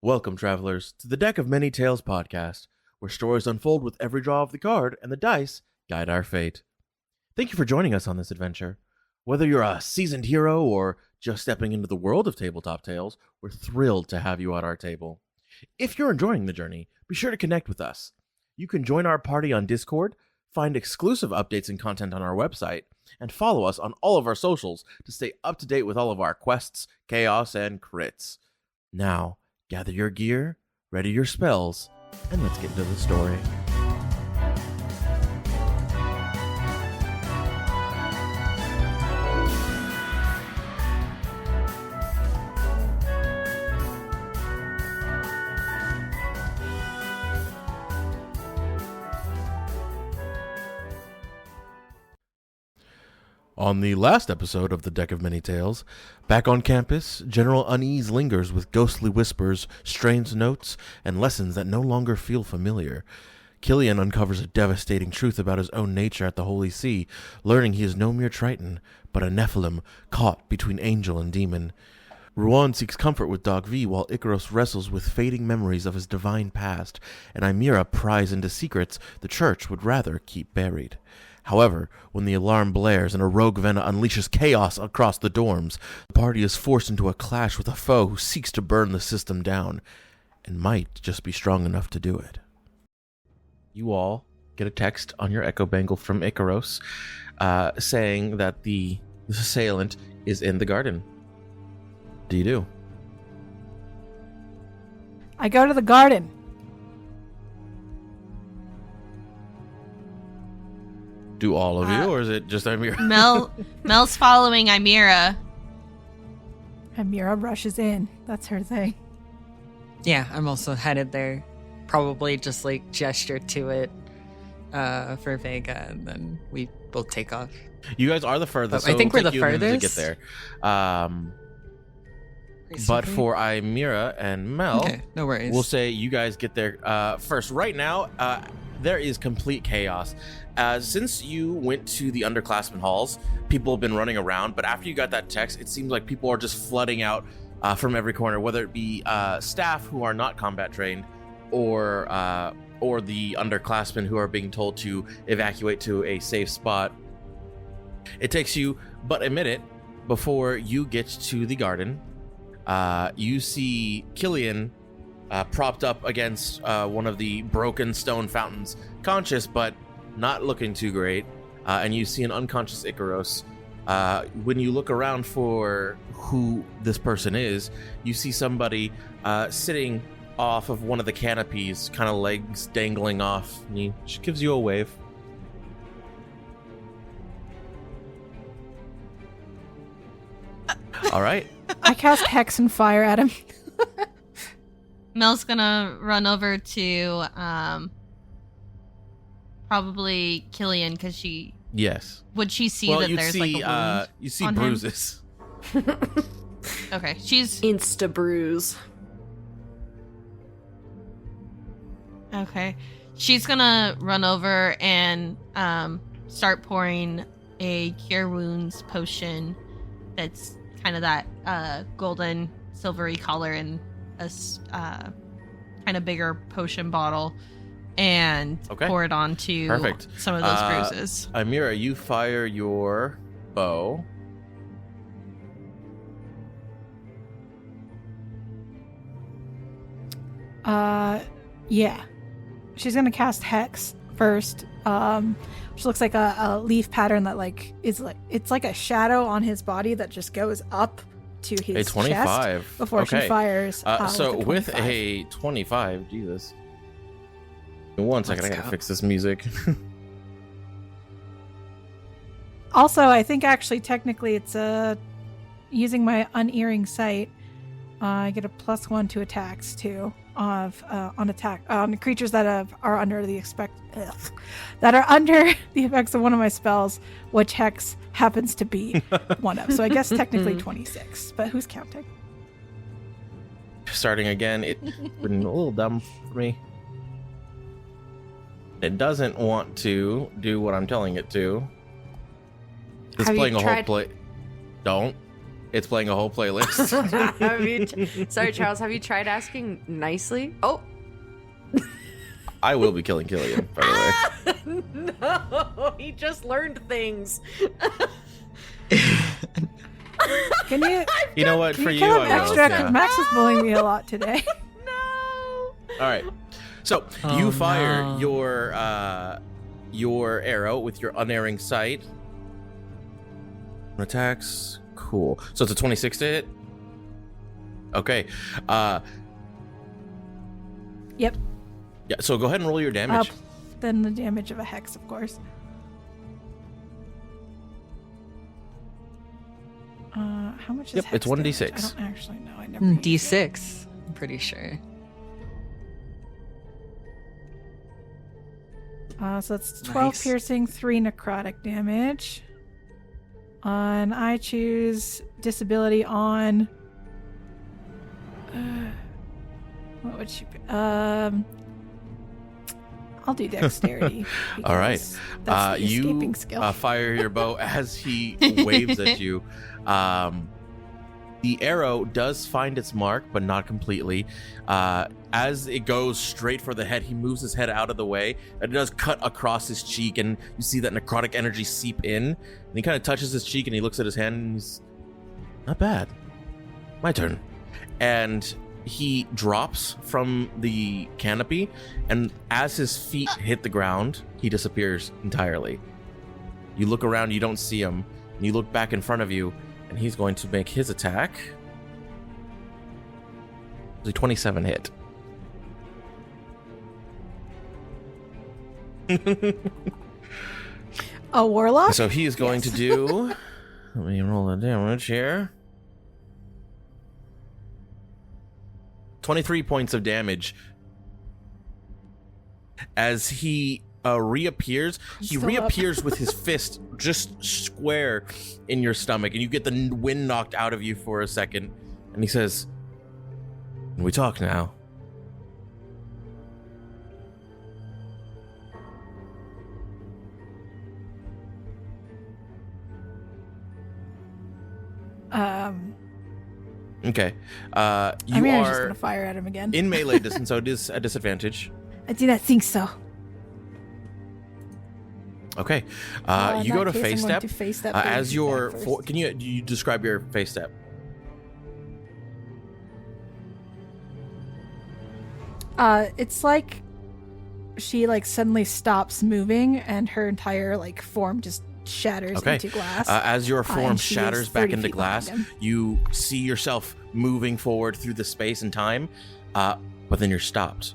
Welcome, travelers, to the Deck of Many Tales podcast, where stories unfold with every draw of the card and the dice guide our fate. Thank you for joining us on this adventure. Whether you're a seasoned hero or just stepping into the world of tabletop tales, we're thrilled to have you at our table. If you're enjoying the journey, be sure to connect with us. You can join our party on Discord, find exclusive updates and content on our website, and follow us on all of our socials to stay up to date with all of our quests, chaos, and crits. Now, gather your gear, ready your spells, and let's get into the story. On the last episode of the Deck of Many Tales, back on campus, general unease lingers with ghostly whispers, strange notes, and lessons that no longer feel familiar. Killian uncovers a devastating truth about his own nature at the Holy See, learning he is no mere Triton, but a Nephilim caught between angel and demon. Ruan seeks comfort with Dog V while Icaros wrestles with fading memories of his divine past, and Ymira pries into secrets the church would rather keep buried. However, when the alarm blares and a rogue Vena unleashes chaos across the dorms, the party is forced into a clash with a foe who seeks to burn the system down, and might just be strong enough to do it. You all get a text on your echo bangle from Icaros, saying that the assailant is in the garden. What do you do? I go to the garden. Do all of you, or is it just Ymira? Mel's following Ymira. Ymira rushes in. That's her thing. Yeah, I'm also headed there. Probably just like gesture to it for Vega, and then we both take off. You guys are the furthest. I think we're the furthest to furthest. get there. But for Ymira and Mel, okay, no worries. We'll say you guys get there first. Right now, there is complete chaos. Since you went to the underclassmen halls, people have been running around, but after you got that text, it seems like people are just flooding out from every corner, whether it be staff who are not combat trained or the underclassmen who are being told to evacuate to a safe spot. It takes you but a minute before you get to the garden. You see Killian propped up against one of the broken stone fountains, conscious but not looking too great, and you see an unconscious Icaros. When you look around for who this person is, you see somebody sitting off of one of the canopies, kind of legs dangling off, and she gives you a wave. All right. I cast Hex and Fire at him. Mel's gonna run over to probably Killian because she. Yes. Would she see well, that you'd there's see, like a wound you see on bruises. Okay, she's Insta bruise. okay. She's gonna run over and start pouring a cure wounds potion. That's kind of that golden silvery color in a kind of bigger potion bottle, and pour it onto some of those bruises. Ymira, you fire your bow. Yeah. She's gonna cast Hex first. Which looks like a leaf pattern that it's like a shadow on his body that just goes up to his a 25 chest before she fires. So with a 25, Jesus. One second, I gotta fix this music. Also, I think actually technically it's using my unearring sight. I get a +1 to attacks too on creatures that are under the effects of one of my spells, which Hex happens to be one of. So I guess technically 26, but who's counting? Starting again, it's been a little dumb for me. It doesn't want to do what I'm telling it to. It's playing a whole play. Don't. It's playing a whole playlist. Sorry, Charles. Have you tried asking nicely? Oh. I will be killing Killian, by the way. No, he just learned things. Can you? You know what? For you, kill him I will. extra? 'Cause Yeah. Max is bullying me a lot today. No. All right. So Oh, you fire no. your arrow with your unerring sight. Attacks. Cool. So it's a 26 to hit. Okay. Yep. Yeah. So go ahead and roll your damage. Then the damage of a hex, of course. How much is Yep, hex it's 1d6. damage? I don't actually know. I never. used it. D6. I'm pretty sure. So it's 12 Nice. piercing, 3 necrotic damage. And I choose disability on. What would she be? I'll do dexterity. All right. because That's the escaping You skill. fire your bow as he waves at you. The arrow does find its mark, but not completely. As it goes straight for the head, he moves his head out of the way. It does cut across his cheek, and you see that necrotic energy seep in. And he kind of touches his cheek, and he looks at his hand, and he's not bad. My turn. And he drops from the canopy, and as his feet hit the ground, he disappears entirely. You look around, you don't see him, and you look back in front of you, and he's going to make his attack. It's a 27 hit. A warlock? So he is going to do... Let me roll the damage here. 23 points of damage. As he reappears, he Still up. reappears with his fist just square in your stomach, and you get the wind knocked out of you for a second. And he says, "Can we talk now?" Okay. You I mean, I was just are gonna fire at him again. in melee distance, so it is a disadvantage. I do not think so. Okay. In You that go to case, face I'm going step. to face step As the your guy for, first. can you describe your face step? It's like she like suddenly stops moving and her entire like form just shatters Okay. into glass. As your form and she is shatters back 30 into feet behind glass, him. you see yourself moving forward through the space and time, but then you're stopped.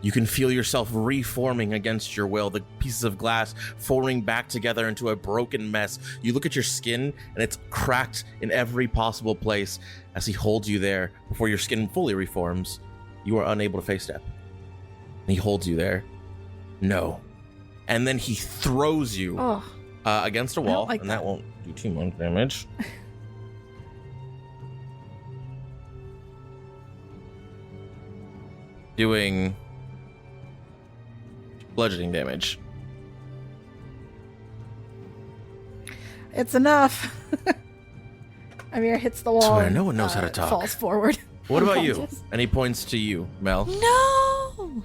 You can feel yourself reforming against your will, the pieces of glass forming back together into a broken mess. You look at your skin, and it's cracked in every possible place as he holds you there before your skin fully reforms. You are unable to face step. And he holds you there. No. And then he throws you Oh, against a don't wall, like and that that. won't do too much damage. Doing bludgeoning damage. it's enough. Amir hits the wall. Swear, and, no one knows how to talk. Falls forward. What about you? Unconscious. And he points to you, Mel. No!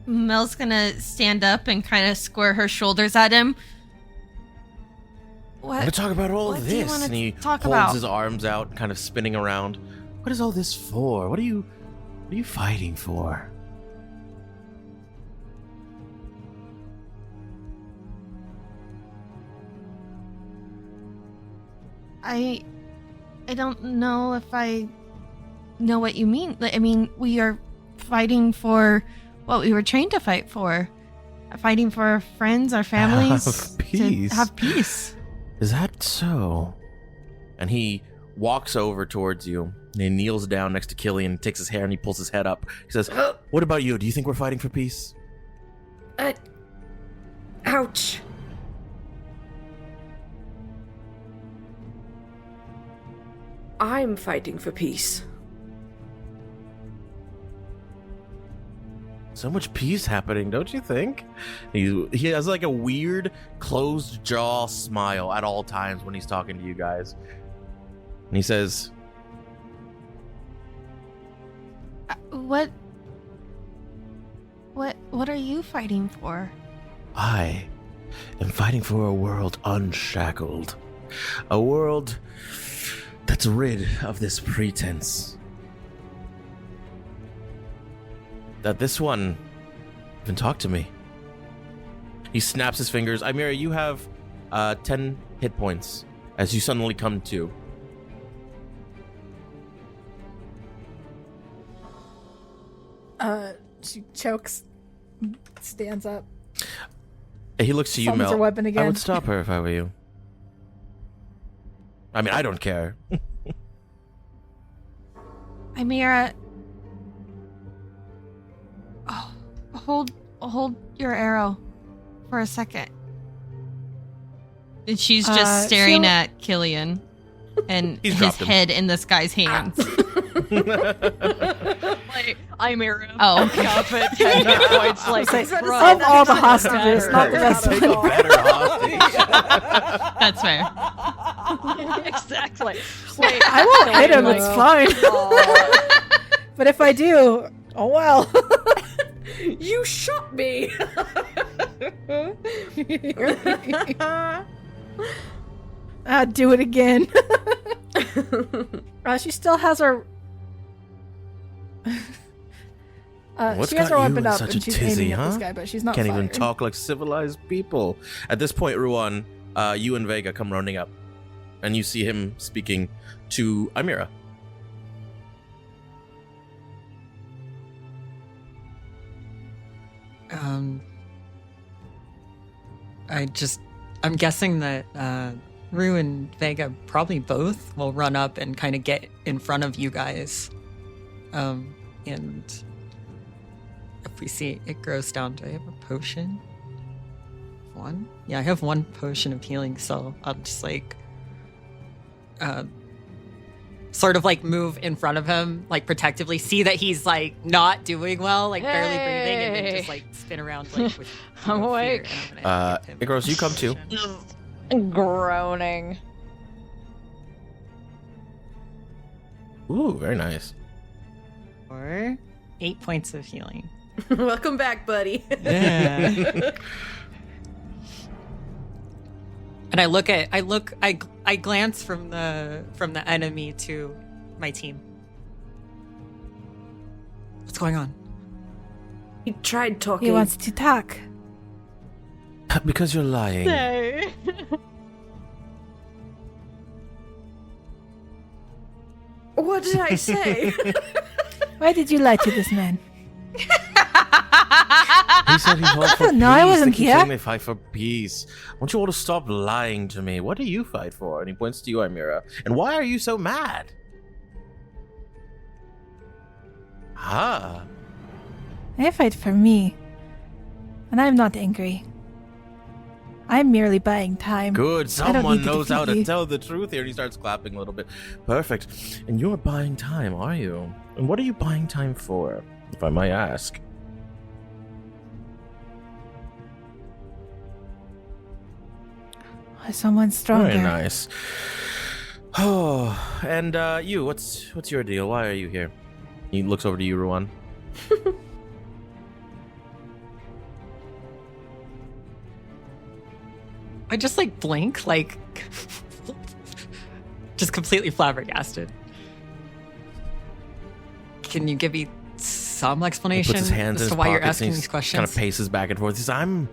Mel's gonna stand up and kind of square her shoulders at him. I want to What? talk about all What of do you this. wanna And he talk holds about? his arms out, kind of spinning around. What is all this for? What are you fighting for? I don't know if I know what you mean. I mean, we are fighting for what we were trained to fight for. Fighting for our friends, our families. Have peace. To have peace. Is that so? And he walks over towards you. And he kneels down next to Killian, takes his hair, and he pulls his head up. He says, "What about you? Do you think we're fighting for peace?" Ouch. I'm fighting for peace. so much peace happening, don't you think? He has like a weird closed jaw smile at all times when he's talking to you guys. And he says, What are you fighting for? I am fighting for a world unshackled. A world that's rid of this pretense. That this one even talk to me. He snaps his fingers. Ymira, you have 10 hit points as you suddenly come to. She chokes, stands up. He looks to you, Summons Mel. her weapon again. I would stop her if I were you. I mean, I don't care. Ymira, hold your arrow for a second. And she's just staring at Killian and He's his dropped him. head in this guy's hands. Like, I'm Arrow. Oh. Up at 10 hit points, like, It's like, right. of all the hostages, not the best Take a one. better hostage. That's fair. Exactly. Like, I won't hit him, like, it's fine. But if I do, oh well. You shot me. Do it again. She still has her. What's she has got her you weapon in up such and a she's tizzy, aiming at this huh? guy, but she's not Can't firing. even talk like civilized people. At this point, Ruan, you and Vega come running up, and you see him speaking to Ymira. I'm guessing that Rue and Vega probably both will run up and kind of get in front of you guys. And if we see it grows down, do I have a potion? One? Yeah, I have one potion of healing, so I'll just like sort of like move in front of him, like protectively, see that he's like not doing well, like barely breathing, and then just like spin around like with I'm fear, awake. and I'm gonna give him Icarus, you come too. potion. Groaning. Ooh, very nice. Or 8 points of healing. Welcome back, buddy. Yeah. And I glance from the enemy to my team. What's going on? He tried talking. He wants to talk. Because you're lying. No. What did I say? Why did you lie to this man? He said he fought for No, I peace. wasn't They keep here. saying they fight for peace. I want you all to stop lying to me. What do you fight for? And he points to you, Ymira. And why are you so mad? Ah. I fight for me. And I'm not angry. I'm merely buying time. Good. I don't Someone need to knows how defeat to you. tell the truth here. And he starts clapping a little bit. Perfect. And you're buying time, are you? And what are you buying time for, if I might ask? Someone stronger. Very nice. Oh, and you, what's your deal? Why are you here? He looks over to you, Ruan. I just like blink, like just completely flabbergasted. Can you give me some He explanation puts his hands in as his to why you're pockets and asking he these questions? kind of paces back and forth. He says, I'm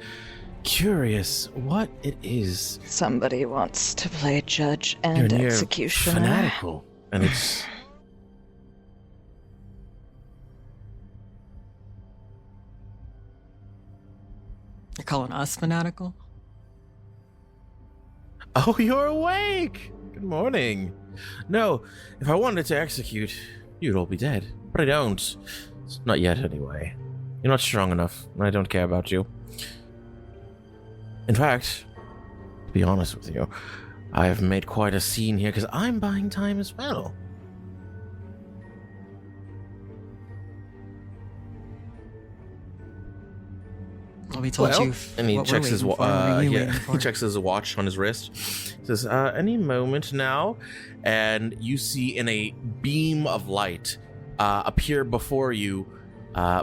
curious what it is. Somebody wants to play judge You're and near executioner. fanatical. And it's... You're calling us fanatical? Oh, you're awake! Good morning. No, if I wanted to execute, you'd all be dead. But I don't. Not yet, anyway. You're not strong enough, and I don't care about you. In fact, to be honest with you, I have made quite a scene here because I'm buying time as well. Well, we told you. And he what checks we're his waiting for. What are you waiting he for? checks his watch on his wrist. He says, "Any moment now," and you see in a beam of light appear before you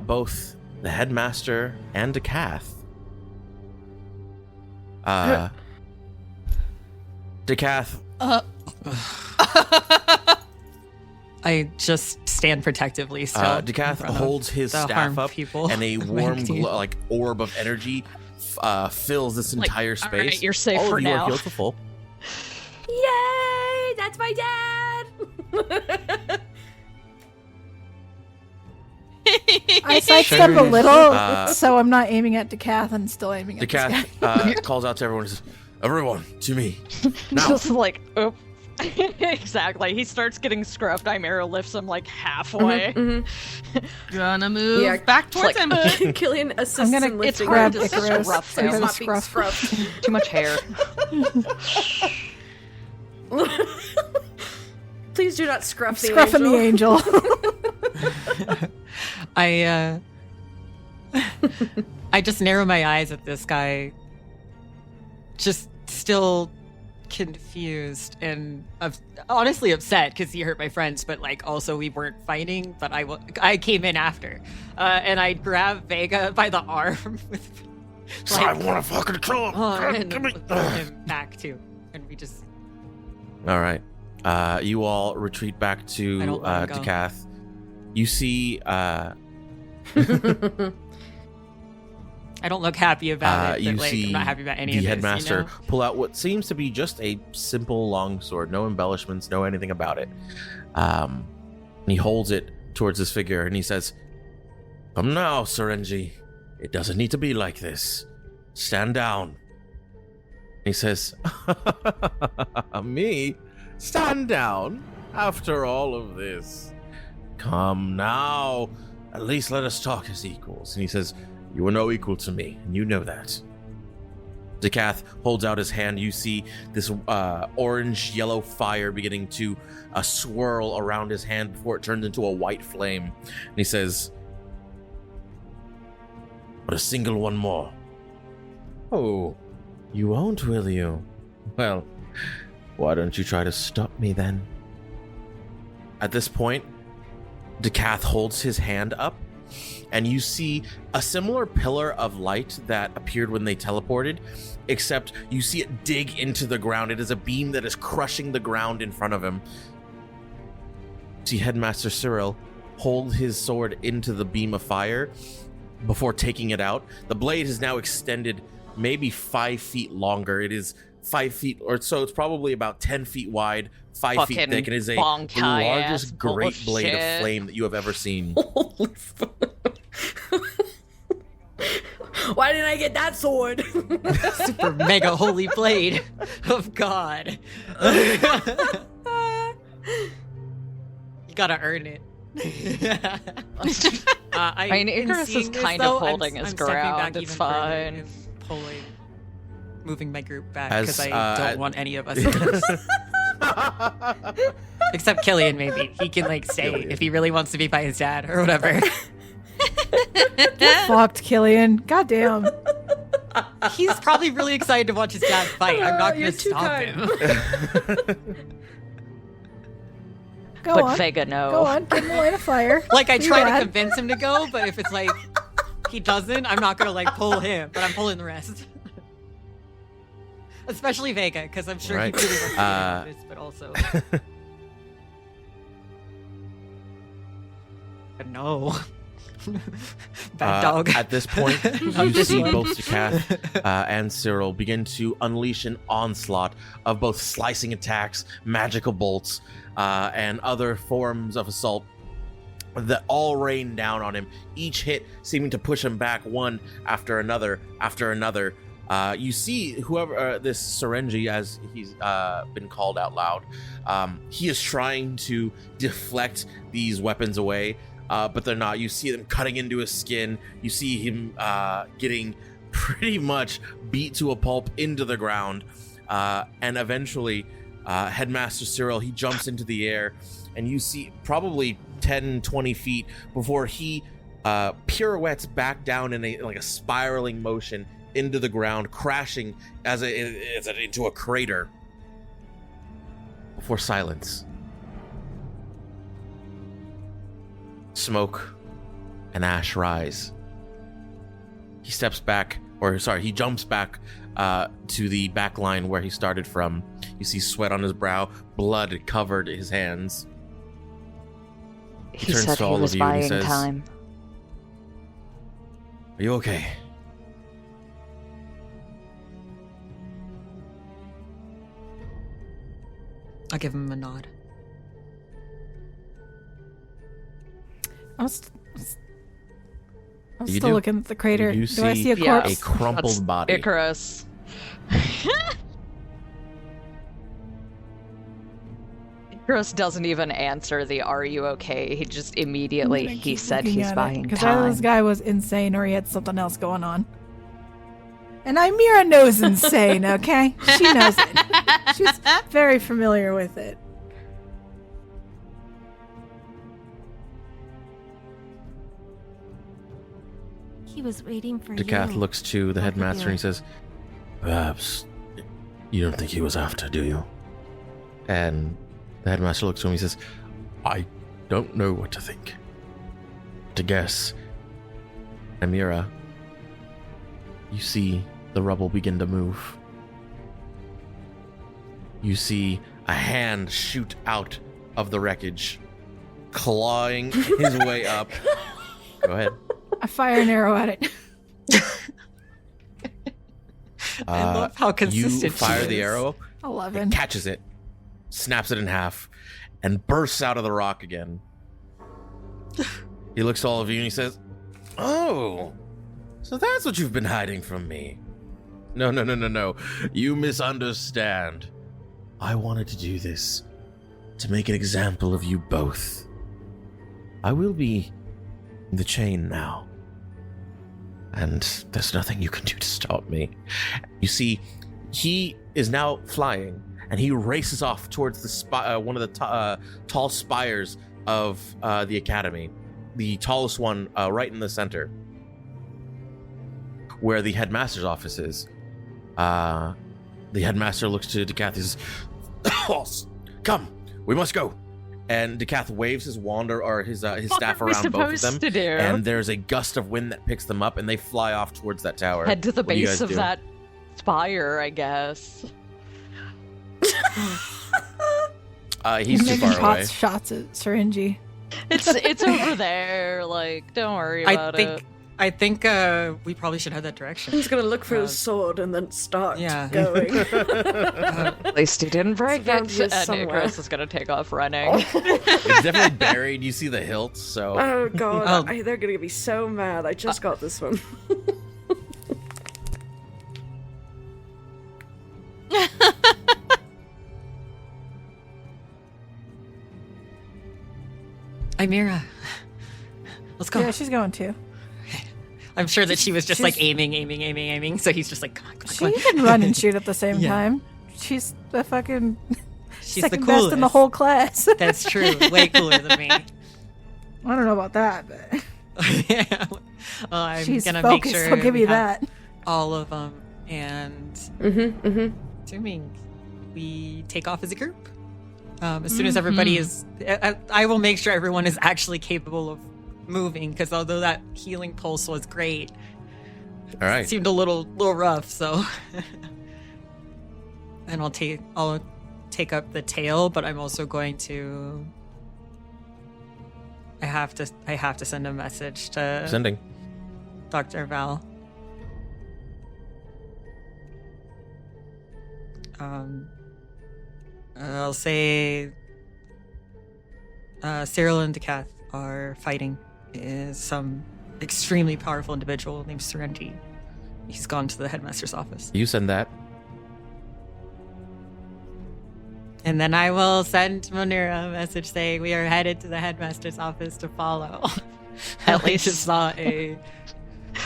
both the headmaster and Decath. Decath. I just stand protectively still. Decath holds his staff up, people. and a warm, orb of energy fills this entire space. All right, you're safe All for of you are now. healed to full. Yay! That's my dad. I sidestep a little, so I'm not aiming at Decath and still aiming at this guy. Decath calls out to everyone and says, "Everyone, to me. Now." Just like, oh. Exactly. He starts getting scrubbed. Imera lifts him like halfway. Gonna move Yeah, back towards like, him. Killian assists I'm gonna in lifting grab hard to Icarus. scruff I'm him. gonna Not being scruff. scruffed. Too much hair. Please do not scruff the Scruffing the angel. angel. I just narrow my eyes at this guy, just still confused and honestly upset because he hurt my friends, but like also we weren't fighting, but I came in after, and I grab Vega by the arm with I want to fucking kill him. and Give me- pull him back too, and we just All right. You all retreat back to I don't wanna go. Decath. You see I don't look happy about it. you But, like, see I'm not happy about any the of this, headmaster you know? pull out what seems to be just a simple longsword, no embellishments, no anything about it. And he holds it towards his figure and he says, "Come now, Tsurenji. It doesn't need to be like this. Stand down." He says, "Me? Stand down? After all of this? Come now. At least let us talk as equals." And he says, "You are no equal to me, and you know that." Decath holds out his hand. You see this orange-yellow fire beginning to swirl around his hand before it turns into a white flame. And he says, "But a single one more." "Oh, you won't, will you? Well, why don't you try to stop me then?" At this point, Decath holds his hand up, and you see a similar pillar of light that appeared when they teleported, except you see it dig into the ground. It is a beam that is crushing the ground in front of him. See Headmaster Cyril hold his sword into the beam of fire before taking it out. The blade is now extended maybe 5 feet longer. It is 5 feet, or so it's probably about 10 feet wide, 5 feet Fucking thick, and is the bonkai ass largest great blade of bullshit. flame that you have ever seen. Holy fuck. Why didn't I get that sword? Super mega holy blade of God. You gotta earn it. I mean, in Icarus is seeing this, kind though, of holding I'm his stepping ground. back It's even further fine. and pulling, moving my group back As, because I don't at- want any of us in this. Except Killian, maybe. He can, like, stay Killian. if he really wants to be by his dad or whatever. Fucked, Killian. Goddamn. He's probably really excited to watch his dad fight. I'm not You're going to too stop kind. him. Go But on. Vega, no. Go on. Get in the line of fire. Like, I Be try to rad. convince him to go, but if it's like he doesn't, I'm not going to, like, pull him, but I'm pulling the rest. Especially Vega, because I'm sure Right. he really wants to do this, but also... No. Bad dog. At this point, Not you this see one. both Decath and Cyril begin to unleash an onslaught of both slicing attacks, magical bolts, and other forms of assault that all rain down on him, each hit seeming to push him back one after another after another. You see whoever this Tsurenji, as he's been called out loud, he is trying to deflect these weapons away, but they're not. You see them cutting into his skin. You see him getting pretty much beat to a pulp into the ground, and eventually Headmaster Cyril, he jumps into the air, and you see probably 10-20 feet before he pirouettes back down in a spiraling motion into the ground, crashing into a crater before silence. Smoke and ash rise. He jumps back to the back line where he started from. You see sweat on his brow, blood covered his hands. He turns said to he all was of you and he buying says, time. "Are you okay?" I'll give him a nod. I'm You still do- looking at the crater. you Do I see see a Yeah. corpse? A crumpled That's body. Icarus. Icarus doesn't even answer the "Are you okay?" He just immediately. He said he's buying Because time. this guy was insane or he had something else going on. And Imira knows insane, okay? She knows it. She's very familiar with it. He was waiting for Decath you. looks to the Over headmaster here. and he says, "Perhaps you don't think he was after, do you?" And the headmaster looks to him and he says, "I don't know what to think. To guess, Amira, you see the rubble begin to move. You see a hand shoot out of the wreckage, clawing his way up." Go ahead. I fire an arrow at it. I love how consistent You she fire the is. arrow, 11. catches it, snaps it in half, and bursts out of the rock again. He looks to all of you and he says, "Oh, so that's what you've been hiding from me. No. You misunderstand. I wanted to do this to make an example of you both. I will be the chain now. And there's nothing you can do to stop me." You see, he is now flying, and he races off towards the one of the tall spires of the academy, the tallest one right in the center, where the headmaster's office is. The headmaster looks to Decath. He says, "Come, we must go." And Decath waves his wand or his staff What are we around both of them. supposed to do? And there's a gust of wind that picks them up, and they fly off towards that tower. Head to the What do you base guys of do? that spire, I guess. He's too Making far pot away. shots at Tsurenji. It's over there. Like, don't worry about it. I think we probably should head that direction. He's gonna look for Uh, his sword and then start yeah. going. At least he didn't break It's around it. here And somewhere. Icarus is gonna take off running. It's definitely buried. You see the hilt, so Oh god, Oh. they're gonna be so mad. I just got this one. Imira, let's go. Yeah, she's going too. I'm sure that she was just like she's- aiming. So he's just like, come on. She can run and shoot at the same Yeah. time. She's the fucking She's second the best coolest. in the whole class. That's true. Way cooler than me. I don't know about that, but Yeah. Well, I'm she's gonna focused. make sure I'll give we you have that. all of them, and assuming we take off as a group. As soon as everybody is, I will make sure everyone is actually capable of moving. Because although that healing pulse was great, all right. it seemed a little rough. So, and I'll take up the tail, but I'm also going to. I have to send a message to Sending. Dr. Val. I'll say Cyril and Decath are fighting is some extremely powerful individual named Tsurenji. He's gone to the headmaster's office. You send that. And then I will send Monira a message saying we are headed to the headmaster's office to follow. At least it's not a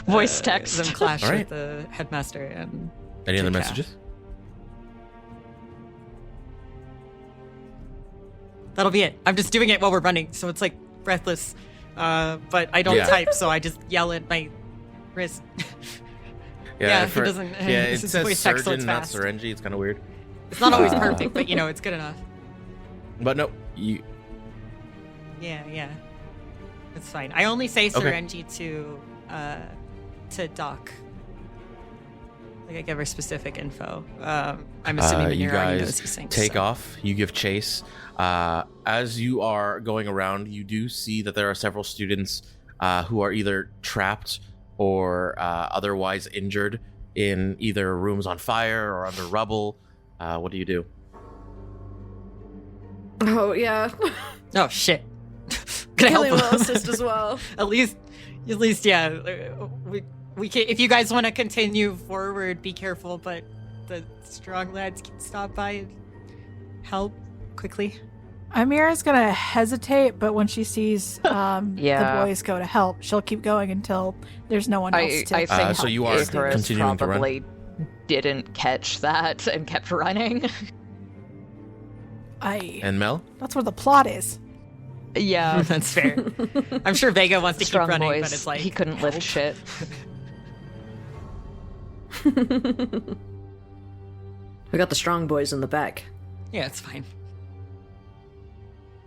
Voice text. them clash All right. with the headmaster and Any other Decath. messages? That'll be it. I'm just doing it while we're running, so it's like breathless. but I don't type, so I just yell at my wrist. Yeah, if it doesn't. Yeah, it it's says voice text, so surgeon, it's not fast. Tsurenji. It's kind of weird. It's not always perfect, but it's good enough. But no, you. Yeah. It's fine. I only say Okay. Tsurenji to Doc. Like I give her specific info. I'm assuming You Manira already knows guys these things. take so. off. You give chase. As you are going around, you do see that there are several students who are either trapped or otherwise injured in either rooms on fire or under rubble. What do you do? Oh, yeah. Oh shit! Gonna help Killing will them. assist as well. At least, yeah. We can. If you guys want to continue forward, be careful. But the strong lads can stop by and help quickly. Amira's gonna hesitate, but when she sees the boys go to help, she'll keep going until there's no one else to I think so you are Icarus continuing to run? probably didn't catch that and kept running. And Mel? That's where the plot is. Yeah, That's fair. I'm sure Vega wants to strong keep running, boys. but it's like he couldn't lift help. shit. We got the strong boys in the back. Yeah, it's fine.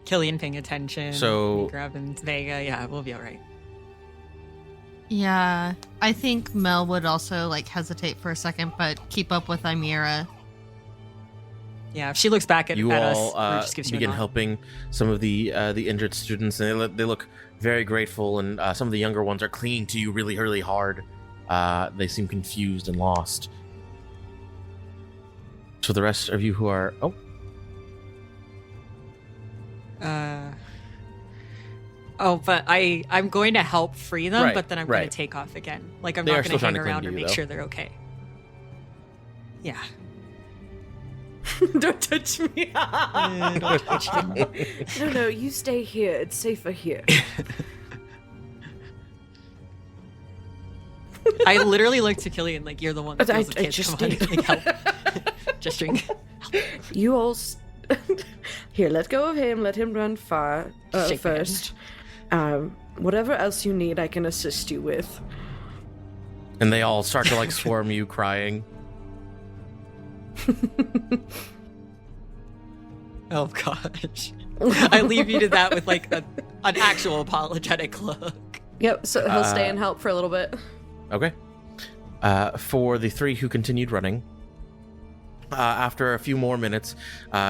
Killian paying attention. So- me grabbing Vega. Yeah, we'll be all right. Yeah, I think Mel would also hesitate for a second, but keep up with Imira. Yeah, if she looks back at You us, all or just gives you a begin nod. helping some of the injured students, and they look very grateful. And some of the younger ones are clinging to you really, really hard. They seem confused and lost. So the rest of you who are but I'm going to help free them, Right, but then I'm going right. to take off again. Like I'm They are not going still to hang trying to cling around to and you, make though. sure they're okay. Yeah. Don't touch me. Don't touch them. No, you stay here. It's safer here. I literally looked to Killian like you're the one that I- deals with I kids. just Come on, did. like, help. Gesturing. You all... Here, let go of him. Let him run far Shake my head. first. Whatever else you need, I can assist you with. and they all start to swarm you, crying. Oh gosh. I leave you to that with an actual apologetic look. Yep, so he'll stay and help for a little bit. Okay. For the three who continued running, after a few more minutes,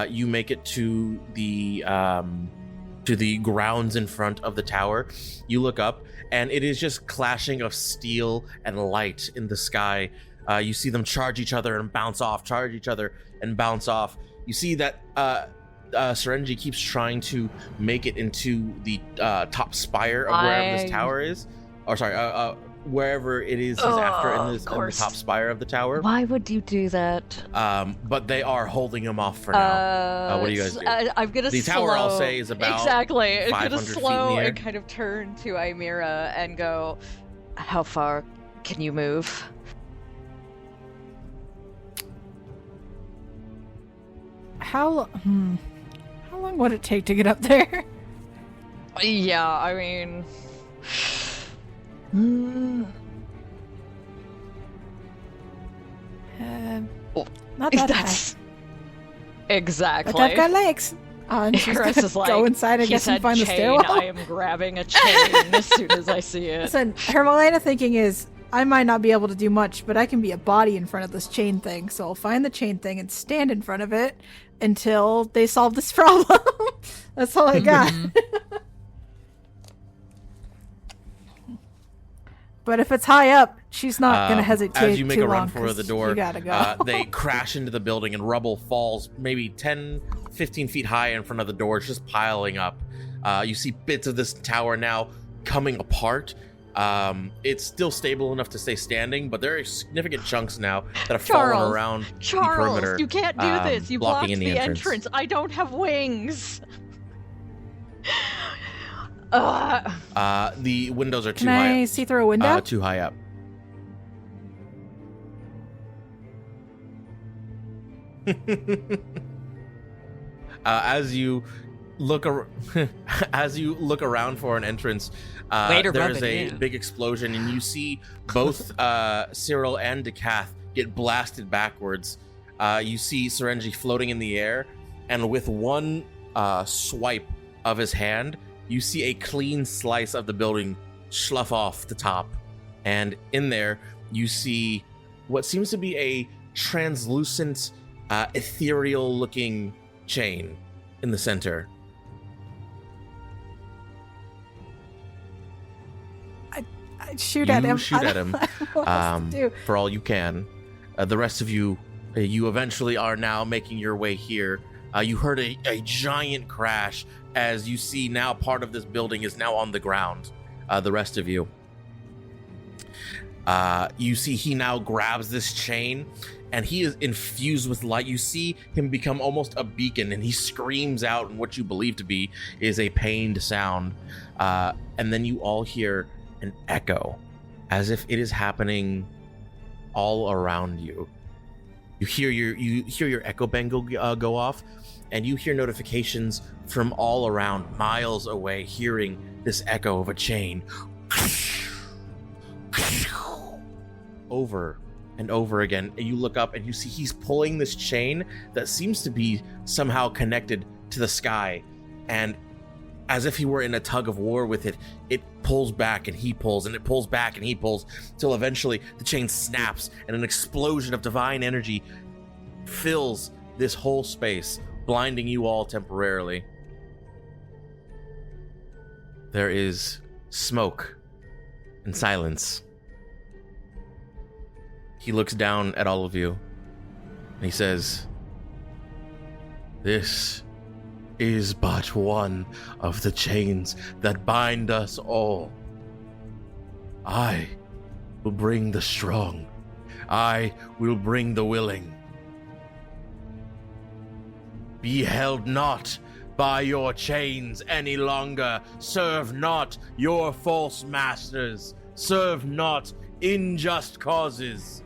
you make it to the grounds in front of the tower. You look up, and it is just clashing of steel and light in the sky. You see them charge each other and bounce off, charge each other and bounce off. You see that Tsurenji keeps trying to make it into the top spire of wherever this tower is. Or sorry, wherever it is he's after in the top spire of the tower. Why would you do that? But they are holding him off for now. What do you guys do? I'm gonna The slow. tower, I'll say, is about exactly. I'm 500 gonna feet in slow the air. and kind of turn to Imira and go, "How far can you move?" How long would it take to get up there? Yeah, I mean, Not that high. that's exactly. But I've got legs. And she's Icarus gonna is like, go inside, I he guess, and said find the chain, stairwell. I am grabbing a chain as soon as I see it. Listen, her Malena thinking is, I might not be able to do much, but I can be a body in front of this chain thing. So I'll find the chain thing and stand in front of it until they solve this problem. That's all I got. But if it's high up, she's not going to hesitate As you make too a run long, for 'cause the door, you gotta go. they crash into the building and rubble falls maybe 10, 15 feet high in front of the door. It's just piling up. You see bits of this tower now coming apart. It's still stable enough to stay standing, but there are significant chunks now that have fallen around the Charles, perimeter. you can't do this. You blocking blocked in the entrance. I don't have wings. The windows are too Can high. I see through a window? Too high up. As you as you look around for an entrance, Way to rub there's it a in. big explosion, and you see both Cyril and Decath get blasted backwards. You see Tsurenji floating in the air, and with one swipe of his hand, you see a clean slice of the building slough off the top. And in there, you see what seems to be a translucent, ethereal-looking chain in the center. I shoot at him. Shoot at him What else to do? for all you can. The rest of you, you eventually are now making your way here. You heard a giant crash as you see now part of this building is now on the ground. The rest of you. You see he now grabs this chain and he is infused with light. You see him become almost a beacon and he screams out in what you believe to be is a pained sound. And then you all hear an echo as if it is happening all around you. You hear your echo bangle go off, and you hear notifications from all around, miles away, hearing this echo of a chain over and over again. And you look up and you see he's pulling this chain that seems to be somehow connected to the sky, and as if he were in a tug of war with it, it pulls back and he pulls, and it pulls back and he pulls, till eventually the chain snaps and an explosion of divine energy fills this whole space, blinding you all temporarily. There is smoke and silence. He looks down at all of you and he says, "This is but one of the chains that bind us all. I will bring the strong. I will bring the willing. Be held not by your chains any longer. Serve not your false masters. Serve not unjust causes.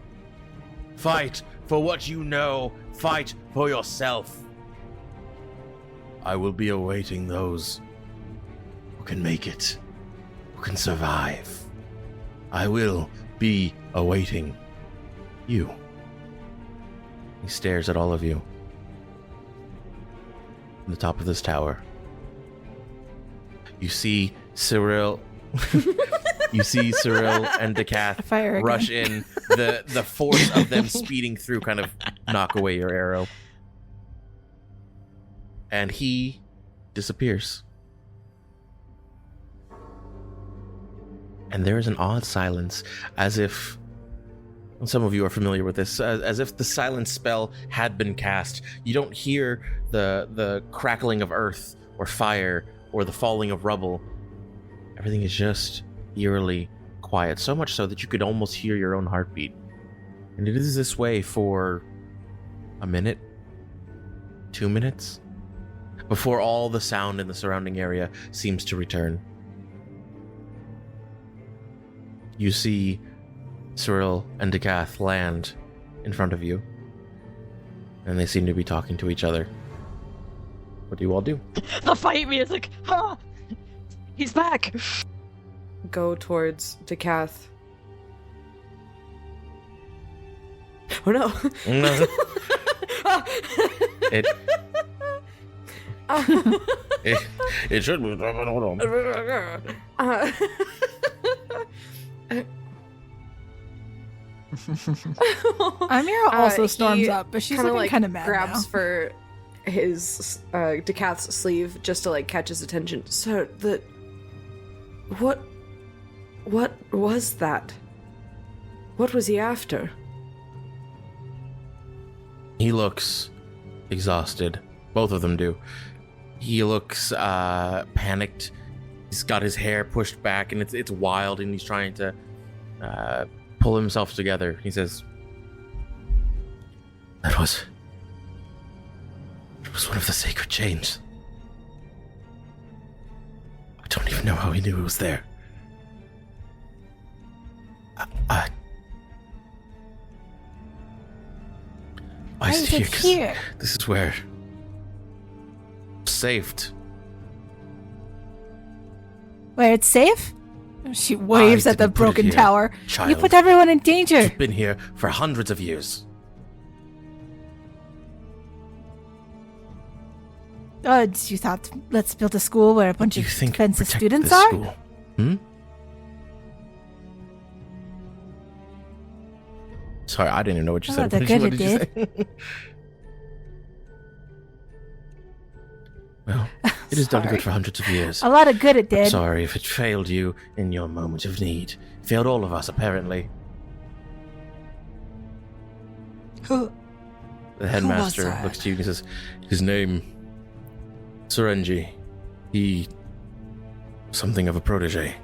Fight for what you know. Fight for yourself. I will be awaiting those who can make it, who can survive. I will be awaiting you." He stares at all of you from the top of this tower. You see Cyril. You see Cyril and Decath Fire again. rush in. The force of them speeding through kind of knock away your arrow. And he disappears. And there is an odd silence, as if, some of you are familiar with this, as if the silence spell had been cast. You don't hear the crackling of earth or fire or the falling of rubble. Everything is just eerily quiet, so much so that you could almost hear your own heartbeat. And it is this way for a minute, 2 minutes, before all the sound in the surrounding area seems to return. You see Cyril and Decath land in front of you, and they seem to be talking to each other. What do you all do? The fight music. Huh. He's back. Go towards Decath. Oh no! No. It should be. Hold on. Amira also storms he up, but she's kinda, looking kind of mad grabs now. for his Decath's sleeve just to catch his attention. Sir, what was that? What was he after? He looks exhausted. Both of them do. He looks panicked. He's got his hair pushed back, and it's wild, and he's trying to pull himself together. He says, It was one of the sacred chains. I don't even know how he knew it was there. I Why is see it here? This is where I'm saved Where it's safe? She waves I at the didn't put it broken here, tower. You child. put everyone in danger. You've been here for hundreds of years. You thought, let's build a school where a bunch You of think defensive protect students this are? school? Hmm? Sorry, I didn't even know what you Oh, said. they're What good did you at say? Well, it has done Sorry. good for hundreds of years. A lot of good it did. Sorry if it failed you in your moment of need. It failed all of us, apparently. Who? The headmaster that? looks to you and says, his name, Tsurenji. He... something of a protege.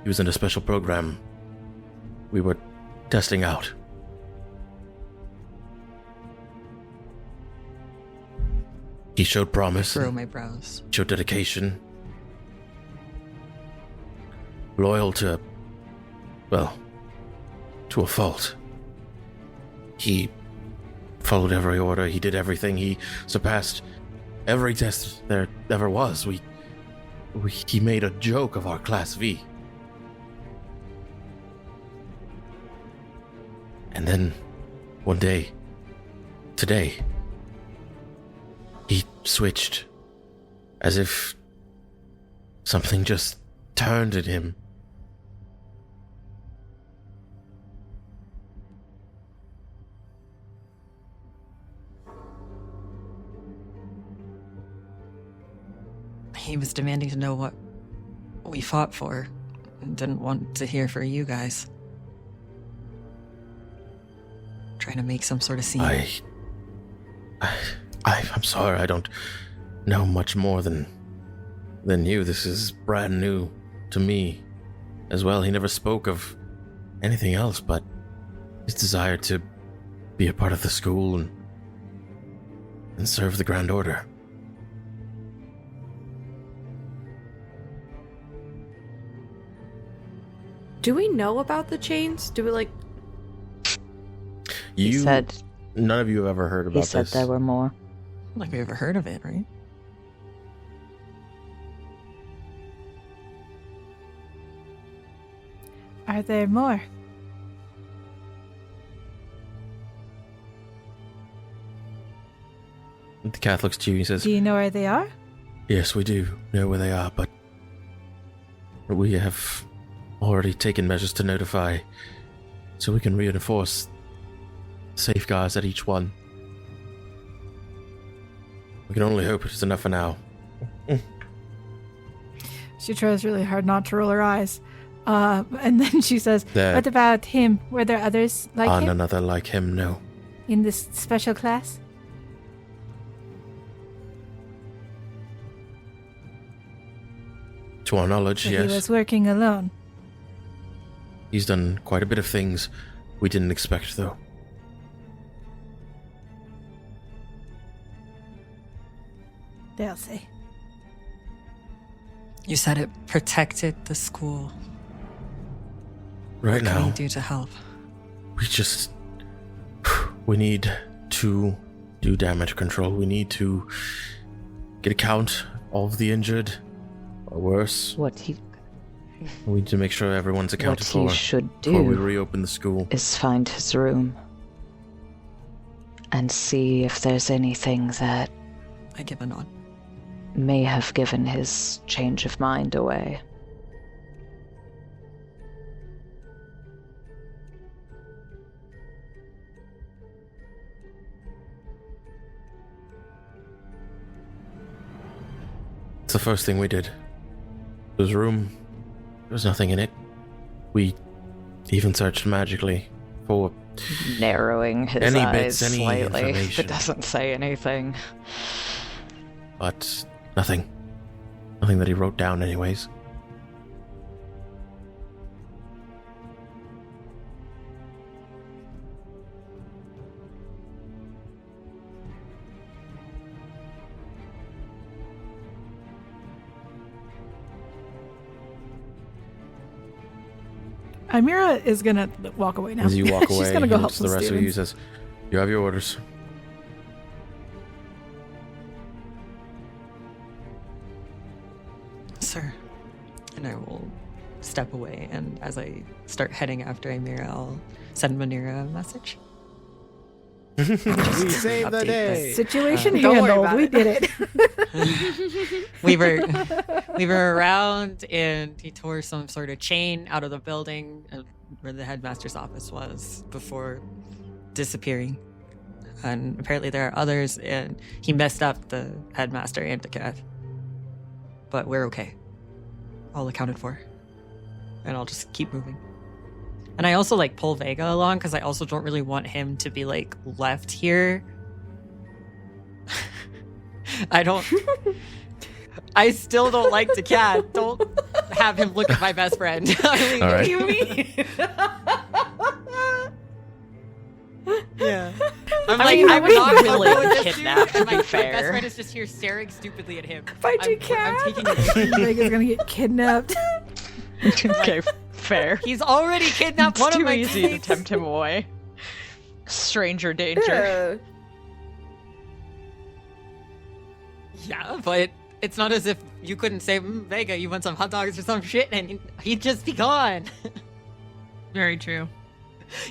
He was in a special program we were testing out. He showed promise, Furrow my brows. showed dedication, loyal to, well, to a fault. He followed every order, he did everything, he surpassed every test there ever was. He made a joke of our Class V. And then, one day, today, he switched, as if something just turned in him. He was demanding to know what we fought for and didn't want to hear for you guys. Trying to make some sort of scene. I'm sorry, I don't know much more than you. This is brand new to me as well. He never spoke of anything else but his desire to be a part of the school and serve the Grand Order. Do we know about the chains? Do we like? He said None of you have ever heard about he said this. there were more. Like we ever heard of it, right? Are there more? The Catholic looks to you and says, Do you know where they are? yes, we do know where they are, but we have already taken measures to notify so we can reinforce safeguards at each one. We can only hope it's enough for now. She tries really hard not to roll her eyes. And then she says, There what about him? Were there others like are him none other like him, no. in this special class? To our knowledge, So yes. he was working alone. He's done quite a bit of things we didn't expect, though. They'll say. You said it protected the school. Right What can now, we do to help? we need to do damage control. We need to get a count of the injured, or worse. What he We need to make sure everyone's accounted what he for should before we do reopen the school. is find his room and see if there's anything that I give a nod. may have given his change of mind away. It's the first thing we did. His room, there was nothing in it. We even searched magically for Narrowing his Any eyes bits, any slightly. information. It doesn't say anything. but nothing. Nothing that he wrote down anyways. Amira is gonna walk away now. As you walk away, She's gonna he go help looks to some the rest of you students. says, you have your orders. sir. And I will step away, and as I start heading after Amira, I'll send Manira a message. We saved the Update day. Situation Don't worry handled. about We it. did it. we were around, and he tore some sort of chain out of the building where the headmaster's office was before disappearing. And apparently there are others, and he messed up the headmaster and Dekath. But we're okay. All accounted for. And I'll just keep moving. And I also like pull Vega along because I also don't really want him to be like left here. I still don't like the cat. Don't have him look at my best friend. I mean, All right. What do you mean? yeah. I'm I like, mean, I I'm would not really comfortable with this kidnap, dude, and to be my fair. best friend is just here staring stupidly at him. Fight you, I'm cat. taking it. Vega's gonna get kidnapped. Okay, fair. He's already kidnapped It's one of too my easy teammates. to tempt him away. Stranger danger. Yeah. Yeah, but it's not as if you couldn't say, Vega, you want some hot dogs or some shit, and he'd just be gone. Very true.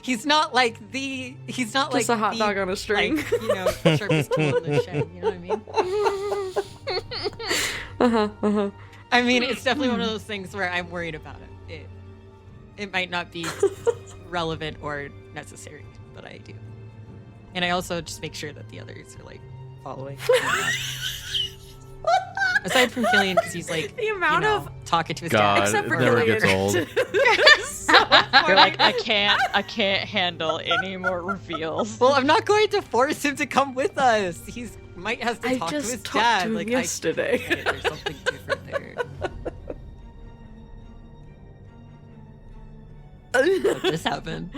He's not like the. He's not Just like a hot the, dog on a string. Like, you know, sharpest tool in the shed. You know what I mean? I mean, it's definitely one of those things where I'm worried about it. It might not be relevant or necessary, but I do. And I also just make sure that the others are like following. Aside from Killian, because he's like The amount of talking to his God, dad. except for it never Killian. gets old. You're like, I can't handle any more reveals. Well, I'm not going to force him to come with us. He's might have to I talk to his just dad. talked to him Like yesterday. I, there's something different there. What just happened?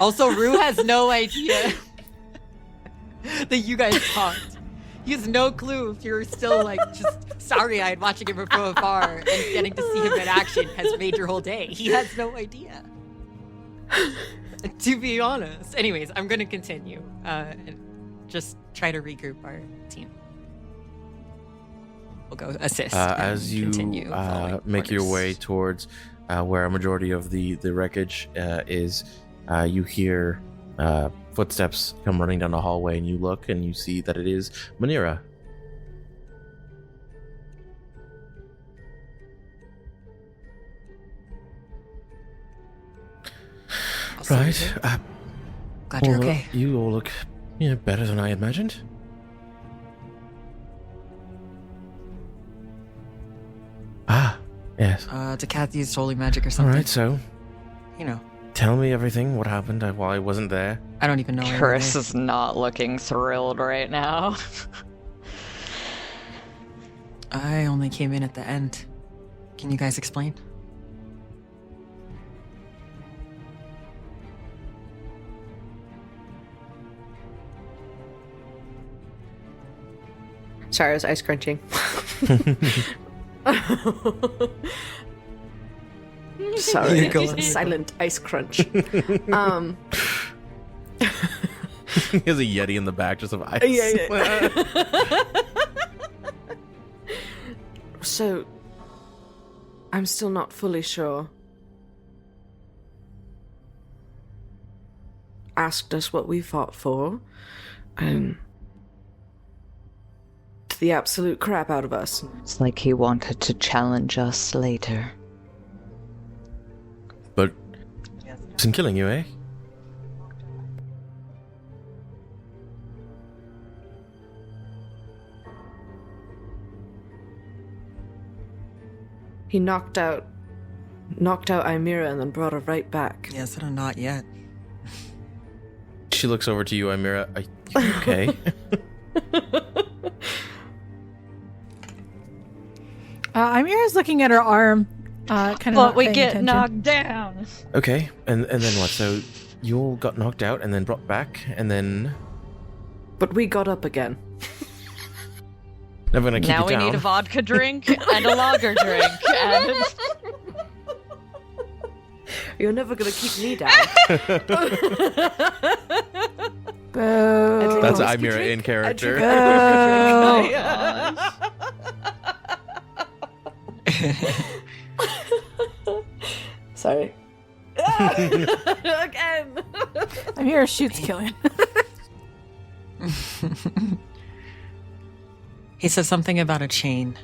Also, Rue has no idea that you guys talked. He has no clue if you're still like just sorry-eyed watching him from afar and getting to see him in action has made your whole day. He has no idea. To be honest. Anyways, I'm going to continue and just try to regroup our team. We'll go assist. As you continue following make your orders. way towards where a majority of the wreckage is, you hear footsteps come running down the hallway, and you look and you see that it is Manira. Right. Glad you're Well, okay. You all look better than I imagined. Ah, yes. Dekath used holy magic or All something. right, so You know, tell me everything. What happened while I wasn't there? I don't even know. Chris is not looking thrilled right now. I only came in at the end. Can you guys explain? Sorry, I was ice crunching. Sorry, Go on. silent ice crunch. He has a Yeti in the back, just of ice. Yeah. So, I'm still not fully sure. Asked us what we fought for, and the absolute crap out of us. It's like he wanted to challenge us later. But isn't killing you, eh? He knocked out Ymira and then brought her right back. Yes, and not yet. She looks over to you, Amira. Are you okay? Amira's looking at her arm, kind of. But not we paying get attention. knocked down. Okay, and then what? So you all got knocked out and then brought back, and then But we got up again. never gonna keep Now you we down. need a vodka drink and a lager drink. And You're never gonna keep me down. Boo. That's Whiskey Amira drink? in character. Boo. Oh, gosh. Sorry. Again. I'm here. Shoots killing. He said something about a chain.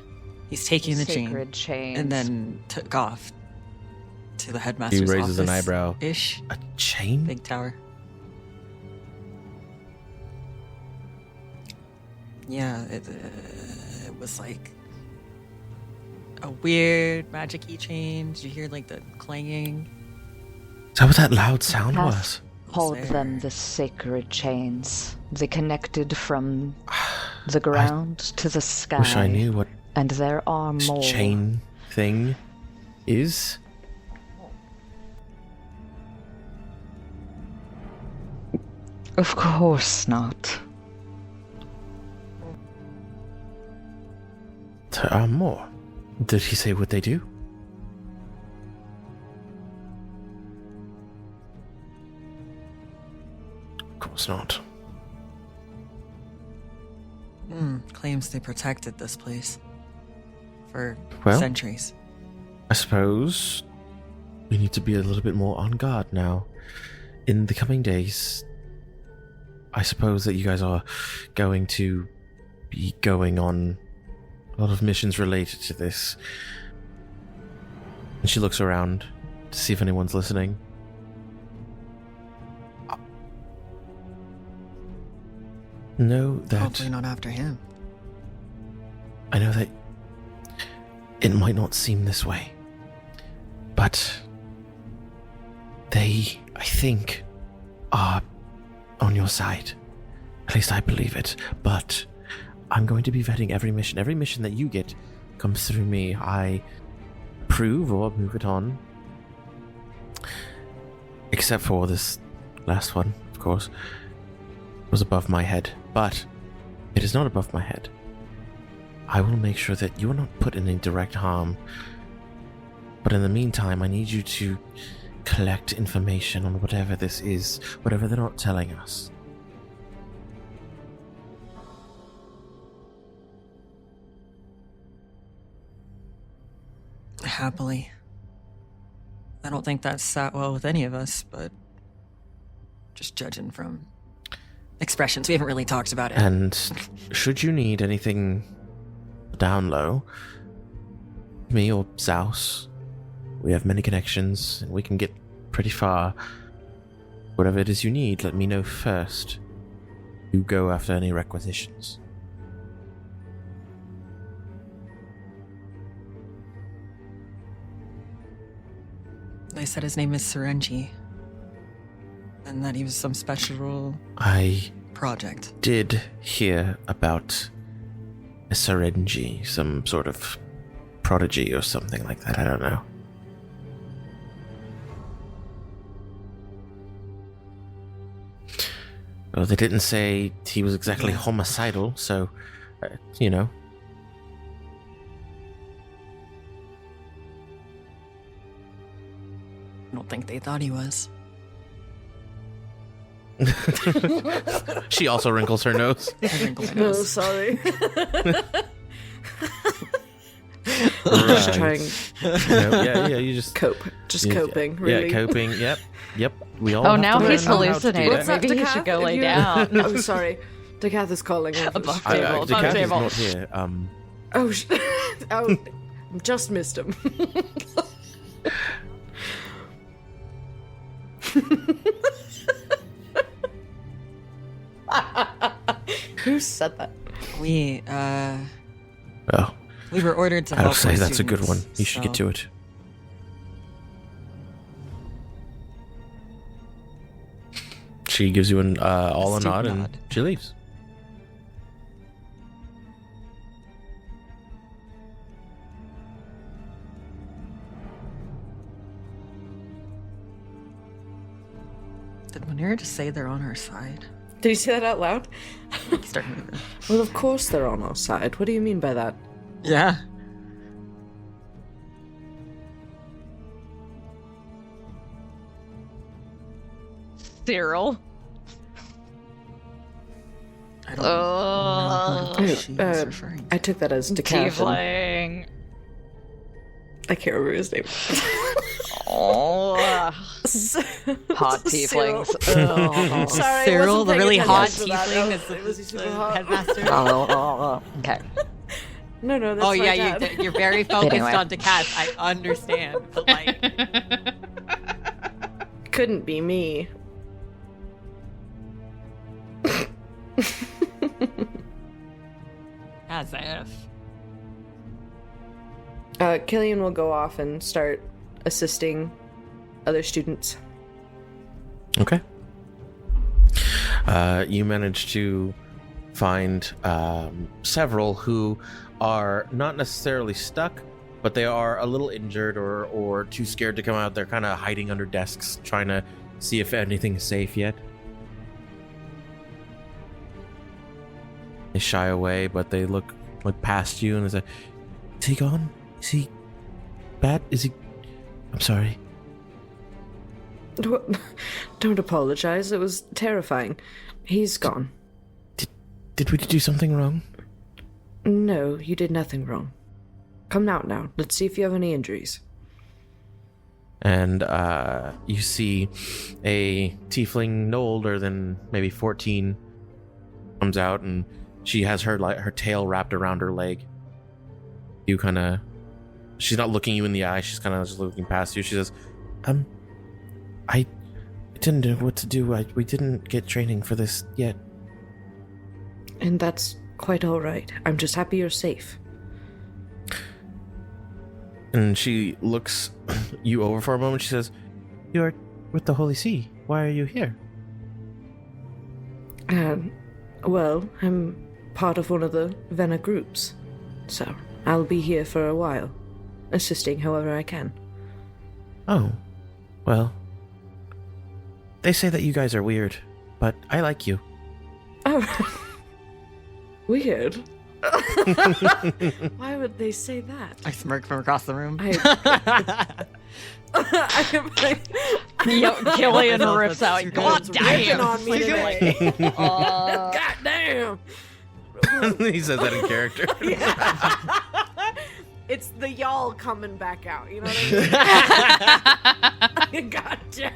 He's taking the Sacred chain, chains. and then took off to the headmaster's He office. raises an eyebrow. Ish. A chain? Big tower. Yeah, it was like a weird magic-y chain. Did you hear like the clanging? Is that what that loud sound Yes. was? Called them the sacred chains. They connected from the ground to the sky. Wish I knew what And there are this more. chain thing is. Of course not. There are more. Did he say what they do? Of course not. Claims they protected this place for Well. centuries. I suppose we need to be a little bit more on guard now. In the coming days, I suppose that you guys are going to be going on a lot of missions related to this. And she looks around to see if anyone's listening. Know that Hopefully not after him. I know that it might not seem this way, but they, I think, are on your side. At least I believe it. But I'm going to be vetting every mission. Every mission that you get comes through me. I approve or move it on. Except for this last one, of course. It was above my head. But it is not above my head. I will make sure that you are not put in any direct harm. But in the meantime, I need you to collect information on whatever this is, whatever they're not telling us. Happily. I don't think that sat well with any of us, but just judging from expressions, we haven't really talked about it. And should you need anything down low, me or Zaus, we have many connections and we can get pretty far. Whatever it is you need, let me know first. You go after any requisitions. They said his name is Tsurenji, and that he was some special I project. did hear about a Tsurenji, some sort of prodigy or something like that. I don't know. Well, they didn't say he was exactly homicidal, so, you know. I don't think they thought he was. She also wrinkles her nose. I wrinkle my Oh, nose. sorry. Right. Trying Yeah, you just cope. Just coping, really. Yeah, coping. Yep. We all. Oh, have now to he's learn how to do hallucinating. that. What's that, Maybe he Decath? should go If lay you- down. Oh, sorry. Decath is calling. Above I- table. Decath is table. not here. Oh, oh, just missed him. Who said that? We Well, we were ordered to I'll help say our that's a good one. students, You should get so- to it. She gives you an all a Astute nod and nod. she leaves. Did Manira just say they're on our side? Did you say that out loud? Start moving. Well, of course they're on our side. What do you mean by that? Yeah. Cyril. I don't know who Uh, she was referring to. I took that as Decath. Tiefling. I can't remember his name. Oh, Hot tieflings. Sorry, Cyril, the really hot tiefling. tiefling, is It the was hot. headmaster. Okay. No, that's Oh my yeah, dad. you're very focused Anyway. on Decathlon. I understand, but like, Couldn't be me. as if. Killian will go off and start assisting other students. Okay. You manage to find several who are not necessarily stuck, but they are a little injured or too scared to come out. They're kind of hiding under desks, trying to see if anything is safe yet. They shy away, but they look past you and is like, "Is he gone? Is he bad? Is he? I'm sorry." Don't apologize. It was terrifying. He's gone. Did we do something wrong? No, you did nothing wrong. Come out now. Let's see if you have any injuries. And you see a tiefling no older than maybe 14 comes out, and she has her tail wrapped around her leg. You kind of, she's not looking you in the eye. She's kind of just looking past you. She says, I didn't know what to do. We didn't get training for this yet. And that's quite all right. I'm just happy you're safe. And she looks you over for a moment. She says, "You're with the Holy See. Why are you here?" Well, I'm part of one of the Vena groups, so I'll be here for a while, assisting however I can. Oh, well. They say that you guys are weird, but I like you. Oh, weird. Why would they say that? I smirk from across the room. Killian rips out. You're God Ripping damn! on me today. Uh, God damn. He says that in character. It's the y'all coming back out, you know what I mean? God damn.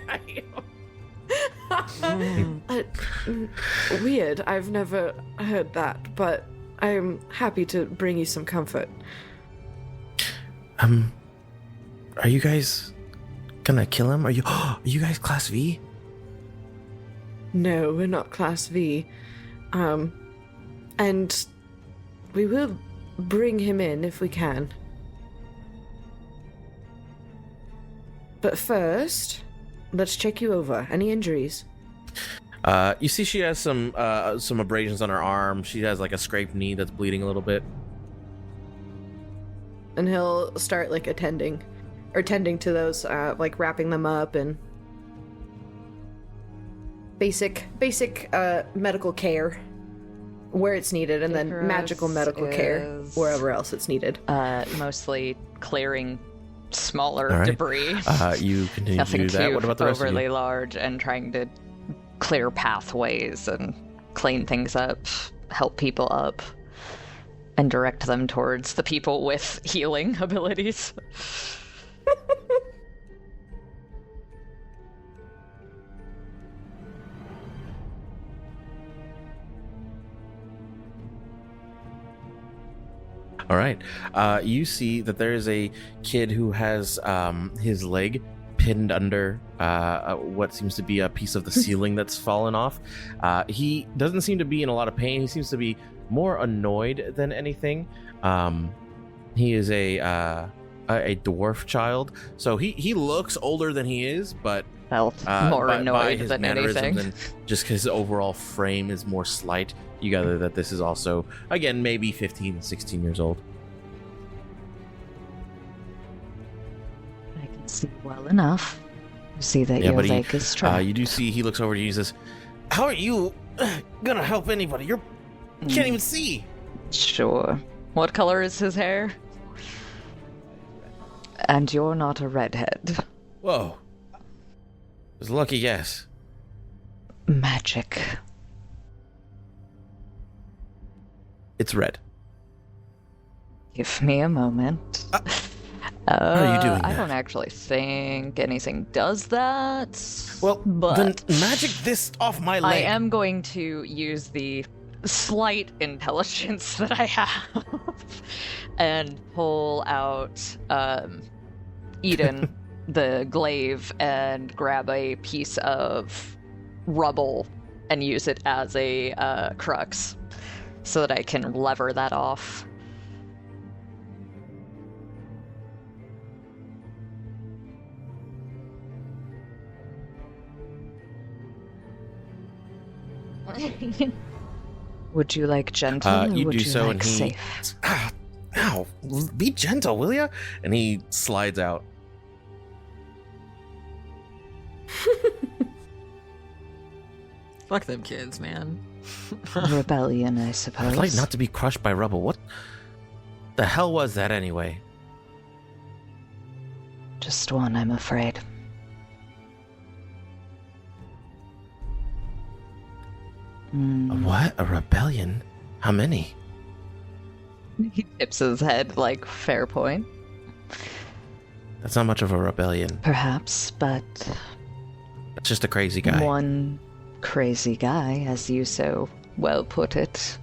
Weird. I've never heard that, but I'm happy to bring you some comfort. Are you guys gonna kill him? Are you guys Class V? No, we're not Class V. And we will bring him in if we can. But first, let's check you over. Any injuries? You see she has some abrasions on her arm. She has like a scraped knee that's bleeding a little bit. And he'll start like tending to those, like wrapping them up and basic medical care where it's needed, and then Icarus magical medical care is, wherever else it's needed. Mostly clearing smaller All right. debris. You continue to Nothing do that. too What about the rest of overly you? large, and trying to clear pathways and clean things up, help people up, and direct them towards the people with healing abilities. All right. You see that there is a kid who has his leg pinned under what seems to be a piece of the ceiling that's fallen off. He doesn't seem to be in a lot of pain. He seems to be more annoyed than anything. He is a dwarf child, so he looks older than he is, but Well, more by annoyed his than mannerisms anything. and just his overall frame is more slight. You gather that this is also, again, maybe 15, 16 years old. I can see well enough. You see that Yeah, your but leg is strong. you do see he looks over to you and says, "How are you gonna help anybody? You can't even see." Sure. What color is his hair? And you're not a redhead. Whoa. It was a lucky guess. Magic. It's red. Give me a moment. are you doing I that? don't actually think anything does that. Well, but then magic this off my leg. I am going to use the slight intelligence that I have and pull out Eden, the glaive, and grab a piece of rubble and use it as a crux so that I can lever that off. Would you like gentle or You would do you so, like and he. safe? Ow! Be gentle, will ya? And he slides out. Fuck them kids, man. Rebellion, I suppose. I'd like not to be crushed by rubble. What the hell was that anyway? Just one, I'm afraid. A what? A rebellion? How many? He tips his head like, fair point. That's not much of a rebellion. Perhaps, but It's just a crazy guy. one crazy guy, as you so well put it,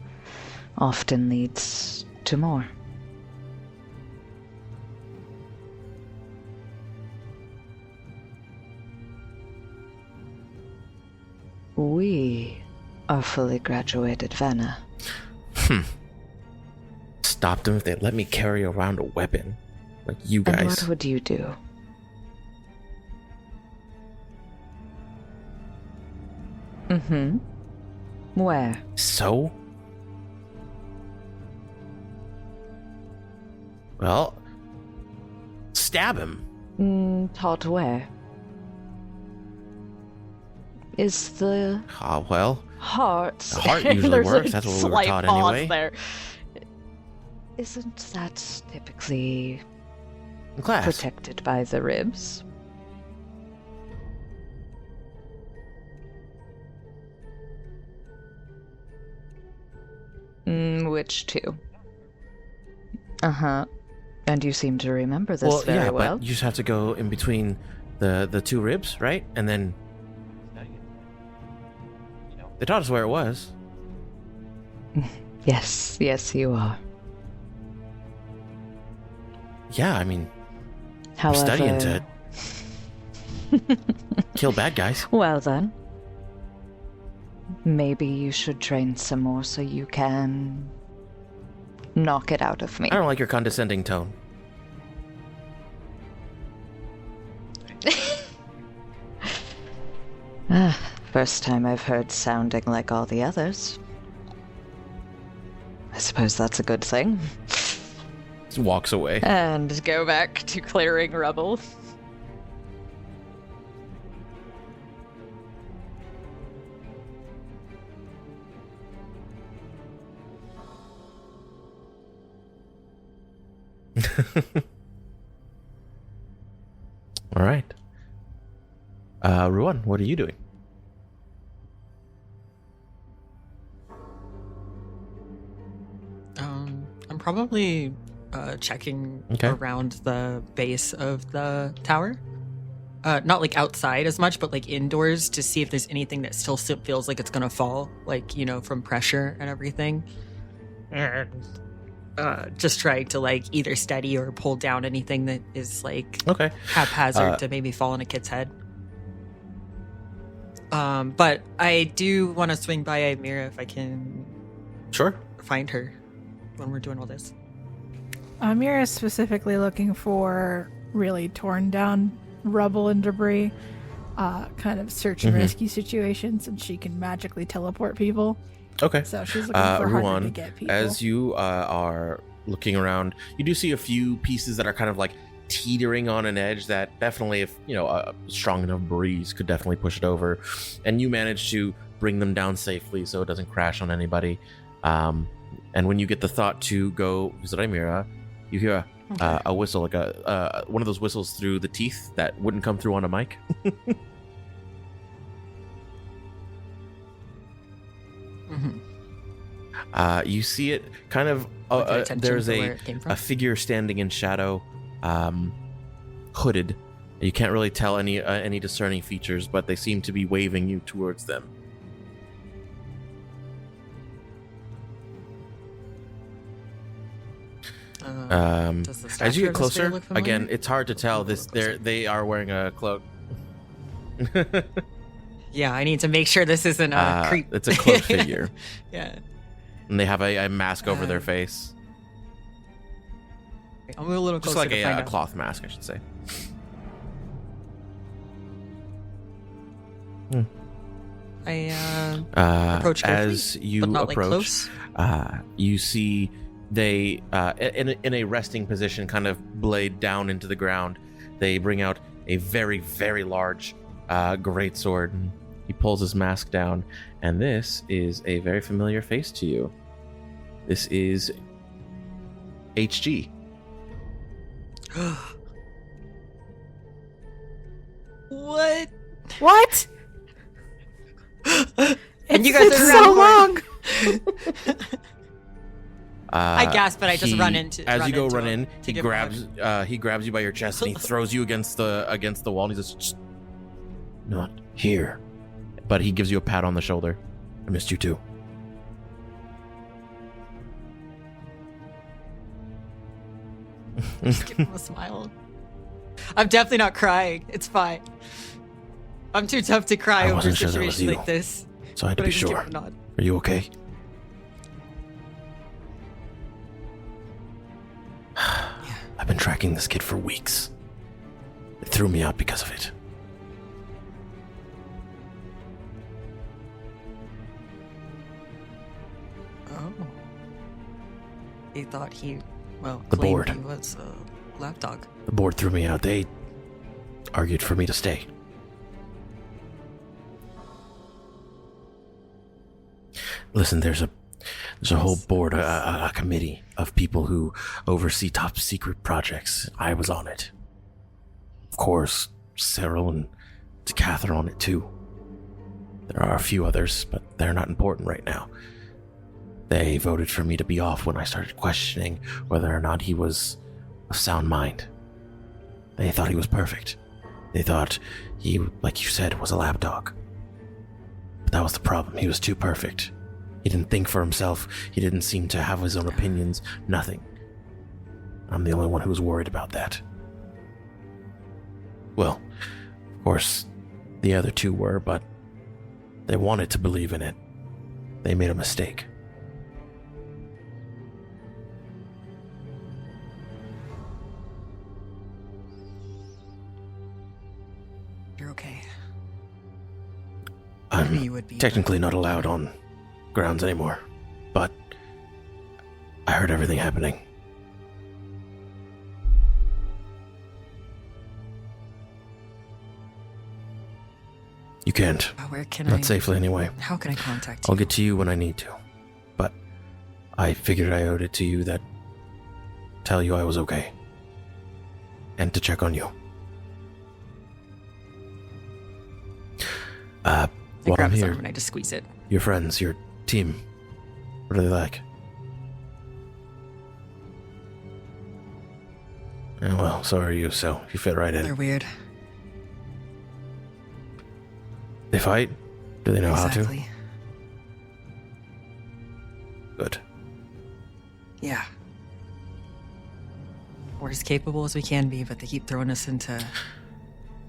often leads to more. We are fully graduated Vanna. Stopped them if they let me carry around a weapon. Like you And guys. what would you do? Mm-hmm. Where? So? Well, stab him. Taught where? Is the Well, heart? the heart usually There's works. a That's what we were slight taught pause anyway. There. Isn't that typically in class. protected by the ribs? Which two? Uh-huh. And you seem to remember this Well, very yeah, well. but you just have to go in between the two ribs, right? And then they taught us where it was. Yes, you are. Yeah, I mean, However, I'm studying to kill bad guys. well then, maybe you should train some more so you can knock it out of me. I don't like your condescending tone. First time I've heard sounding like all the others. I suppose that's a good thing. Just walks away. And go back to clearing rubble. All right. Ruan, what are you doing? I'm probably checking Okay. around the base of the tower. Not like outside as much, but like indoors to see if there's anything that still feels like it's gonna fall, like, you know, from pressure and everything. And just trying to like either steady or pull down anything that is like Okay. haphazard to maybe fall on a kid's head. But I do want to swing by Amira if I can Sure. find her when we're doing all this. Amira is specifically looking for really torn down rubble and debris, kind of search and rescue situations, and she can magically teleport people. Okay. So she's looking for harder to Ruan, get people. as you are looking around, you do see a few pieces that are kind of like teetering on an edge that definitely, if you know, a strong enough breeze could definitely push it over, and you manage to bring them down safely so it doesn't crash on anybody. And when you get the thought to go visit Amira, you hear a whistle, like a one of those whistles through the teeth that wouldn't come through on a mic. You see it kind of With the attention there's to where it came from? a figure standing in shadow hooded. You can't really tell any discerning features, but they seem to be waving you towards them. Does the As you statue get of this closer, figure look familiar? again, it's hard to tell. They are wearing a cloak. Yeah, I need to make sure this isn't a creep. It's a cloaked figure, Yeah. and they have a mask over their face, I'll move a little just closer like to find a out. cloth mask, I should say. I approach carefully, As you but not approach, like close. you see they in a resting position, kind of blade down into the ground. They bring out a very, very large great sword. And he pulls his mask down, and this is a very familiar face to you. This is HG. What? What? And you It's guys are been so around long. I gasp, but I just run into. As you go run him in, to he give him a- grabs you by your chest and he throws you against the wall. And he says, "Just not here," but he gives you a pat on the shoulder. I missed you too. Just give him a smile. I'm definitely not crying. It's fine. I'm too tough to cry I over a wasn't sure that was situation you, like this. so I had to But be I just give sure. him a nod. Are you okay? I've been tracking this kid for weeks. It threw me out because of it. Oh. He thought he, well, The claimed board. he was a lapdog. The board threw me out. They argued for me to stay. Listen, there's a whole board, a committee of people who oversee top secret projects. I was on it. Of course, Cyril and Decath are on it too. There are a few others, but they're not important right now. They voted for me to be off when I started questioning whether or not he was of sound mind. They thought he was perfect. They thought he, like you said, was a lapdog. But that was the problem. He was too perfect. He didn't think for himself. He didn't seem to have his own opinions. Nothing. I'm the only one who was worried about that. Well, of course, the other two were, but they wanted to believe in it. They made a mistake. You're okay. I'm Maybe you would be. technically not allowed on grounds anymore, but I heard everything happening. You can't. Where can Not I? safely anyway. How can I contact you? I'll get to you when I need to. But I figured I owed it to you that tell you I was okay. And to check on you. I While grab I'm his here, arm and I just squeeze it. your friends, your team, what are they like? Oh, well, so are you, so you fit right They're in. weird. They fight? Do they know Exactly. how to? Good. Yeah. We're as capable as we can be, but they keep throwing us into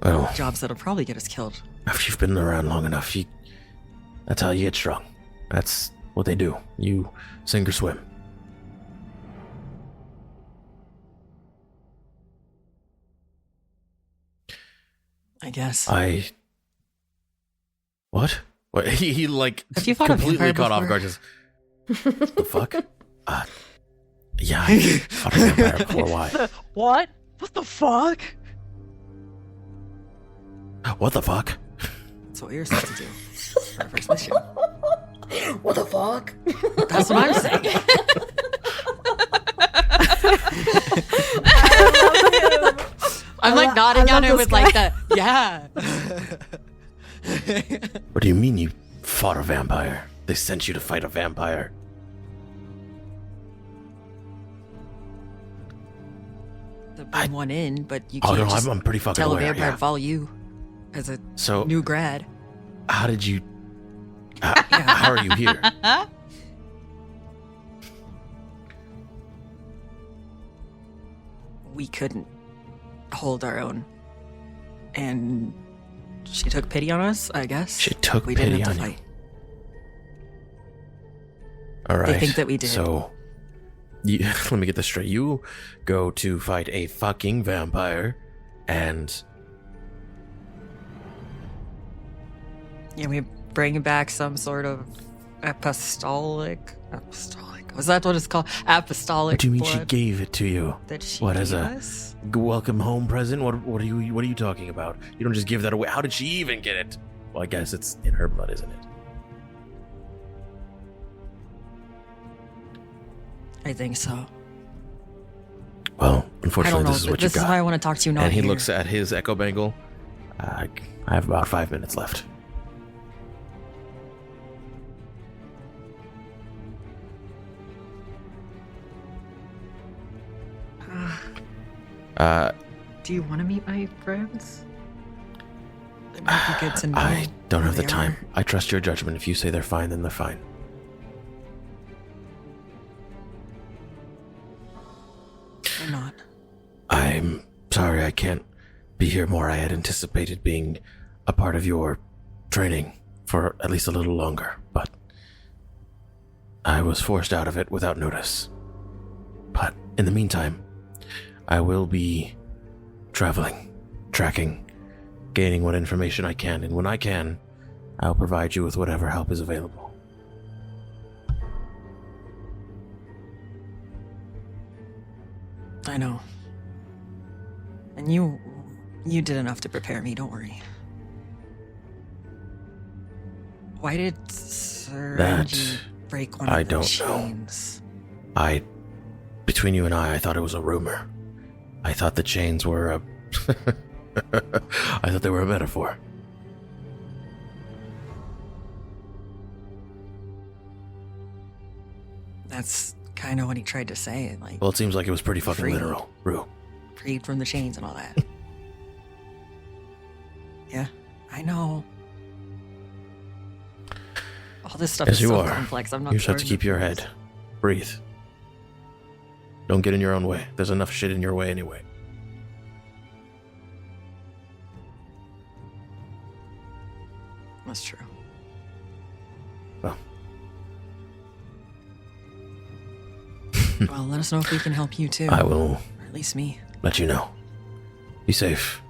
Well, jobs that'll probably get us killed. after you've been around long enough, that's how you get strong. That's what they do. You sink or swim. I guess. What? What? He like Have you fought a completely vampire caught off before? guard. Just, the fuck? Yeah, I fought a vampire before. Why? What? What the fuck? What the fuck? That's what we were supposed to do for our first mission. What the fuck? That's what I'm saying. I'm like nodding at her with like the yeah. What do you mean you fought a vampire? They sent you to fight a vampire. bring one in, but you Oh can't no, just I'm pretty fucking tell a aware. vampire Yeah. to follow you as a So new grad. how did you? How are you here? We couldn't hold our own, and she took pity on us, I guess. She took we pity didn't have to on you. fight. All right. They think that we did. So, let me get this straight. You go to fight a fucking vampire, and Yeah, we bring back some sort of apostolic. Was that what it's called? Apostolic. what do you mean she blood gave it to you? that she What, as gave a us? welcome home present? What are you talking about? You don't just give that away. How did she even get it? Well, I guess it's in her blood, isn't it? I think so. Well, I unfortunately, don't know. this is what This you is got. why I want to talk to you. Not And he here. looks at his echo bangle. I have about 5 minutes left. Do you want to meet my friends? It might be good to know. I don't have the who they time. are. I trust your judgment. If you say they're fine, then they're fine. They're not. I'm sorry I can't be here more. I had anticipated being a part of your training for at least a little longer, but I was forced out of it without notice. But in the meantime, I will be traveling, tracking, gaining what information I can, and when I can, I'll provide you with whatever help is available. I know. And you did enough to prepare me, don't worry. Why did Tsurenji break one of I the don't know. chains? Between you and I thought it was a rumor. I thought the chains were a... I thought they were a metaphor. That's kind of what he tried to say, like Well, it seems like it was pretty fucking Free. literal, Rue. freed from the chains and all that. Yeah, I know. All this stuff As is you so are. complex. I'm not. You just have to sure keep your of head. Breathe. Don't get in your own way. There's enough shit in your way anyway. That's true. Well. Well, let us know if we can help you too. I will Or at least me. let you know. Be safe.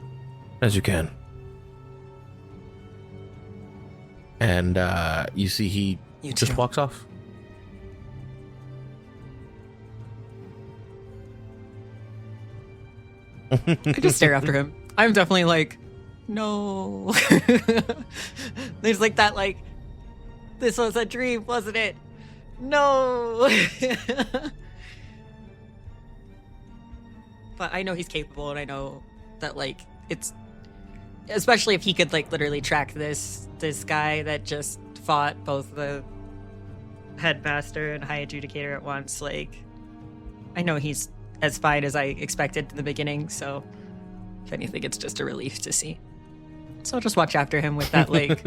As you can. And, you see he You just too. walks off. I just stare after him. I'm definitely like, no. There's like that, like, this was a dream, wasn't it? No. But I know he's capable, and I know that, like, it's, especially if he could, like, literally track this guy that just fought both the Headmaster and High Adjudicator at once. Like, I know he's as fine as I expected in the beginning, so if anything, it's just a relief to see. So I'll just watch after him with that, like,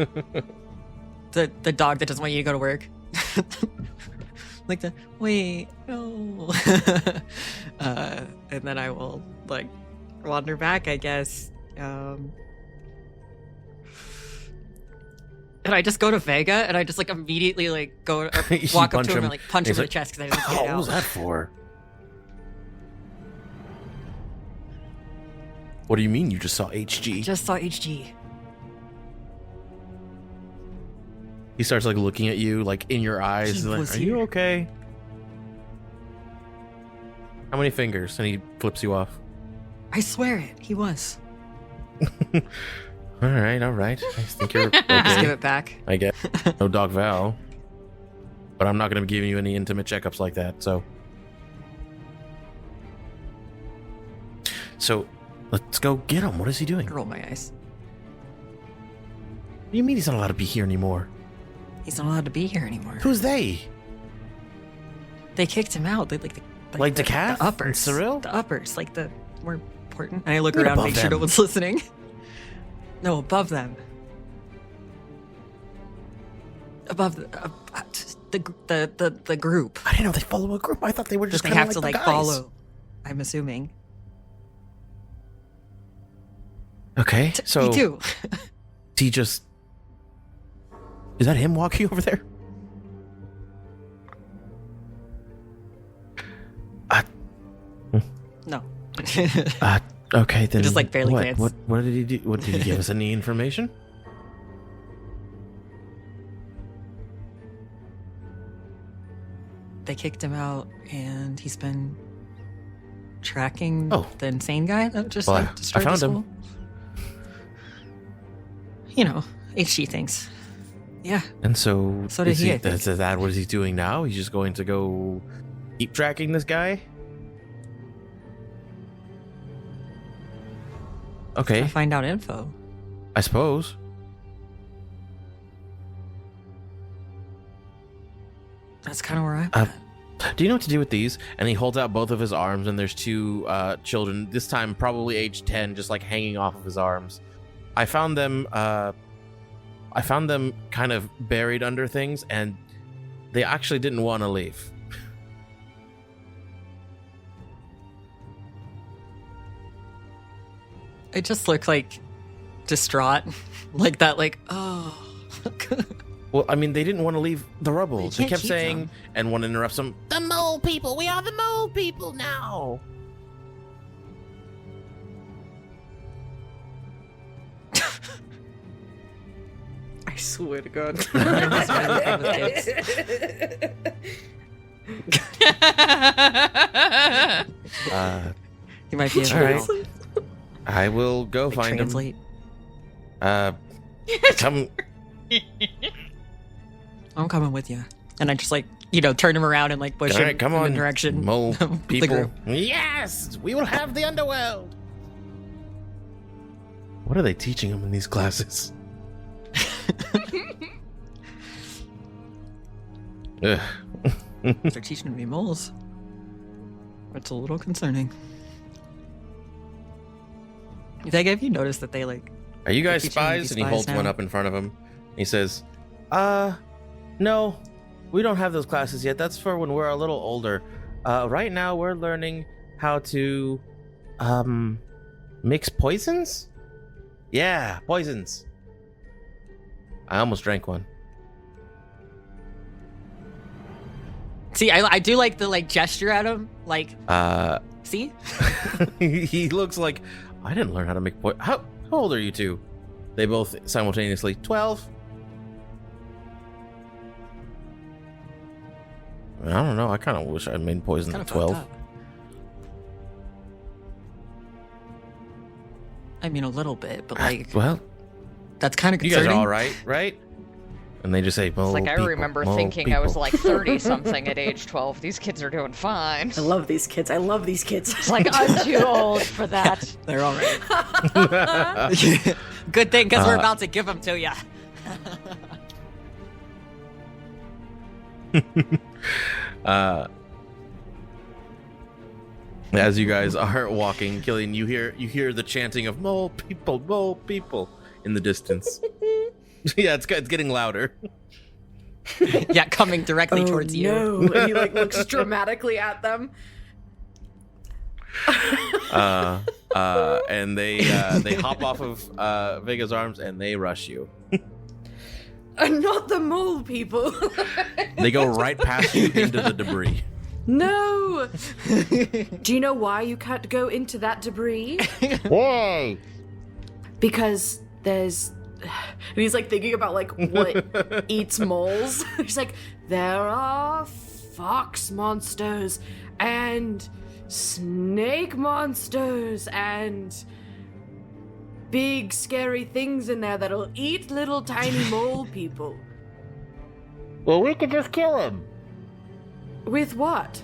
the dog that doesn't want you to go to work. Like the, wait, no. And then I will, like, wander back, I guess. And I just go to Vega, and I just, like, immediately, like, go You walk up punch to him him, and, like, punch him he's in like, the chest because I didn't get What out. was that for? What do you mean you just saw HG? Just saw HG. He starts like looking at you, like in your eyes. He Like, was are you here. okay? How many fingers? And he flips you off. I swear it. He was. All right. I think you're Just give okay. it back. I guess. No dog Val. But I'm not going to be giving you any intimate checkups like that. So let's go get him. What is he doing? Roll my eyes. What do you mean he's not allowed to be here anymore? He's not allowed to be here anymore. Who's they? They kicked him out. They like the Like Decath the uppers, and Cyril? the uppers, like the more important. And I look Right around, above make sure no them. one's listening. No, above them. Above the group. I didn't know they follow a group. I thought they were just They kind of have to like like the guys. follow. I'm assuming. Okay, so Me too. he just is that him walking over there? No. Okay, then Just, like, barely what? glance. What did he do? What did he give us? Any information? They kicked him out, and he's been tracking Oh. the insane guy that just Well, like destroyed I found the him. school. You know, HG things. Yeah. And so, So did is he, I think. Is that what he's doing now? He's just going to go keep tracking this guy? Okay, Gotta find out info. I suppose. That's kind of where I'm at. Do you know what to do with these? And he holds out both of his arms, and there's two children, this time probably age 10, just like hanging off of his arms. I found them kind of buried under things, and they actually didn't want to leave. It just looked like distraught, like that, like oh. Well, I mean, they didn't want to leave the rubble. You They can't kept keep saying, them. and one interrupts them, "The mole people! We are the mole people now!" I swear to God. That's why I live with kids. He might be All right. able I will go to find translate. him. Come. I'm coming with you. And I just like, turn him around and like push All him right, come in on, the direction. mole of the people. group. Yes, we will have the underworld. What are they teaching him in these classes? Ugh. They're teaching him to be moles. It's a little concerning. Have you noticed that they like? Are you guys teaching him to be spies? And he spies holds one now? up in front of him. He says, no, we don't have those classes yet. That's for when we're a little older. Right now we're learning how to, mix poisons? Yeah, poisons. I almost drank one. See, I do like the like gesture at him. Like, see? He looks like, I didn't learn how to make poison. How old are you two? They both simultaneously, 12? I don't know. I kind of wish I made poison Kinda at fucked 12. up. I mean, a little bit, but like, Well, that's kind of you guys concerning. are all right? And they just say, It's like I remember thinking I was like 30 something at age 12. These kids are doing fine. I love these kids. I love these kids. It's like I'm too old for that. They're all right. Good thing, because we're about to give them to you. As you guys are walking, Killian, you hear the chanting of mole people in the distance. Yeah, it's getting louder. Yeah, coming directly towards you. No. And he like looks dramatically at them. And they hop off of Vega's arms and they rush you. And not the mole people. They go right past you into the debris. No. Do you know why you can't go into that debris? Why? Because there's. And he's like thinking about like what eats moles. He's like, there are fox monsters and snake monsters and big scary things in there that'll eat little tiny mole people. Well, we could just kill him. With what?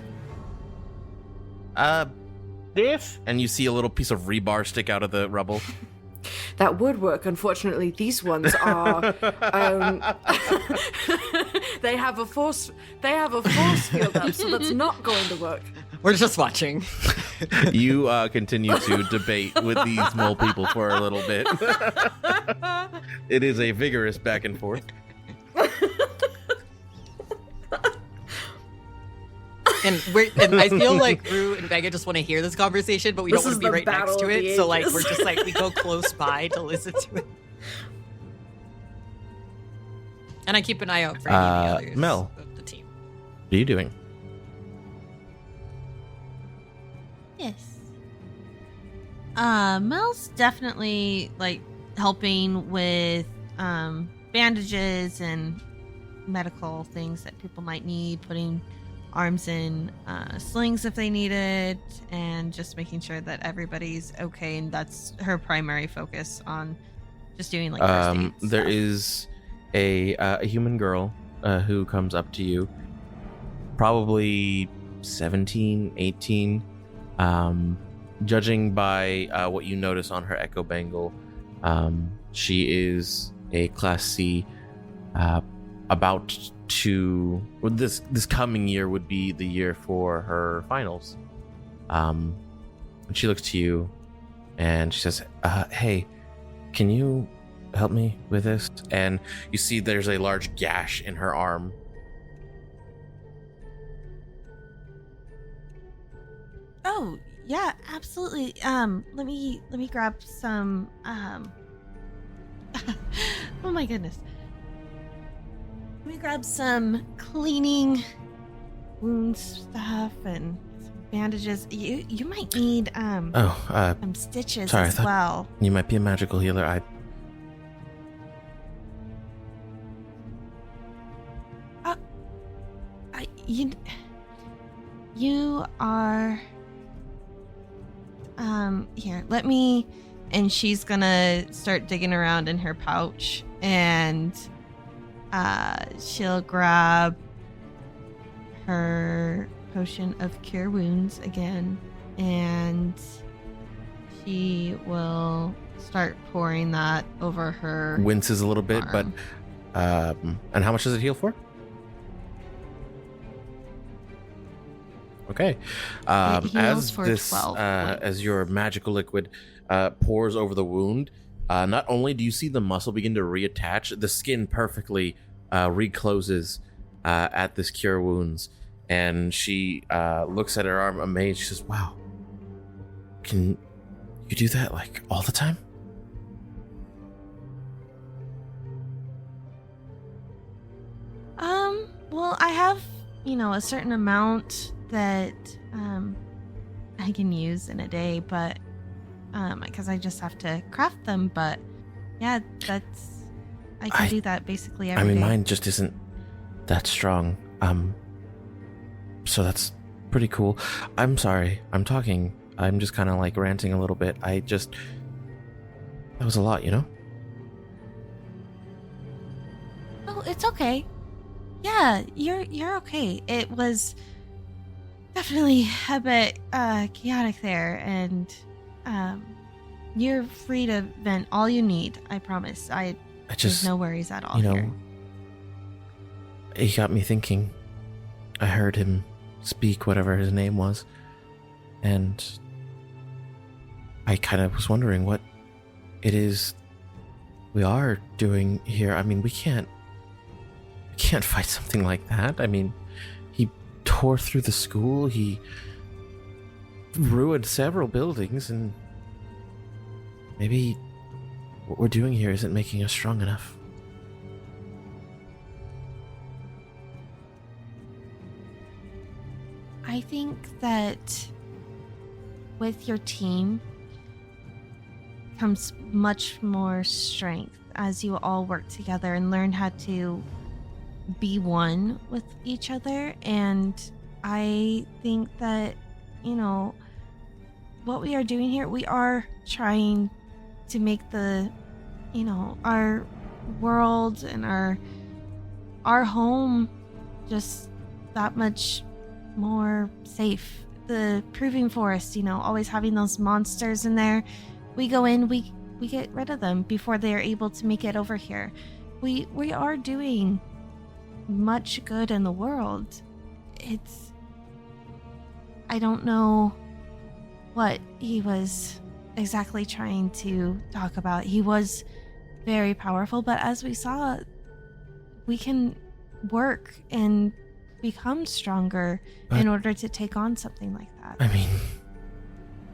This? And you see a little piece of rebar stick out of the rubble. That would work. Unfortunately, these ones are. They have a force field up, so that's not going to work. We're just watching. You continue to debate with these mole people for a little bit. It is a vigorous back and forth. And I feel like Rue and Vega just want to hear this conversation, but we don't want to be right next to it. So like we're just like we go close by to listen to it. And I keep an eye out for any of the others Mel, of the team. what are you doing? Yes. Mel's definitely like helping with bandages and medical things that people might need, putting arms in slings if they need it, and just making sure that everybody's okay. And that's her primary focus on just doing like first aid There stuff. is a human girl who comes up to you, probably 17, 18. Judging by what you notice on her echo bangle, she is a Class C, about to... Well, this coming year would be the year for her finals. And she looks to you, and she says, hey, can you help me with this? And you see there's a large gash in her arm. Oh, yeah, absolutely. Let me grab some oh my goodness. Let me grab some cleaning wound stuff and some bandages. You might need some stitches sorry, I as thought well. you might be a magical healer. You are here, let me... And she's gonna start digging around in her pouch, and she'll grab her potion of cure wounds again, and she will start pouring that over her Winces a little bit, arm. but and how much does it heal for? Okay. It heals As for this 12 as your magical liquid pours over the wound, not only do you see the muscle begin to reattach, the skin perfectly recloses at this cure wounds, and she looks at her arm amazed. She says, wow, can you do that like all the time? Well, I have, a certain amount that I can use in a day, but because I just have to craft them. But yeah, I can do that basically every day. Mine just isn't that strong. So that's pretty cool. I'm sorry. I'm just kind of like ranting a little bit. That was a lot, Oh, it's okay. Yeah, you're okay. It was definitely a bit chaotic there, and you're free to vent all you need. I promise. There's no worries at all here. He got me thinking. I heard him speak, whatever his name was, and I kind of was wondering what it is we are doing here. We can't fight something like that. He tore through the school, he ruined several buildings, and maybe what we're doing here isn't making us strong enough. I think that with your team comes much more strength as you all work together and learn how to be one with each other. And I think that, what we are doing here, we are trying to make our world and our home just that much more safe. The Proving Forest, always having those monsters in there. We go in, we get rid of them before they are able to make it over here. We are doing much good in the world. I don't know what he was exactly trying to talk about. He was very powerful, but as we saw, we can work and become stronger in order to take on something like that. I mean,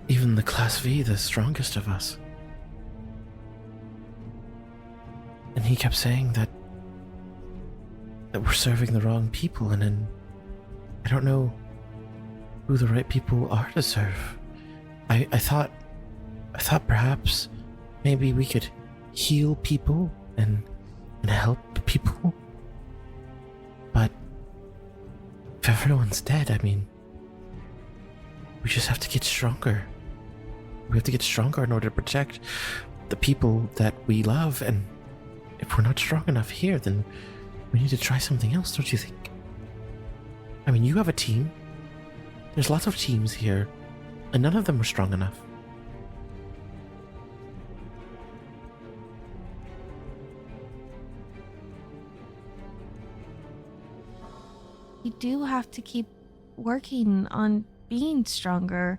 even the Class V, the strongest of us. And he kept saying that we're serving the wrong people, and then I don't know who the right people are to serve. I thought perhaps maybe we could heal people and help people. But if everyone's dead, I mean, we just have to get stronger. We have to get stronger in order to protect the people that we love, and if we're not strong enough here, then we need to try something else, don't you think? I mean, you have a team. There's lots of teams here, and none of them were strong enough. You do have to keep working on being stronger,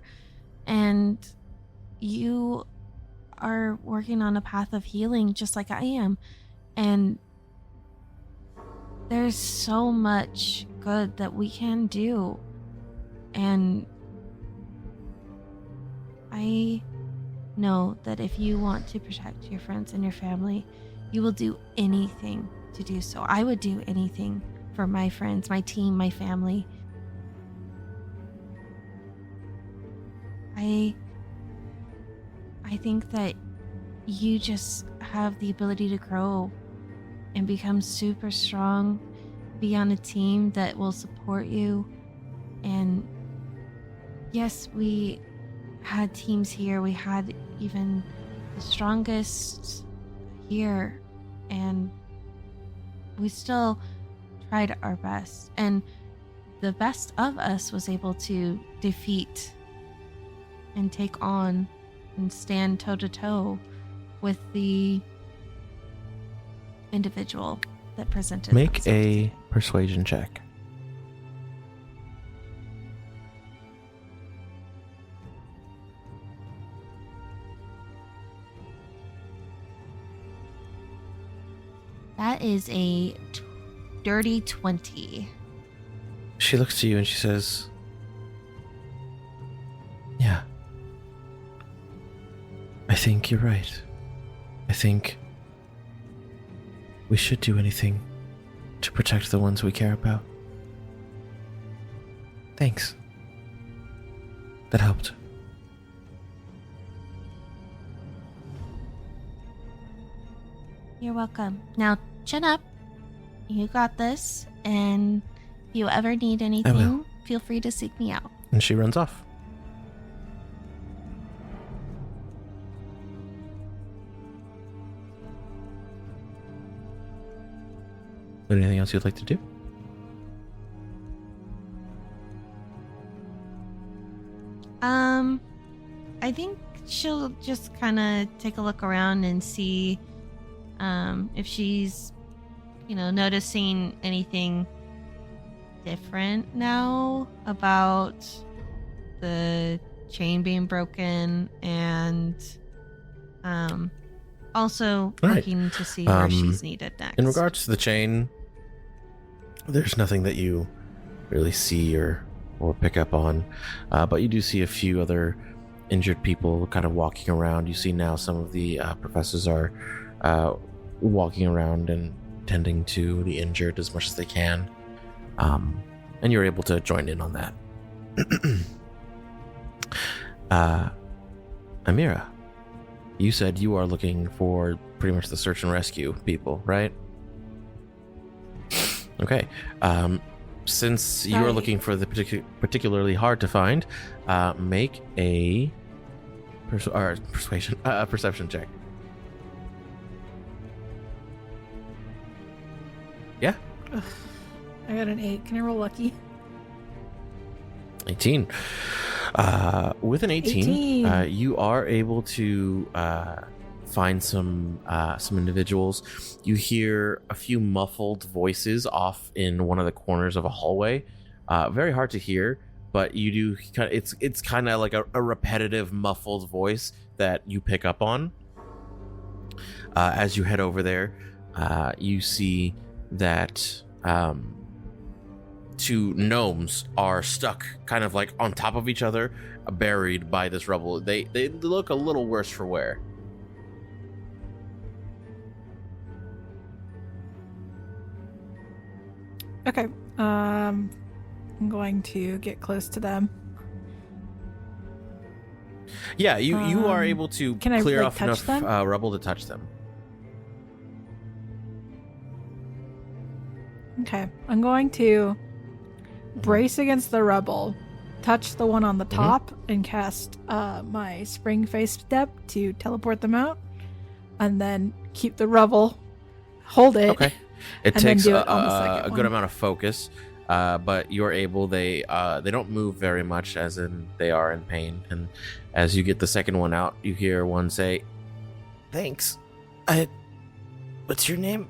and you are working on a path of healing just like I am, and there's so much good that we can do, and I know that if you want to protect your friends and your family, you will do anything to do so. I would do anything for my friends, my team, my family. I think that you just have the ability to grow and become super strong, be on a team that will support you. And yes, we had teams here, we had even the strongest here, and we still tried our best, and the best of us was able to defeat and take on and stand toe-to-toe with the individual that presented. Make a persuasion check. That is a dirty 20. She looks to you and she says, "Yeah, I think you're right. I think we should do anything to protect the ones we care about. Thanks. That helped." You're welcome. Now, chin up. You got this, and if you ever need anything, feel free to seek me out. And she runs off. Anything else you'd like to do? I think she'll just kind of take a look around and see if she's, noticing anything different now about the chain being broken, and also looking to see where she's needed next. In regards to the chain, there's nothing that you really see or pick up on, but you do see a few other injured people kind of walking around. You see now some of the professors are walking around and tending to the injured as much as they can, and you're able to join in on that. Amira, you said you are looking for pretty much the search and rescue people, right? Okay. Since you are looking for the particularly hard to find, make a perception check. Yeah. Ugh, I got an 8. Can I roll lucky? 18. With an 18. You are able to find some individuals. You hear a few muffled voices off in one of the corners of a hallway. Very hard to hear, but you do kind of, it's kind of like a repetitive, muffled voice that you pick up on. As you head over there, you see that 2 gnomes are stuck kind of like on top of each other, buried by this rubble. They look a little worse for wear. Okay. I'm going to get close to them. Yeah, you are able to can I, clear like, off touch enough them? rubble to touch them. Okay. I'm going to brace against the rubble, touch the one on the top, and cast my spring face step to teleport them out, and then keep the rubble, hold it. Okay. It and takes then do it on the second a good one. amount of focus, but you're able. They don't move very much, as in they are in pain. And as you get the second one out, you hear one say, "Thanks. What's your name?"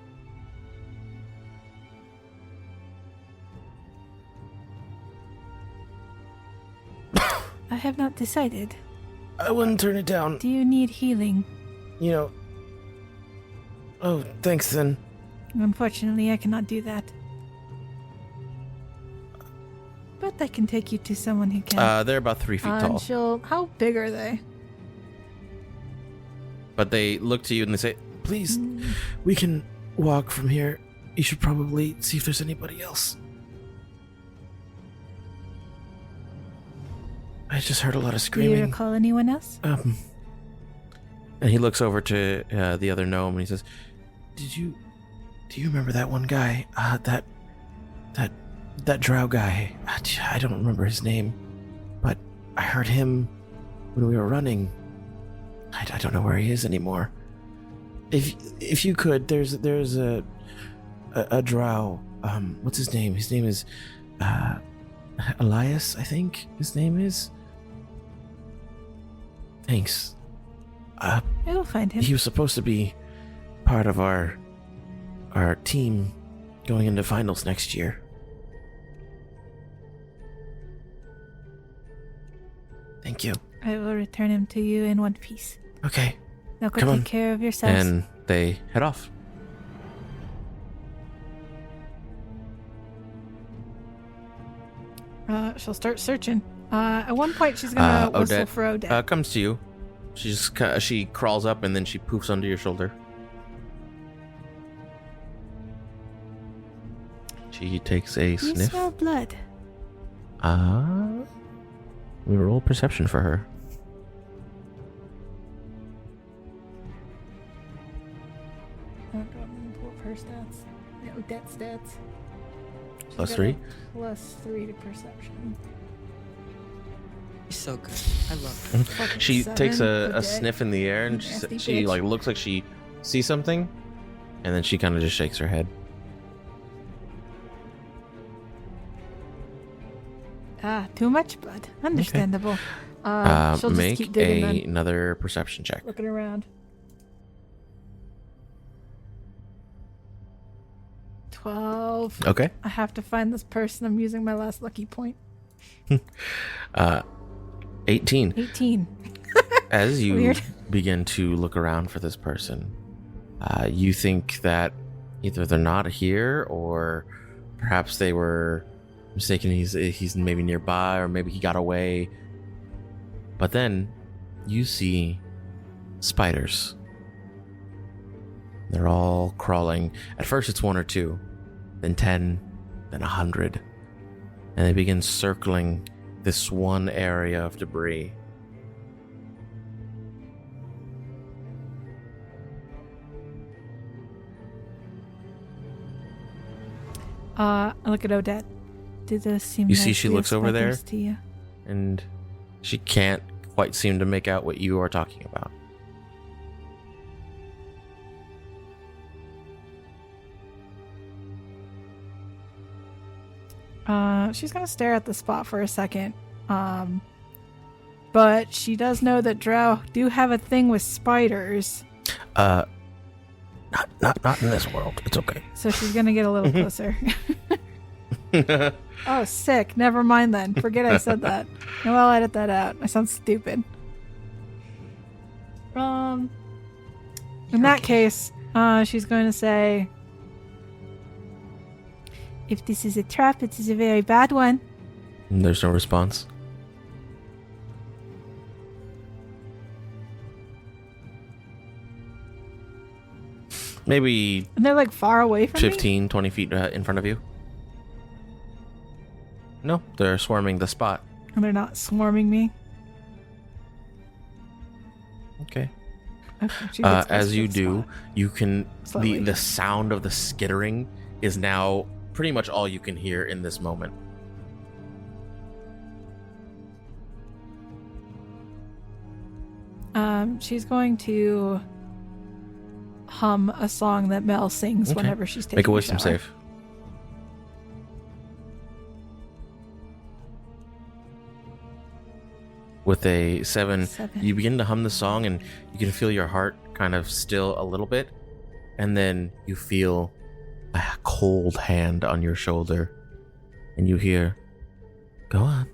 I have not decided. I wouldn't turn it down. Do you need healing? You know. Oh, thanks then. Unfortunately, I cannot do that. But I can take you to someone who can. They're about 3 feet And tall, how big are they? but they look to you and they say, Please, we can walk from here. You should probably see if there's anybody else. I just heard a lot of Do you screaming. recall anyone else? And he looks over to the other gnome and he says, Do you remember that one guy? That drow guy. I don't remember his name, but I heard him when we were running. I don't know where he is anymore. If you could, there's a drow. What's his name? His name is Elias, I think his name is. Thanks. I will find him. He was supposed to be part of our team going into finals next year. Thank you. I will return him to you in one piece. Okay. Now go Come take on. care of yourselves. and they head off. She'll start searching. At one point, she's gonna whistle Odette for Odette. comes to you. She crawls up and then she poofs under your shoulder. She takes a You sniff. smell blood. We roll perception for her. Oh, God, I'm gonna pull up her stats. Yeah, Odette stats. She's Plus got 3. a +3 to perception. So good. I love her. Fucking She 7, takes a Odette. sniff in the air and Nasty she bitch. like looks like she sees something, and then she kind of just shakes her head. Too much blood. Understandable. She'll just Make keep digging then. another perception check. Looking around. 12. Okay. I have to find this person. I'm using my last lucky point. 18. 18. As you Weird. begin to look around for this person, you think that either they're not here or perhaps they were mistaken. He's maybe nearby, or maybe he got away. But then you see spiders. They're all crawling. At first it's 1 or 2, then 10, then 100. And they begin circling this one area of debris. I look at Odette. Do those seem You like see she real looks over there? spiders to you? And she can't quite seem to make out what you are talking about. She's gonna stare at the spot for a second. But she does know that drow do have a thing with spiders, Not in this world. It's okay. so she's gonna get a little closer. Oh, sick. Never mind then. Forget I said that. No, I'll edit that out. I sound stupid. In that case, she's going to say, if this is a trap, it is a very bad one. And there's no response. Maybe And they're like far away from 15, 20 feet in front of you. No, they're swarming the spot. me? And they're not swarming me? Okay. Okay, she gets closer As to you the do, spot. you can Slowly. the sound of the skittering is now pretty much all you can hear in this moment. She's going to hum a song that Mel sings Okay. whenever she's taking Make a a wisdom shower. save. With a 7, 7. you begin to hum the song and you can feel your heart kind of still a little bit. And then you feel a cold hand on your shoulder. And you hear, "Go on,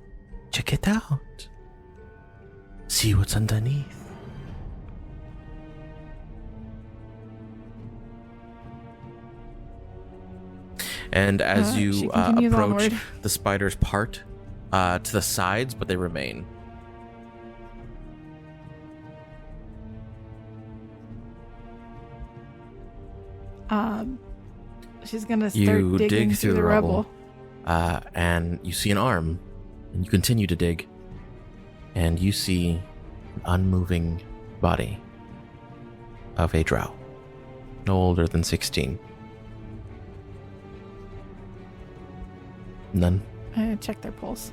check it out. See what's underneath." And as She you continues approach, onward. the spiders part to the sides, but they remain. She's gonna start You digging dig through the rubble. And you see an arm, and you continue to dig, and you see an unmoving body of a drow, no older than 16. None. Check their pulse.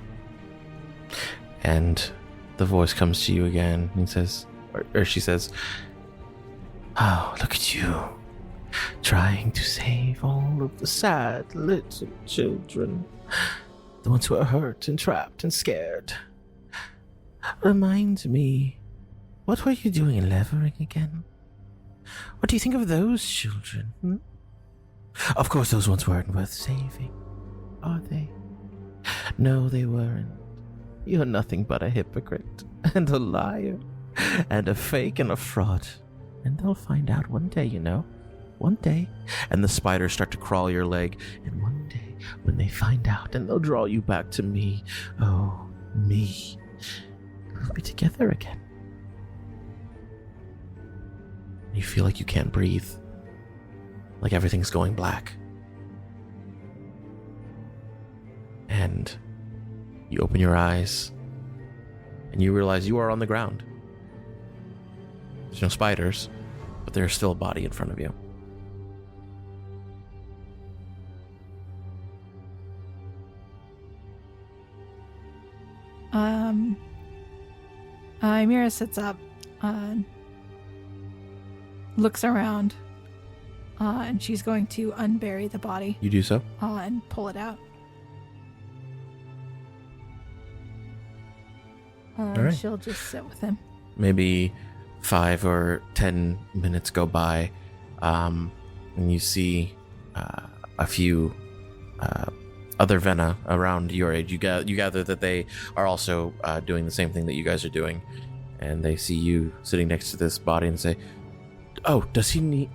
And the voice comes to you again, and he says, or she says, "Oh, look at you, trying to save all of the sad little children, the ones who are hurt and trapped and scared. Remind me, what were you doing in Levering again? What do you think of those children? Hmm? Of course, those ones weren't worth saving, are they? No, they weren't. You're nothing but a hypocrite and a liar and a fake and a fraud. And they'll find out one day, you know. One day." And the spiders start to crawl your leg. "And one day, when they find out, and they'll draw you back to me. Oh, me. We'll be together again." You feel like you can't breathe. Like everything's going black. And you open your eyes, and you realize you are on the ground. There's no spiders, but there's still a body in front of you. Ymira sits up, looks around, and she's going to unbury the body You do so? and pull it out. right. She'll just sit with him. Maybe 5 or 10 minutes go by, and you see a few other Vena around your age. You gather that they are also doing the same thing that you guys are doing, and they see you sitting next to this body and say, "Oh, does he need...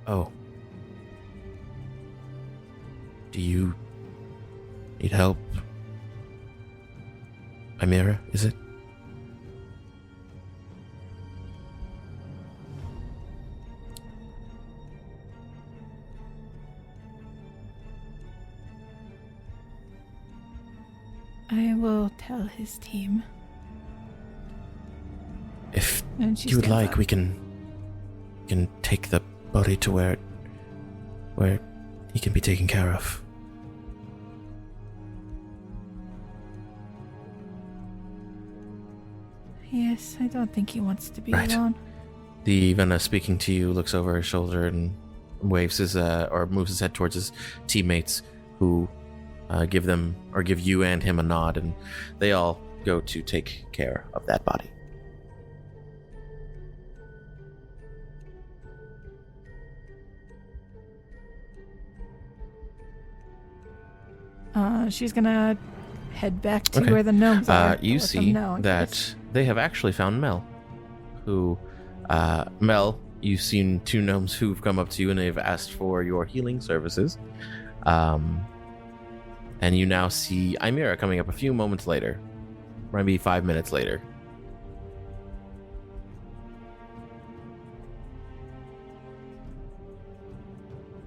Oh. Do you need help? Ymira, is it?" I will tell his team. If And she you would stands like, up. we can take the body to where he can be taken care of. Yes, I don't think he wants to be Right. alone. The Vena speaking to you looks over his shoulder and waves his or moves his head towards his teammates, who give you and him a nod, and they all go to take care of that body. She's gonna head back to where the gnomes are. You let them see know, I that guess. they have actually found Mel, who, Mel, you've seen 2 gnomes who've come up to you and they've asked for your healing services. And you now see Imira coming up a few moments later, maybe 5 minutes later.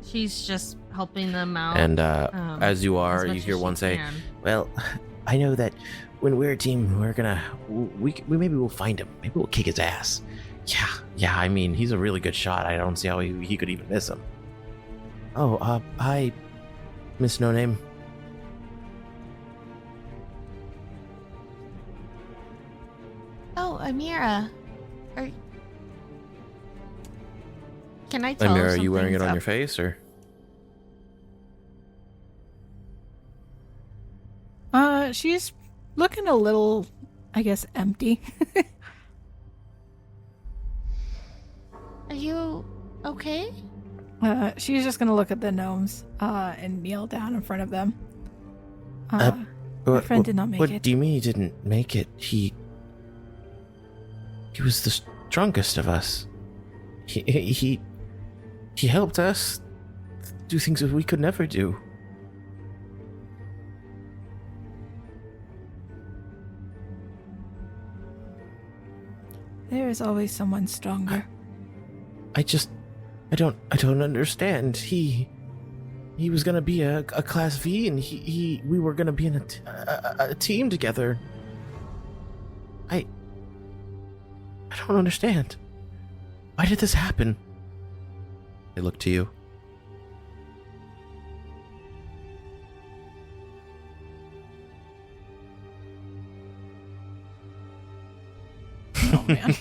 She's just helping them out. And as you are, as much you hear as one she say, can. Well, I know that when we're a team, we maybe we'll find him. Maybe we'll kick his ass. yeah, I mean, he's a really good shot. I don't see how he could even miss him. Oh, hi, Miss No Name. Oh, Amira. Can I tell Imira, are you wearing it something's on up? your face, or? She's looking a little, I guess, empty. Are you okay? She's just gonna look at the gnomes, and kneel down in front of them. My friend did not make What it. do you mean he didn't make it? He was the strongest of us. He helped us do things that we could never do. There is always someone stronger. I don't understand. He was gonna be a class V, and we were gonna be in a team together. I don't understand. Why did this happen? They look to you. Oh man,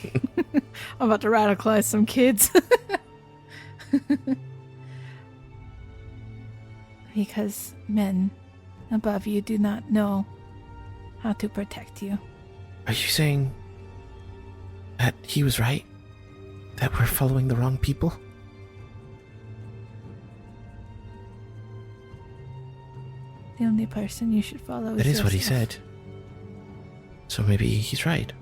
I'm about to radicalize some kids. Because men above you do not know how to protect you. Are you saying that he was right? That we're following the wrong people? The only person you should follow That is is what he yourself. said. So maybe he's right.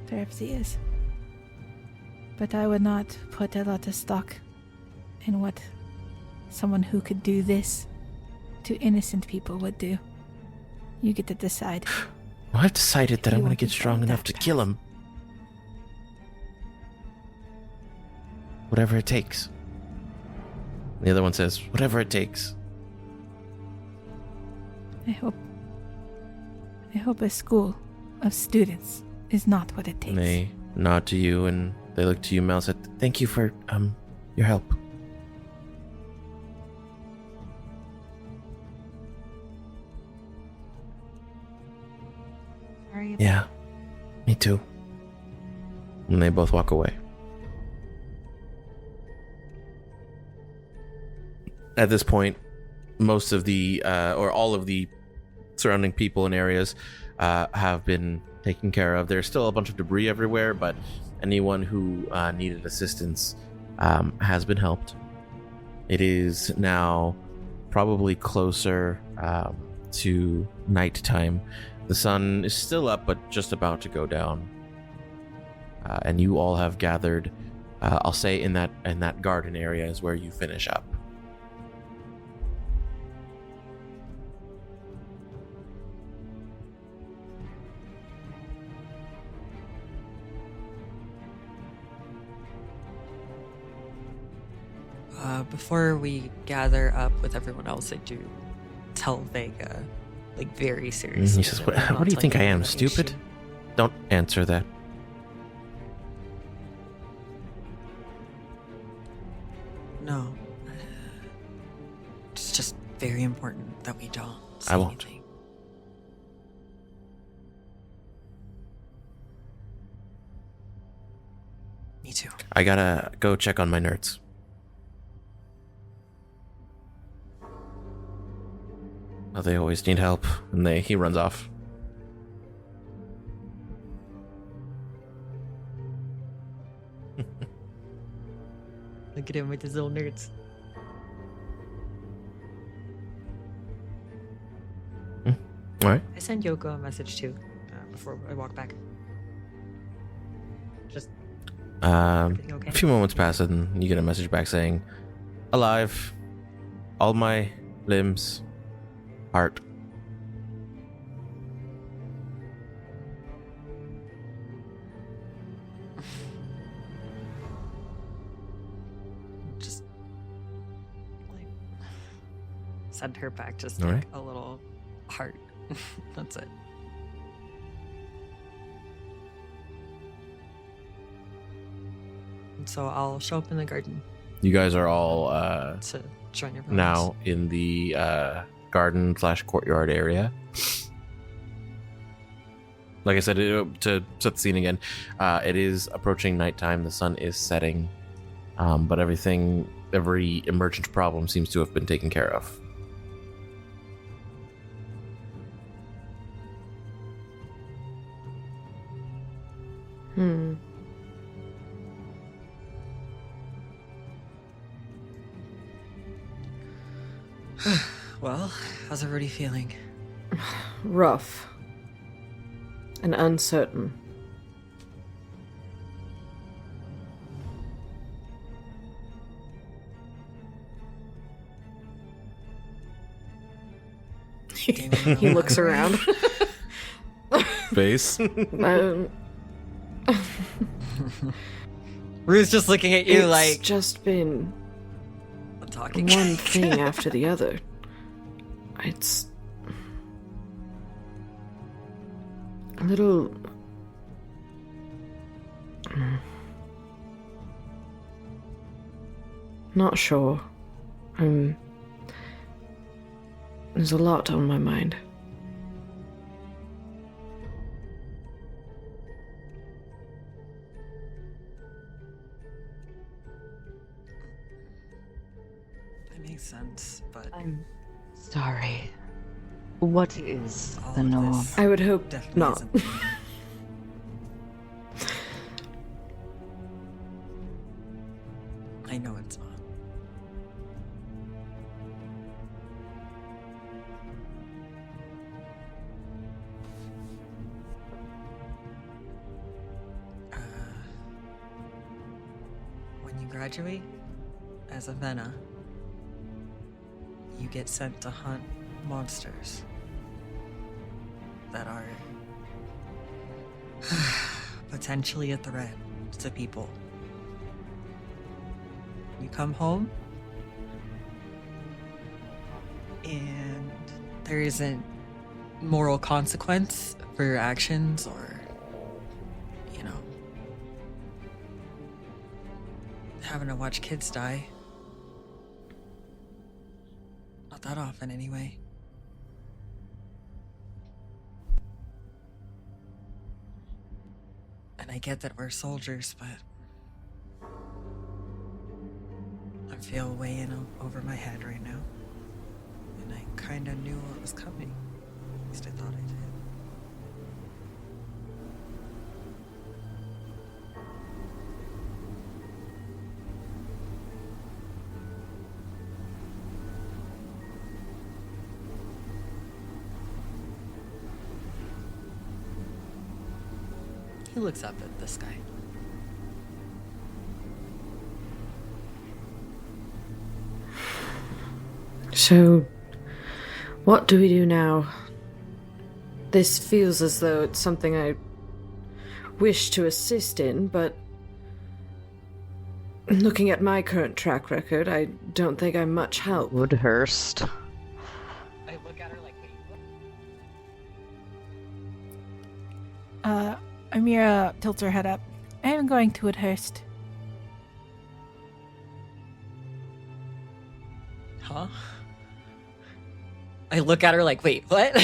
Perhaps he is. But I would not put a lot of stock in what someone who could do this to innocent people would do. You get to decide. Well, I've decided that You I'm going want to get to strong go enough that to kill him. Whatever it takes. The other one says, whatever it takes. I hope a school of students is not what it takes. And they nod to you and they look to you, Mel, said, Thank you for your help. Sorry. Yeah, me too. and they both walk away. At this point, most of the, or all of the surrounding people and areas have been taken care of. There's still a bunch of debris everywhere, but anyone who needed assistance has been helped. It is now probably closer to nighttime. The sun is still up, but just about to go down. And you all have gathered, I'll say in that garden area is where you finish up. Before we gather up with everyone else, I do tell Vega, like, very seriously. He says, that what, I'm not what do you think I telling am, anyone stupid? she- Don't answer that. No. It's just very important that we don't say I won't. anything. Me too. I gotta go check on my nerds. Oh, they always need help, and he runs off. Look at him with his little nerds. All right. I send Yoko a message too before I walk back. Just everything okay? A few moments pass and you get a message back saying, alive, all my limbs, heart. Just like send her back just All like right. a little heart. That's it. And so I'll show up in the garden You guys are all to join your now in the garden/courtyard area. Like I said, to set the scene again, it is approaching nighttime. The sun is setting, but every emergent problem seems to have been taken care of. Well, how's everybody feeling? Rough. And uncertain. He looks around. Face. Rue's just looking at you It's like just been I'm talking. one thing after the other. It's a little not sure. There's a lot on my mind. That makes sense, but I'm sorry. What is all the of norm? this I would hope definitely not. isn't me. I know it's not. When you graduate as a Vena, you get sent to hunt monsters that are potentially a threat to people. You come home, and there isn't moral consequence for your actions, or, you know, having to watch kids die. Not that often, anyway. And I get that we're soldiers, but I feel way in over my head right now. And I kind of knew what was coming. At least I thought I did. He looks up at the sky. So, what do we do now? This feels as though it's something I wish to assist in, but looking at my current track record, I don't think I'm much help. Woodhurst. I look at her like, wait, what? Amira tilts her head up. I am going to Woodhurst. Huh? I look at her like, wait, what?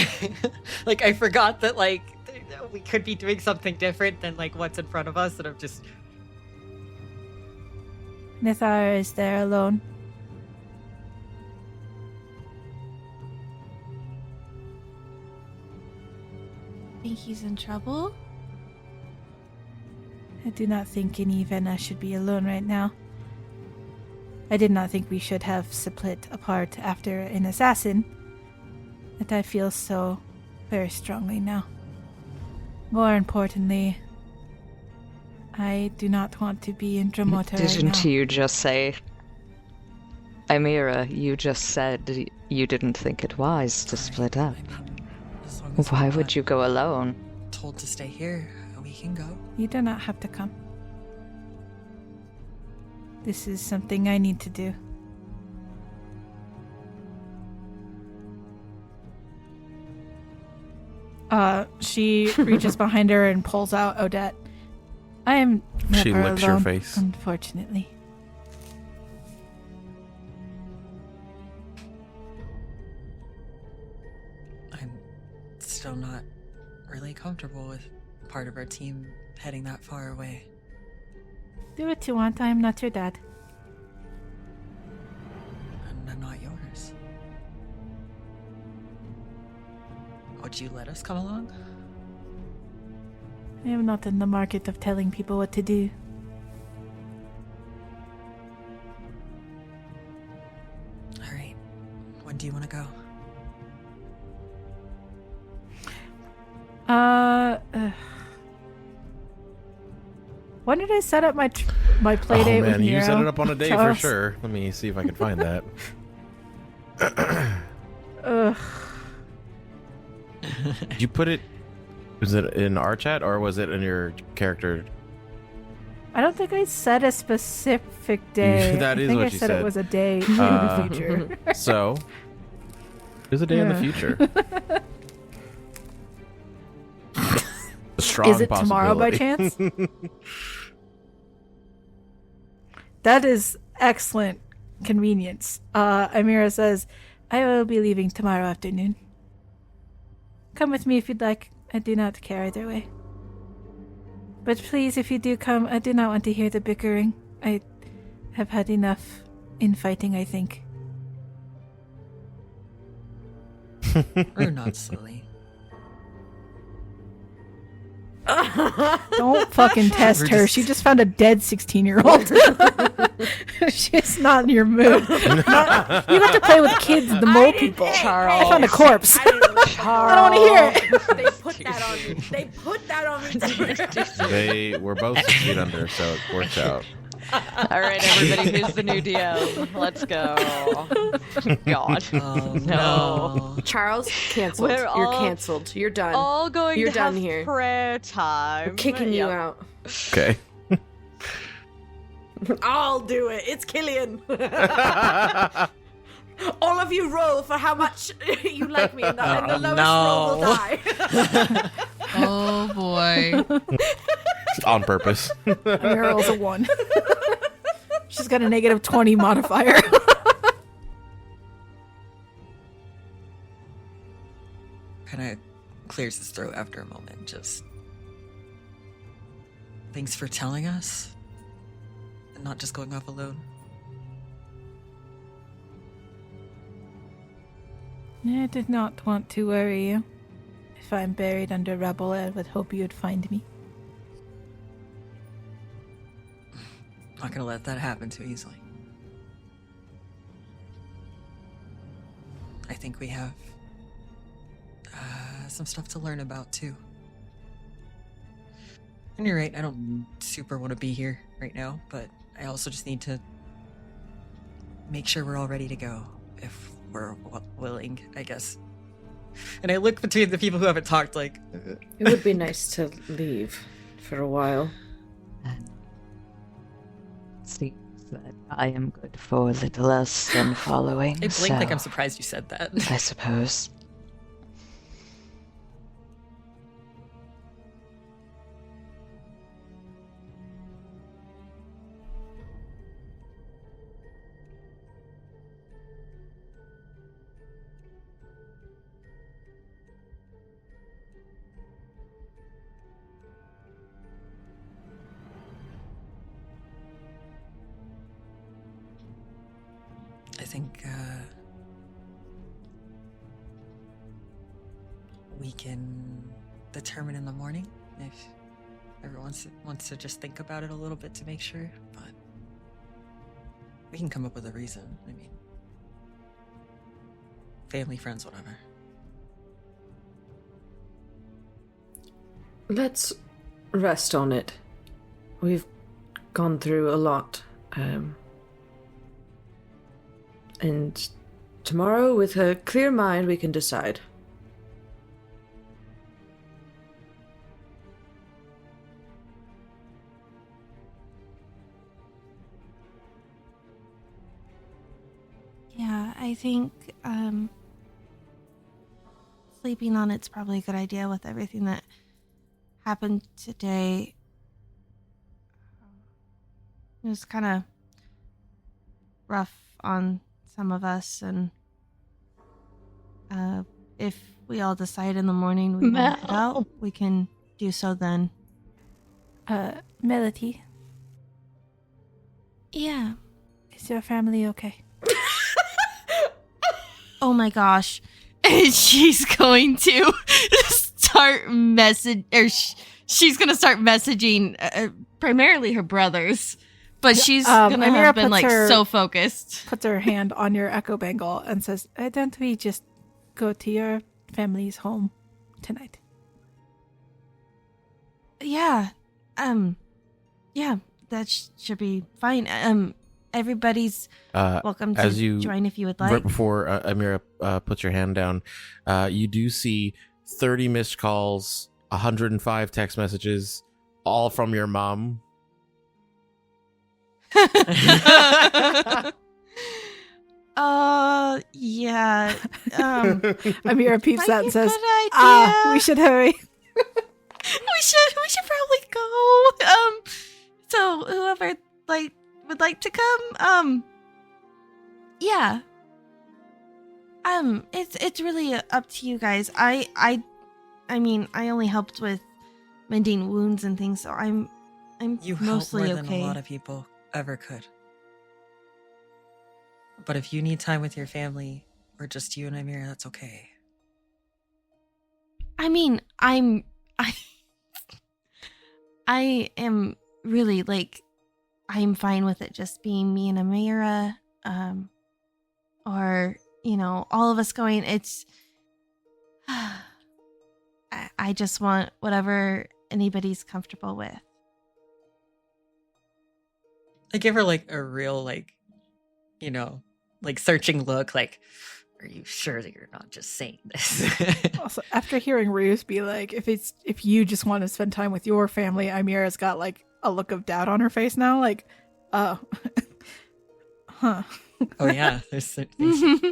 Like, I forgot that, like, we could be doing something different than, like, what's in front of us, and I'm just... Nithara is there alone. Think he's in trouble? I do not think any Vena should be alone right now. I did not think we should have split apart after an assassin. But I feel so very strongly now. More importantly, I do not want to be in Dromota right now. Didn't you just say... Amira, you just said you didn't think it wise to split up. As long as Why we're would not you go alone? told to stay here, we can go. You do not have to come. This is something I need to do. She reaches behind her and pulls out Odette. I am never She licks your alone, face. unfortunately. I'm still not really comfortable with part of our team heading that far away. Do what you want. I am not your dad. And I'm not yours. Would you let us come along? I am not in the market of telling people what to do. Alright. When do you want to go? When did I set up my play date Oh man, with you Nero? set it up on a day for Charles? sure. Let me see if I can find that. Ugh. Did you put it? Was it in our chat or was it in your character? I don't think I said a specific day. That I is think what I you said said. it was a day in the future. So, there's a day in the Yeah. future. A strong Is it tomorrow by possibility. chance? That is excellent convenience. Amira says, I will be leaving tomorrow afternoon. Come with me if you'd like. I do not care either way. But please, if you do come, I do not want to hear the bickering. I have had enough infighting, I think. Or not silly. Don't fucking test her. She just found a dead 16-year-old. She's not in your mood. You have to play with kids, the mole people. I found a corpse. I don't want to hear it. They put that on me. They put that on me. They were both 6 feet under, so it works out. All right, everybody, who's the new DM? Let's go. God. Oh, No. Charles, canceled. We're You're all- canceled. You're done. All going You're to done have here. prayer time. I'm kicking you Yep. out. Okay. I'll do it. It's Killian. All of you roll for how much you like me, and the lowest roll will no. die. Oh boy. On purpose. Amira rolls a 1. She's got a negative 20 modifier. Kind of clears his throat after a moment. Just thanks for telling us, and not just going off alone. I did not want to worry you. If I'm buried under rubble, I would hope you'd find me. Not gonna let that happen too easily. I think we have some stuff to learn about too. And you're right, I don't super want to be here right now, but I also just need to make sure we're all ready to go if we're willing, I guess. And I look between the people who haven't talked like, It would be nice to leave for a while. Seems that I am good for a little else than following. I blinked like so I'm surprised you said that. I suppose. I think we can determine in the morning if everyone wants to just think about it a little bit to make sure. But We can come up with a reason. I mean, family, friends, whatever. Let's rest on it. We've gone through a lot. And tomorrow, with a clear mind, we can decide. Yeah, I think sleeping on it's probably a good idea with everything that happened today. It was kind of rough on some of us, and if we all decide in the morning we want to head out, we can do so then. Melody, Yeah. is your family okay? Oh my gosh. And she's going to start she's going to start messaging primarily her brothers, but she's going to Amira have been puts like her- so focused. Puts her hand on your echo bangle and says, "Why don't we just go to your family's home tonight?" Yeah. Yeah, that should be fine. Everybody's welcome to as you join if you would like. Right before Amira puts your hand down, you do see 30 missed calls, 105 text messages, all from your mom. Yeah. Amira peeps might that be and a says, good idea. we should hurry. We should probably go. So whoever would like to come, yeah. It's really up to you guys. I mean, I only helped with mending wounds and things, so I'm You help mostly more than okay. a lot of people ever could. But if you need time with your family, or just you and Amira, that's okay. I mean, I am really like, I'm fine with it just being me and Amira, or all of us going. It's, I just want whatever anybody's comfortable with. I give her like a real searching look, like, are you sure that you're not just saying this? Also, after hearing Ruse be like, if you just want to spend time with your family, Amira's got like a look of doubt on her face now, like, huh. Oh yeah, there's things.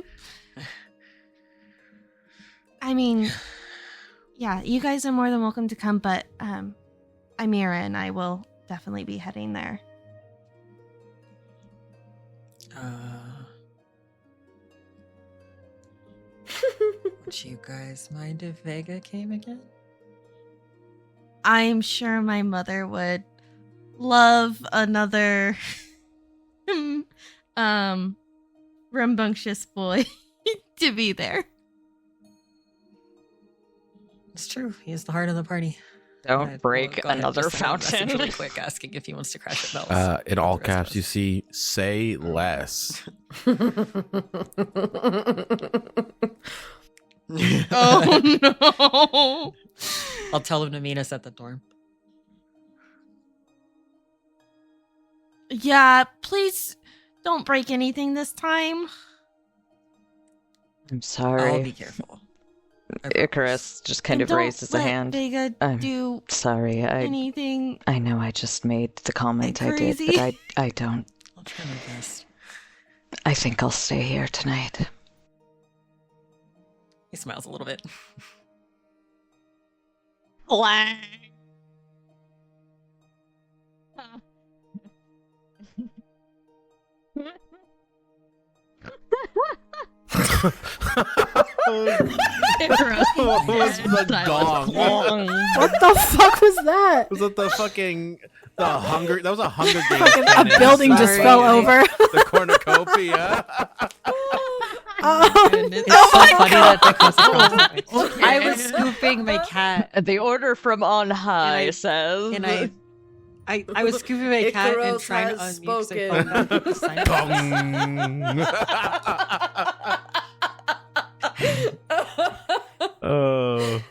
I mean, yeah, you guys are more than welcome to come, but Amira and I will definitely be heading there. Would you guys mind if Vega came again? I'm sure my mother would love another rambunctious boy to be there. It's true. He's the heart of the party. Don't break Go ahead, another just send a message fountain. really quick, asking if he wants to crash at Bells. In all The rest of caps, you us. see, say less. Oh no. I'll tell him to meet us at the dorm. Yeah, please don't break anything this time. I'm sorry. I'll be careful. I Icarus just kind And of don't raises a let hand. Vega I'm do Sorry, anything. I know I just made the comment I did, crazy. but I don't. I'll try my best. I think I'll stay here tonight. He smiles a little bit. Clang. Icarus. What was the gong? What the fuck was that? Was it the fucking hunger? That was a Hunger Games. Fucking a cannon. building just Sorry. fell over. The cornucopia. Oh, It's so funny that that comes across that way. I was scooping my cat, The order from on high And I- says. and I I was scooping my cat and Icaros trying to has unmute. spoken. So I phoned out the sign. Oh.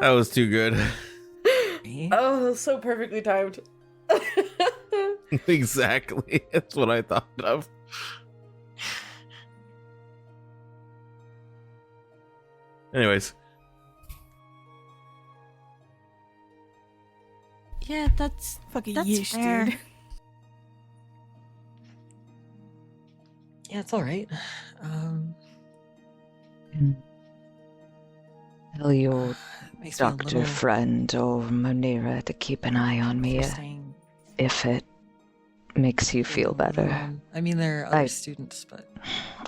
That was too good. Oh, so perfectly timed. Exactly. That's what I thought of. Anyways. Yeah, that's Fucking that's yeesh, fair. dude. Yeah, it's all right. Tell your It makes me a doctor little friend or Monira to keep an eye on me interesting. if it makes you feel better. I mean, there are other I- students, but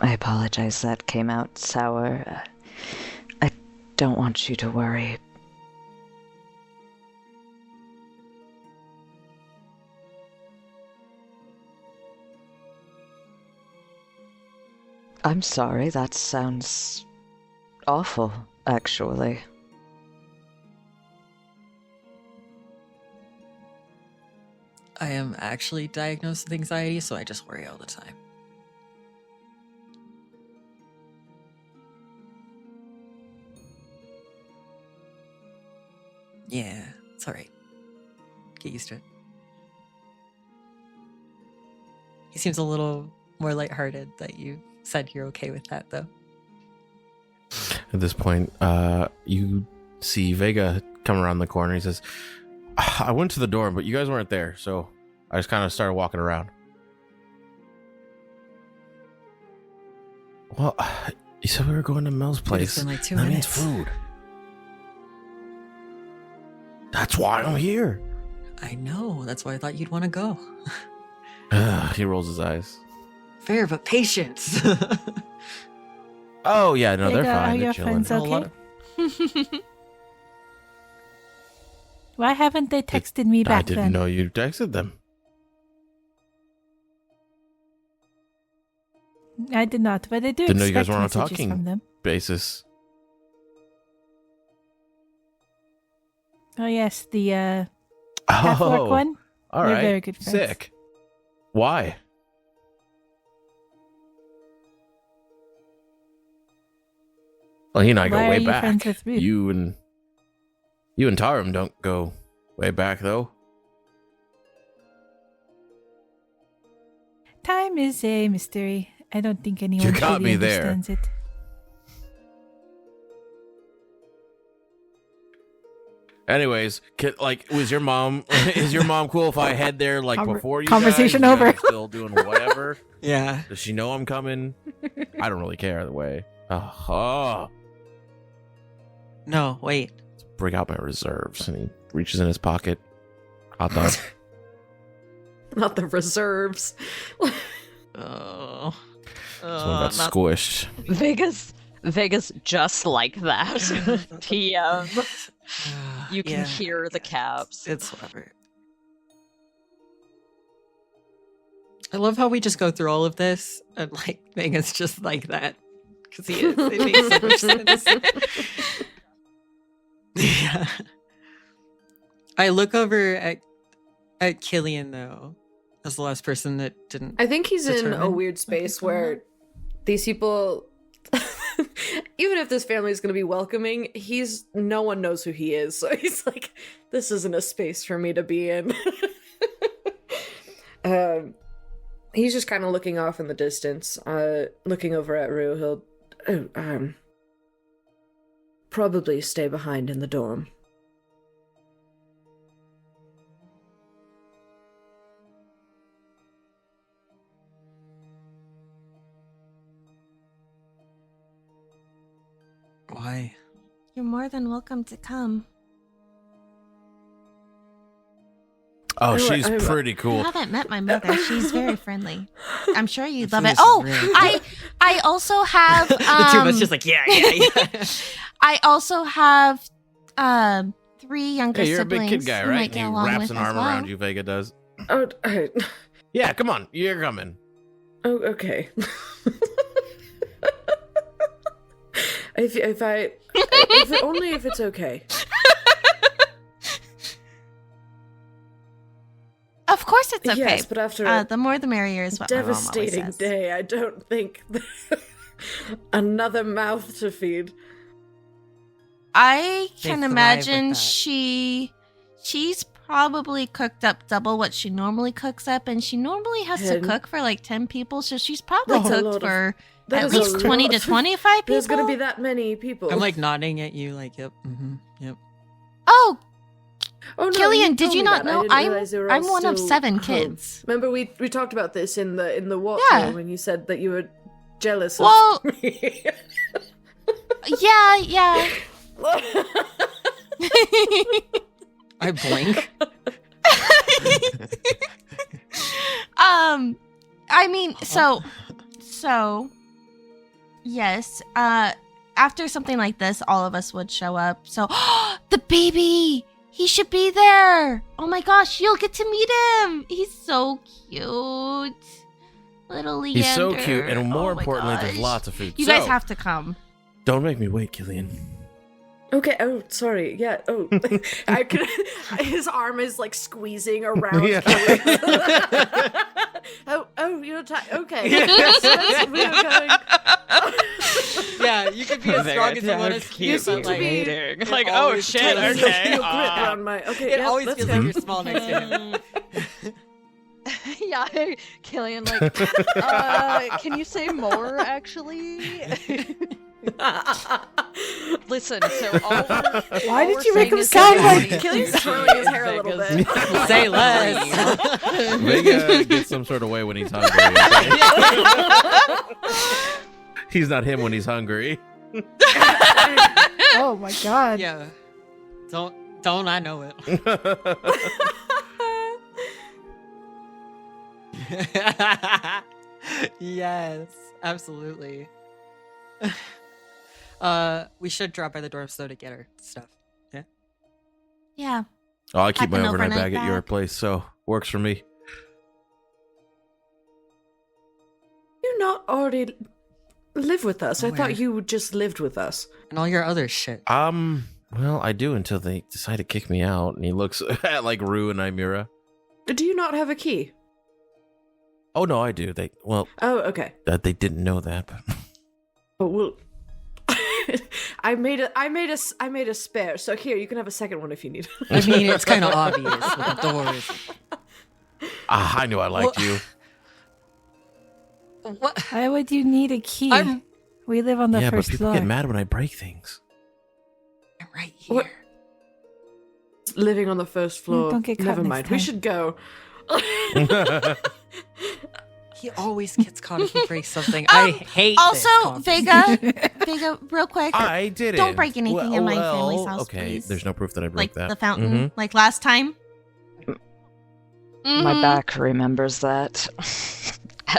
I apologize that came out sour. I don't want you to worry. I'm sorry, that sounds awful, actually. I am actually diagnosed with anxiety, so I just worry all the time. Yeah, it's all right. Get used to it. He seems a little more lighthearted that you said you're okay with that, though. At this point, you see Vega come around the corner. He says, I went to the door, but you guys weren't there, so I just kind of started walking around. Well, you said we were going to Mel's place. been like 2 that minutes. means food. That's why I'm here. I know. That's why I thought you'd want to go. He rolls his eyes. Fair, but patience. Oh, yeah, no, they're Vega, fine. are They're your chilling. friends A lot okay? Why haven't they texted me I back didn't then? know you texted them. I did not, but I do Didn't know you guys expect were on a messages talking from them. basis. Oh yes, the half-orc Oh, one. all We're right. very good friends. Sick. Why? Well, he and I go Why are way you back. friends with Ruth? You and Tarum don't go way back, though. Time is a mystery. I don't think anyone You got really me there. understands it. Anyways, was your mom? Is your mom cool if I head there before you? Conversation guys? You over. guys are still doing whatever. Yeah. Does she know I'm coming? I don't really care either way. Oh, No, wait. let's bring out my reserves, and he reaches in his pocket. Hot dog. Not the reserves. Oh. Someone got squished. Vegas just like that. TM. You can Yeah. hear the caps. It's whatever. I love how we just go through all of this and Megan's just like that. Because he is. It makes so much sense. Yeah. I look over at Killian though, as the last person that didn't. I think he's in a determine weird what space is going where on. these people, even if this family is going to be welcoming, no one knows who he is. So he's like, this isn't a space for me to be in. He's just kind of looking off in the distance, looking over at Rue. He'll probably stay behind in the dorm. Why? You're more than welcome to come. Oh, she's pretty You cool. haven't met my mother. She's very friendly. I'm sure you'd The love food it. is Oh, really I also have the two of us just like, yeah. I also have 3 younger Hey, you're a siblings big kid guy, who right? might And get he along wraps with an as arm well. around you. Vega does. Oh, Yeah, come on, you're coming. okay. If Only if it's okay. Of course it's okay. Yes, but after the more the merrier is what my mom always devastating says. day, I don't think another mouth to feed. I can thrive imagine with that. she's probably cooked up double what she normally cooks up, and she normally has to And- cook for like 10 people, so she's probably That's a lot cooked of- for that at is a least 20 to lot. 25 people. There's gonna be that many people. I'm like nodding at you, like, yep, yep. Oh, Oh, no, Killian, did told you me not that. I know didn't realize they were all I'm one of still 7 home. kids? Remember we talked about this in the walk Yeah. when you said that you were jealous Well- of me. Yeah. I blink. I mean, so yes, after something like this, all of us would show up. So, the baby, he should be there. Oh my gosh, you'll get to meet him. He's so cute. Little Leander. He's so cute, and more Oh my importantly, there's gosh. lots of food. You So, guys have to come. Don't make me wait, Killian. Okay. Oh, sorry. Yeah. Oh, I could. His arm is like squeezing around. Yeah. oh, you're okay. Yes, we are going. Yeah, you could be as strong as you want to keep, seem but to like, be- it Like, oh always shit, feels- okay. Your grip around my. Okay. It yeah, always let's feels go. like you're small next to him. Yeah, Killian, like, can you say more, actually? Listen, so Why did you make him sound like Killian's twirling his hair a little bit. Say less. Vega gets some sort of way when he's hungry. He's not him when he's hungry. Oh my god. Yeah. Don't I know it. Yes, absolutely. We should drop by the dorms though to get our stuff. Yeah. Yeah. Oh, I keep Like my an overnight overnight bag at your bag? place, so works for me. You not already live with us? I Where? thought you just lived with us. And all your other shit. Well, I do until they decide to kick me out. And he looks at like Rue and Imira. Do you not have a key? Oh no, I do. Oh, okay. They didn't know that. But Oh well. I made a spare. So here, you can have a second one if you need. I mean, it's kind of obvious with the doors. I knew I liked you. What? Why would you need a key? I'm We live on the Yeah, but first people floor. get mad when I break things. right here. What? Living on the first floor. Don't get caught Never next mind. time. We should go. He always gets caught if he breaks something. I hate Also, this conference. Vega, real quick. I did it. Don't break anything in my family's house, Okay, please. there's no proof that I broke Like that. the fountain, like last time. My Mhm. back remembers that.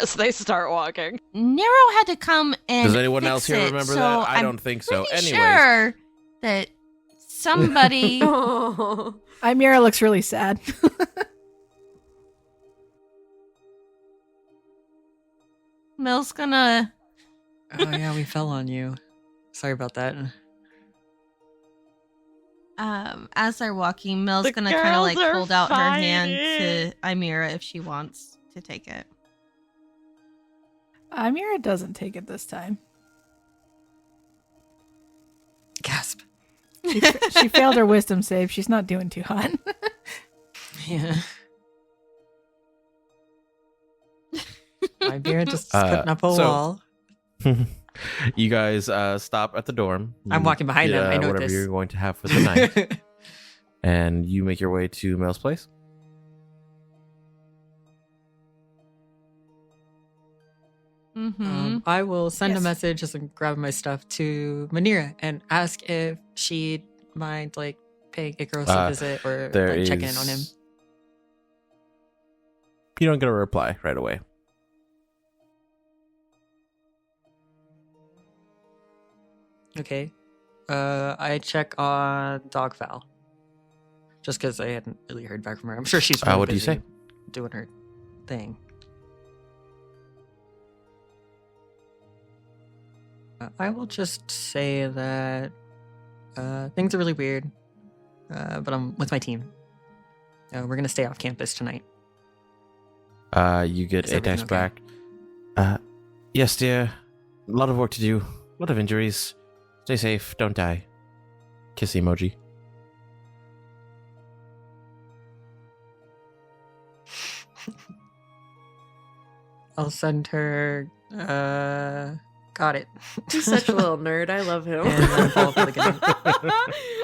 as they start walking. Nero had to come and Does anyone fix else here it, remember so that? I I'm don't think so. pretty Anyways. sure that somebody. Oh. Imira looks really sad. Mill's gonna. Oh yeah, we fell on you. Sorry about that. As they're walking, Mill's The gonna kind of like girls are hold out her hand fighting. to Imira if she wants to take it. Imira doesn't take it this time. Gasp. She failed her wisdom save. She's not doing too hot. Yeah. My beard just putting up a so- wall. You guys stop at the dorm. I'm You walking behind get, them. I know whatever this. you're going to have for the night, and you make your way to Mel's place. Mm-hmm. I will send a Yes. message as I'm grabbing my stuff to Manira and ask if she'd mind like paying Icaros a visit or There like checking in on him. You don't get a reply right away. Okay. I check on Dogfowl. Just because I hadn't really heard back from her. I'm sure she's really What do you busy say? doing her thing. I will just say that things are really weird, but I'm with my team. We're gonna stay off campus tonight. You get Is a everything text okay? back. Yes, dear. A lot of work to do. A lot of injuries. Stay safe. Don't die. Kiss emoji. I'll send her. Got it. He's such a little nerd. I love him. And then follow up with a good night.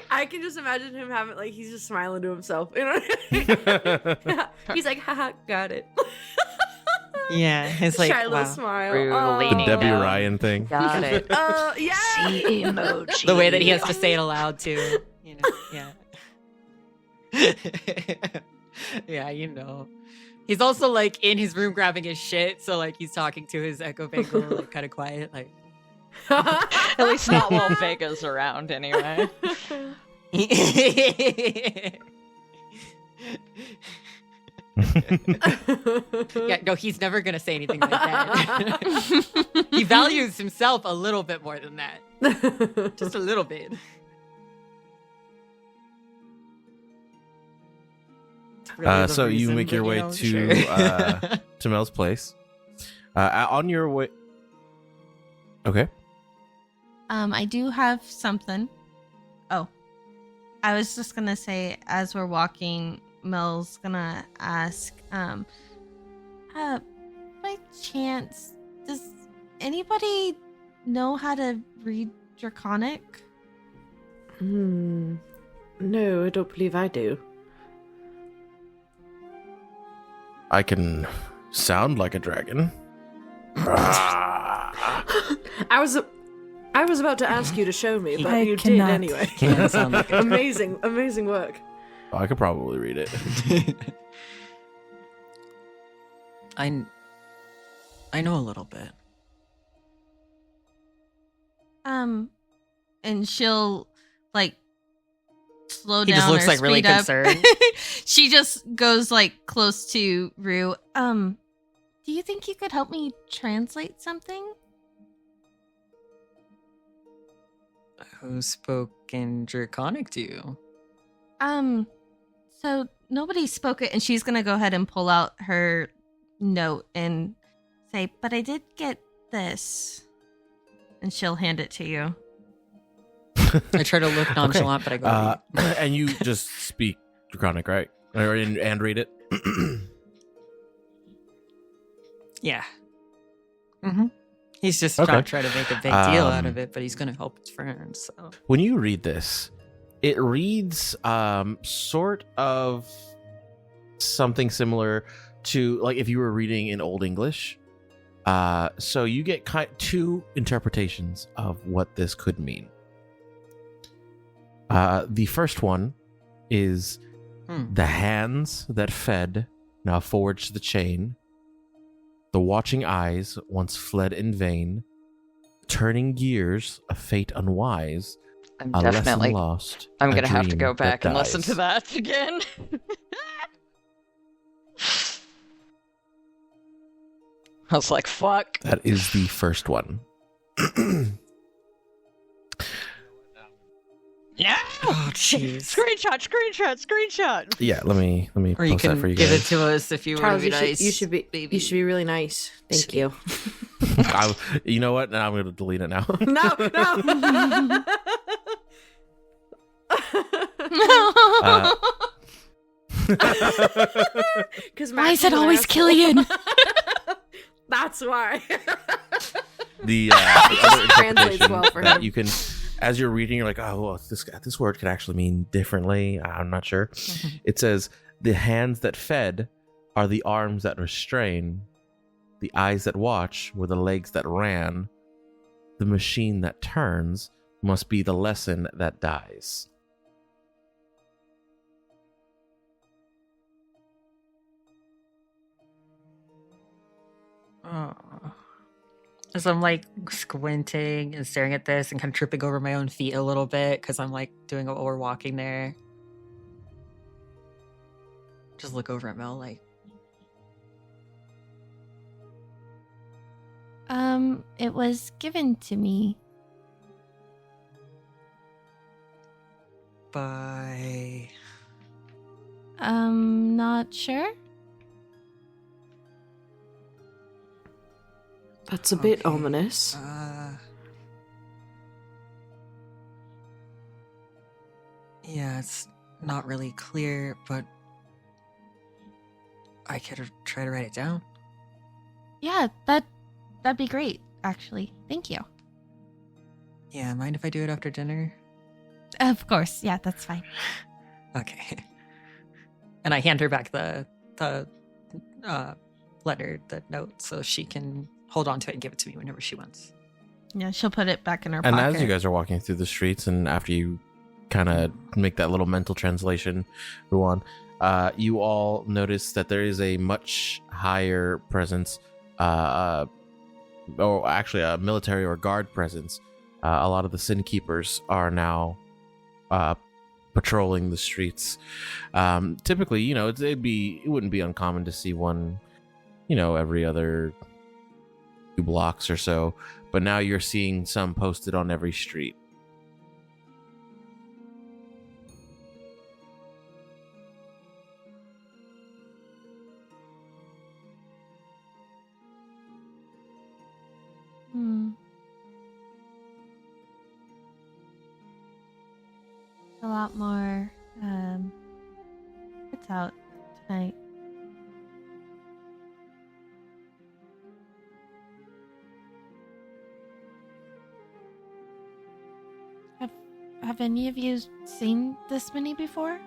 I can just imagine him having like he's just smiling to himself. You know what I mean? He's like, haha, got it. Yeah, it's like Shy little wow. smile. Rude Oh. The leaning Debbie down. Ryan thing. Got it. Yeah. See emoji. The way that he has to say it aloud too. You know, yeah. Yeah, you know. He's also like in his room grabbing his shit, so like he's talking to his echo bagel, like kind of quiet, like. At least not while Vega's around, anyway. Yeah, no, he's never gonna say anything like that. He values himself a little bit more than that, just a little bit. Really the So you reason, make but, your way know, to sure. to Mel's place. On your way. Okay. I do have something. Oh, I was just gonna say, as we're walking, Mel's gonna ask, by chance, does anybody know how to read Draconic? No, I don't believe I do. I can sound like a dragon. I was about to ask you to show me, but I you cannot. did anyway. Can't sound like a amazing work. I could probably read it. I know a little bit. And she'll like slow He down. just looks or like really speed up. concerned. She just goes like close to Rue. Do you think you could help me translate something? Who spoke in Draconic to you? So nobody spoke it, and she's gonna go ahead and pull out her note and say, "But I did get this," and she'll hand it to you. I try to look nonchalant, but I go. And you just speak Draconic, right? And read it. Yeah. Mm-hmm. He's just Okay. trying to make a big deal out of it, but he's going to help his friends. So. When you read this, it reads sort of something similar to like if you were reading in Old English. So you get two interpretations of what this could mean. The first one is the hands that fed now forged the chain. The watching eyes once fled in vain. Turning gears, a fate unwise. I'm A definitely. lesson lost. I'm a gonna have to dream go that back and listen dies. to that again. I was like, fuck. That is the first one. Yeah. Oh, jeez. Screenshot. Yeah, let me Or you post that can for you give guys. it to us if you want Charles, to be nice. you should be really nice. Thank you. You know what? Now I'm going to delete it now. No. Because Why is it always Killian? That's why. The other translates interpretation well for that him. you can, as you're reading, you're like, oh, well, this word could actually mean differently. I'm not sure. It says the hands that fed are the arms that restrain. The eyes that watch were the legs that ran. The machine that turns must be the lesson that dies. Oh. As I'm like squinting and staring at this and kind of tripping over my own feet a little bit because I'm like doing it while we're walking there. Just look over at Mel like, It was given to me. by... Not sure. That's a bit Okay. ominous. Yeah, it's not really clear, but I could try to write it down. Yeah, that'd be great, actually. Thank you. Yeah, mind if I do it after dinner? Of course. Yeah, that's fine. Okay. And I hand her back the letter, the note, so she can hold on to it and give it to me whenever she wants. Yeah, she'll put it back in her And pocket. as you guys are walking through the streets, and after you kind of make that little mental translation, Ruan, you all notice that there is a much higher presence, or actually a military or guard presence. A lot of the Sin Keepers are now patrolling the streets. Typically, it wouldn't be uncommon to see one, every other 2 blocks or so. But now you're seeing some posted on every street. A lot more it's out tonight. Have any of you seen this many before?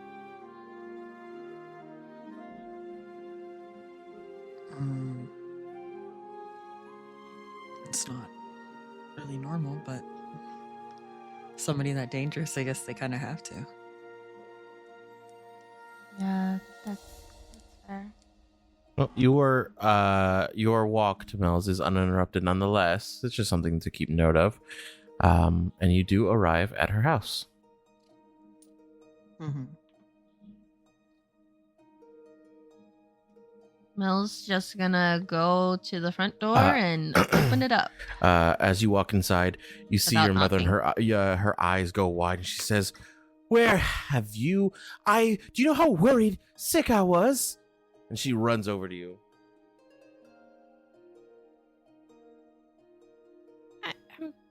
It's not really normal, but somebody that dangerous, I guess they kind of have to. Yeah, that's fair. Well, your walk to Mel's is uninterrupted nonetheless. It's just something to keep note of. And you do arrive at her house. Mm-hmm. Mel's just gonna go to the front door and open it up. As you walk inside, you see Without your mother, and knocking. her eyes go wide, and she says, "Where have you? Do you know how worried, sick I was?" And she runs over to you.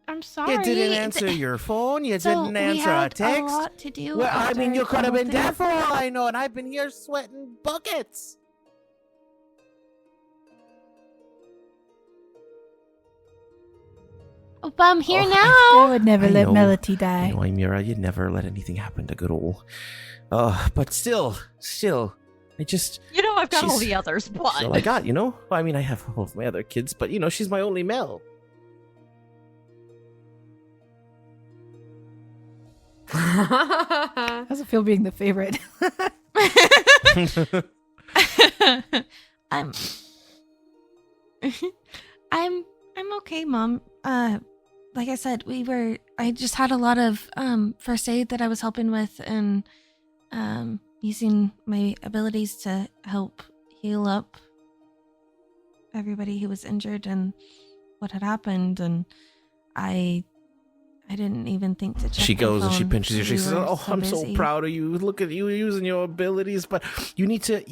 I'm sorry. You didn't answer your phone. You So didn't we answer a had text. a lot to do. Well, I mean, after you could the have been whole dead thing. for all I know, and I've been here sweating buckets. Oh, but I'm here Oh, now. I would never I let know. Melody I die. know, Amira, you'd never let anything happen to good old. But still, I just. I've got all She's- the others, but That's all I got, Well, I mean, I have all of my other kids, but, she's my only Mel. How's it feel being the favorite? I'm I'm okay, Mom. Like I said, I just had a lot of first aid that I was helping with, and using my abilities to help heal up everybody who was injured and what had happened, and I didn't even think to check She my goes and she phone. pinches you. She We says, were "Oh, I'm so busy." proud of you. Look at you using your abilities, but you need to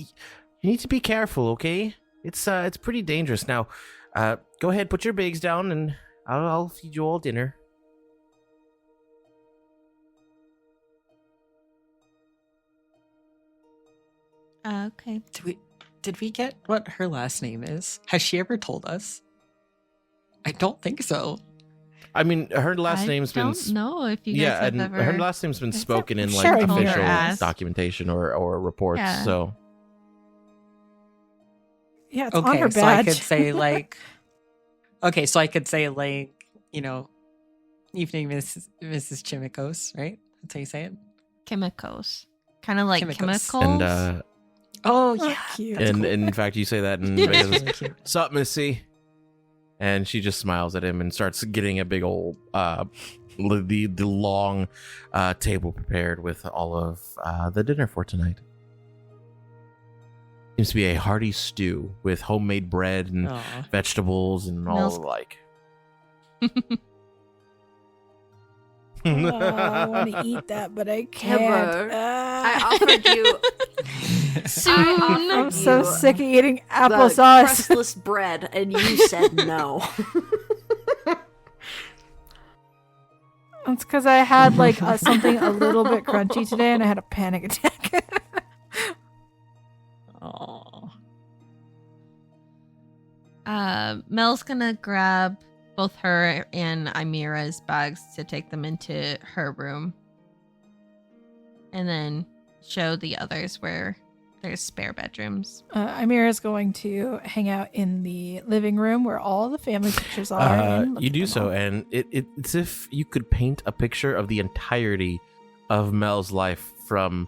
be careful, okay? It's pretty dangerous. Now, go ahead, put your bags down, and I'll feed you all dinner." Okay. Did we get what her last name is? Has she ever told us? I don't think so. I mean, her last I name's been don't know if you guys yeah, have and ever. her last name's been spoken in like Sure, I know. official Asked. documentation or reports. Yeah. So Yeah, it's on Okay, her so I badge. could say like, evening, Mrs. Chimicos, right? That's how you say it. chemicals, kind of like Chemicals. chemicals. and Oh Oh, yeah, cute. that's and, cool. and in fact, you say that, and That's Vegas really goes, cute. "Sup, Missy?" And she just smiles at him and starts getting a big old the long table prepared with all of the dinner for tonight. Seems to be a hearty stew with homemade bread and Aw. vegetables and all Smells- the like. I want to eat that, but I can't. Timber, I offered you. I'm so sick of eating The applesauce. crustless bread, and you said no. It's because I had like something a little bit crunchy today, and I had a panic attack. Oh. Mel's gonna grab both her and Imira's bags to take them into her room. And then show the others where there's spare bedrooms. Amira's going to hang out in the living room where all the family pictures are. and look You at do them so, all. and it's if you could paint a picture of the entirety of Mel's life from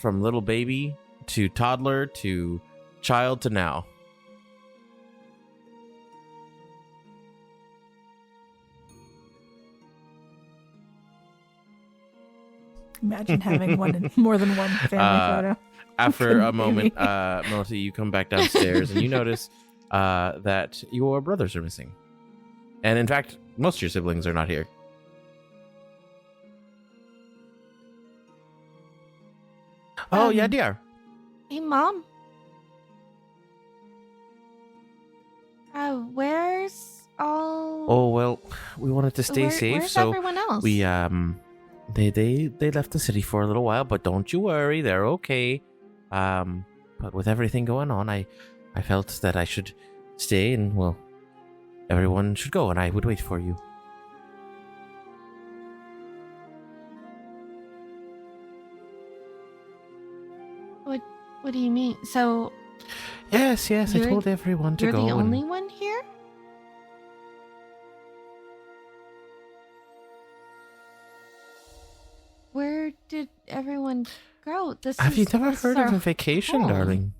little baby to toddler to child to now. Imagine having more than one family photo. After Couldn't a be moment, me. Melody, you come back downstairs and you notice that your brothers are missing. And in fact, most of your siblings are not here. Oh, yeah, dear. Hey, Mom. Where's all... Oh, well, we wanted to stay safe, where's so everyone else? we they left the city for a little while, but don't you worry, they're okay. But with everything going on, I felt that I should stay, and well, everyone should go, and I would wait for you. What do you mean? So Yes, I You're- told everyone to you're go. the and- only one here? Where did everyone go? Have you never this is heard of our a vacation, home. darling?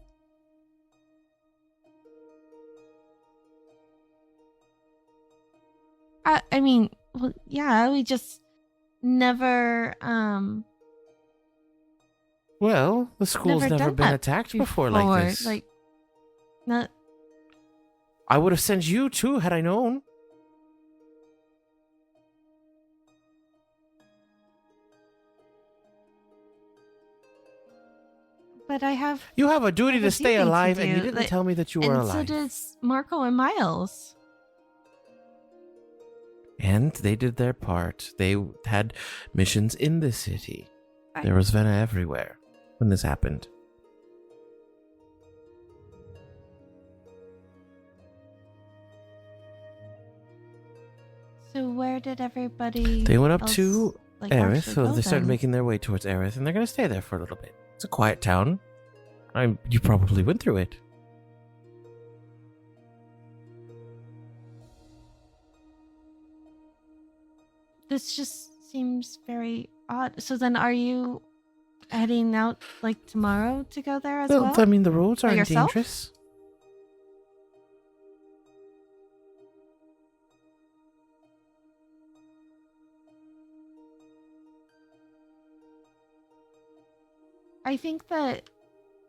I mean, well, yeah, we just never Well, the school's Never never done been that attacked before like this. Like, not. I would have sent you too had I known. But I have. You have a duty have to a stay duty to alive, and you do, didn't like- tell me that you were And so alive. does Marco and Miles. And they did their part. They had missions in the city. There was Vena everywhere when this happened. So where did everybody? They went up else, to like, Aerith, actually so go they started then? making their way towards Aerith, and they're going to stay there for a little bit. It's a quiet town. You probably went through it. This just seems very odd. So then, are you heading out like tomorrow to go there as well? I mean, the roads By aren't yourself? dangerous. I think that,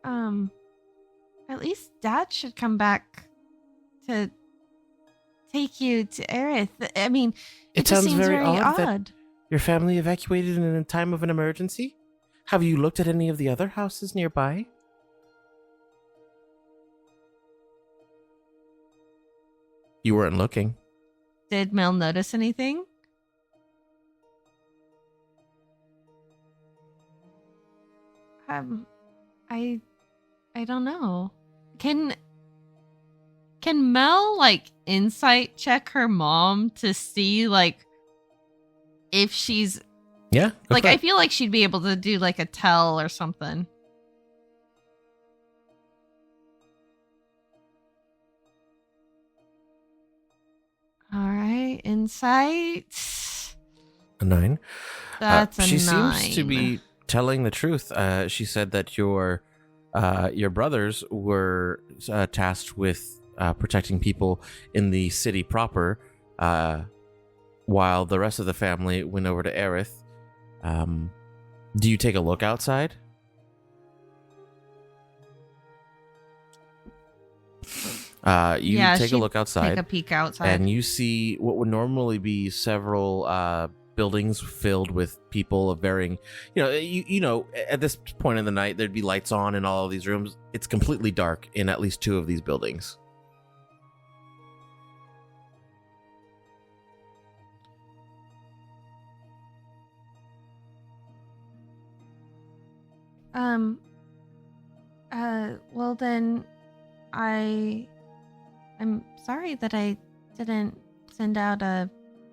at least Dad should come back to take you to Aerith. I mean, it It just sounds seems very very odd that- odd. Your family evacuated in a time of an emergency? Have you looked at any of the other houses nearby? You weren't looking. Did Mel notice anything? I don't know. Can Mel like insight check her mom to see like if she's Yeah. go like for I it. feel like she'd be able to do like a tell or something. All right, insight. A 9. That's a she 9. seems to be telling the truth. She said that your brothers were tasked with protecting people in the city proper, while the rest of the family went over to Aerith. Do you take a look outside? You take a she'd look outside. Take a peek outside. And you see what would normally be several buildings filled with people of varying, you know, at this point in the night, there'd be lights on in all of these rooms. It's completely dark in at least 2 of these buildings. Well then, I'm sorry that I didn't send out a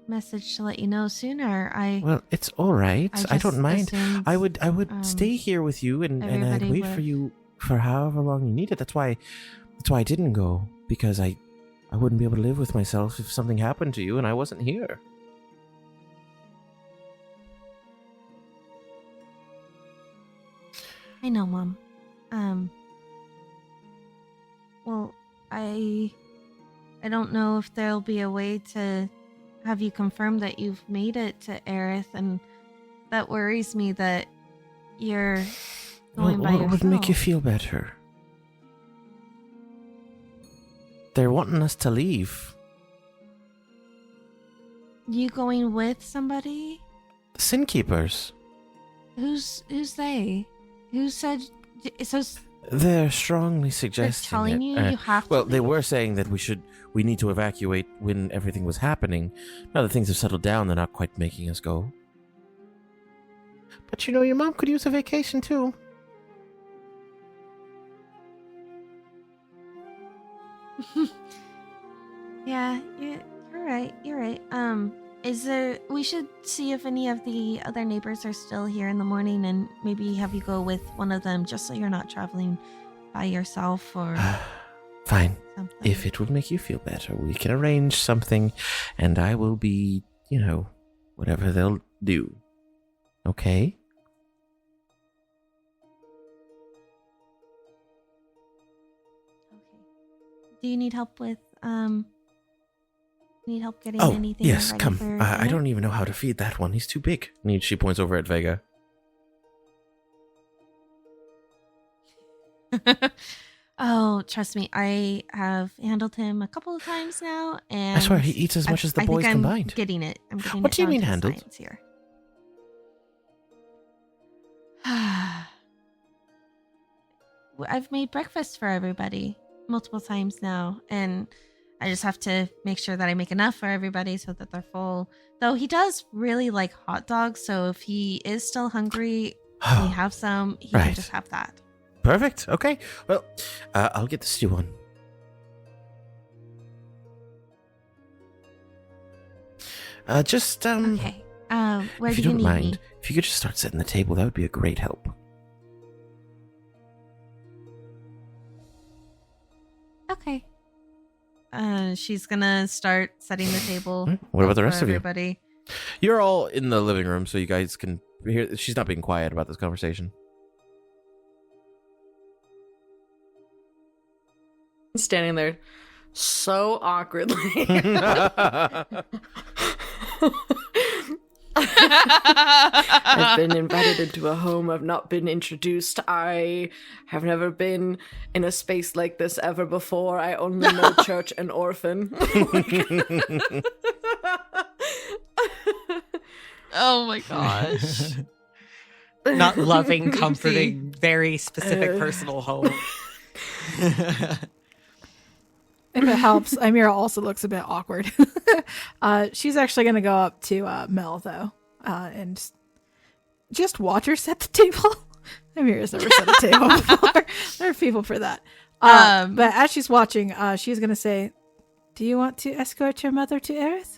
message to let you know sooner. Well, it's all right. I just don't mind. assumed, I would stay here with you and I'd everybody wait for would. you for however long you needed. That's why I didn't go, because I wouldn't be able to live with myself if something happened to you and I wasn't here. I know, Mom. Well, I don't know if there'll be a way to have you confirm that you've made it to Aerith, and that worries me that you're going by What yourself. would make you feel better? They're wanting us to leave. You going with somebody? The Sin Keepers. Who's they? Who said? So They're strongly suggesting telling it. you you have to Well, they leave? were saying that we need to evacuate when everything was happening. Now that things have settled down, they're not quite making us go. But your mom could use a vacation too. Yeah, you're right. You're right. Is there? We should see if any of the other neighbors are still here in the morning, and maybe have you go with one of them, just so you're not traveling by yourself or Fine. something. If it will make you feel better, we can arrange something, and I will be, whatever they'll do. Okay? Okay. Do you need help with Need help getting Oh, anything? yes, ready come. for I dinner? don't even know how to feed that one. He's too big. And she points over at Vega. Oh, trust me, I have handled him a couple of times now, and I swear, he eats as much as the I boys think I'm combined. Getting it. I'm getting What it do you down mean to the handled? science here. I've made breakfast for everybody multiple times now, and I just have to make sure that I make enough for everybody so that they're full. Though he does really like hot dogs, so if he is still hungry, we have some. He can Right. just have that. Perfect. Okay. Well, I'll get the stew on. Just Okay. Where if do you you don't need mind, me? if you could just start setting the table, that would be a great help. Okay. She's gonna start setting the table. What about the for rest of you? everybody. You're all in the living room, so you guys can hear. She's not being quiet about this conversation. Standing there so awkwardly. I've been invited into a home. I've not been introduced. I have never been in a space like this ever before. I only know church and orphan. Oh my gosh. Not loving, comforting, very specific personal home. If it helps, Amira also looks a bit awkward. She's actually going to go up to Mel, though, and just watch her set the table. Amira's never set a table before. There are people for that. But as she's watching, she's going to say, "Do you want to escort your mother to Aerith?"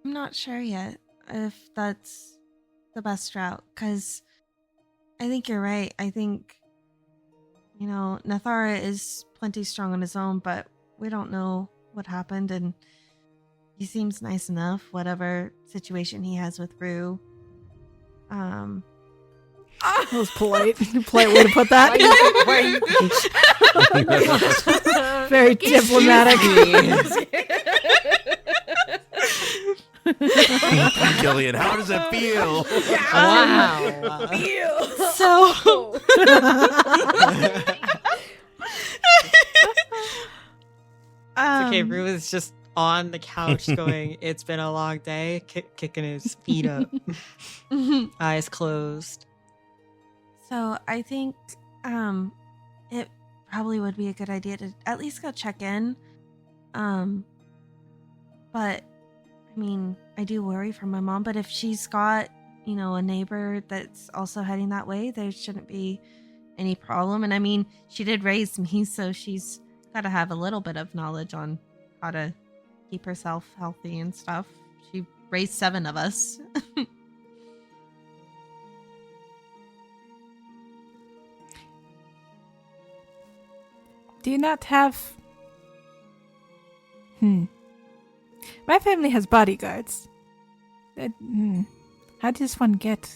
I'm not sure yet if that's the best route, because I think you're right. I think, Nathara is plenty strong on his own, but we don't know what happened, and he seems nice enough, whatever situation he has with Rue. That was polite. Polite way to put that. Very diplomatic. Gillian, how does it feel? Wow. So, It's Okay, Rue is just on the couch going, "It's been a long day," kicking his feet up, eyes closed. So I think it probably would be a good idea to at least go check in. But I mean, I do worry for my mom, but if she's got, a neighbor that's also heading that way, there shouldn't be any problem. And I mean, she did raise me, so she's got to have a little bit of knowledge on how to keep herself healthy and stuff. She raised 7 of us. Do you not have... My family has bodyguards. How does one get...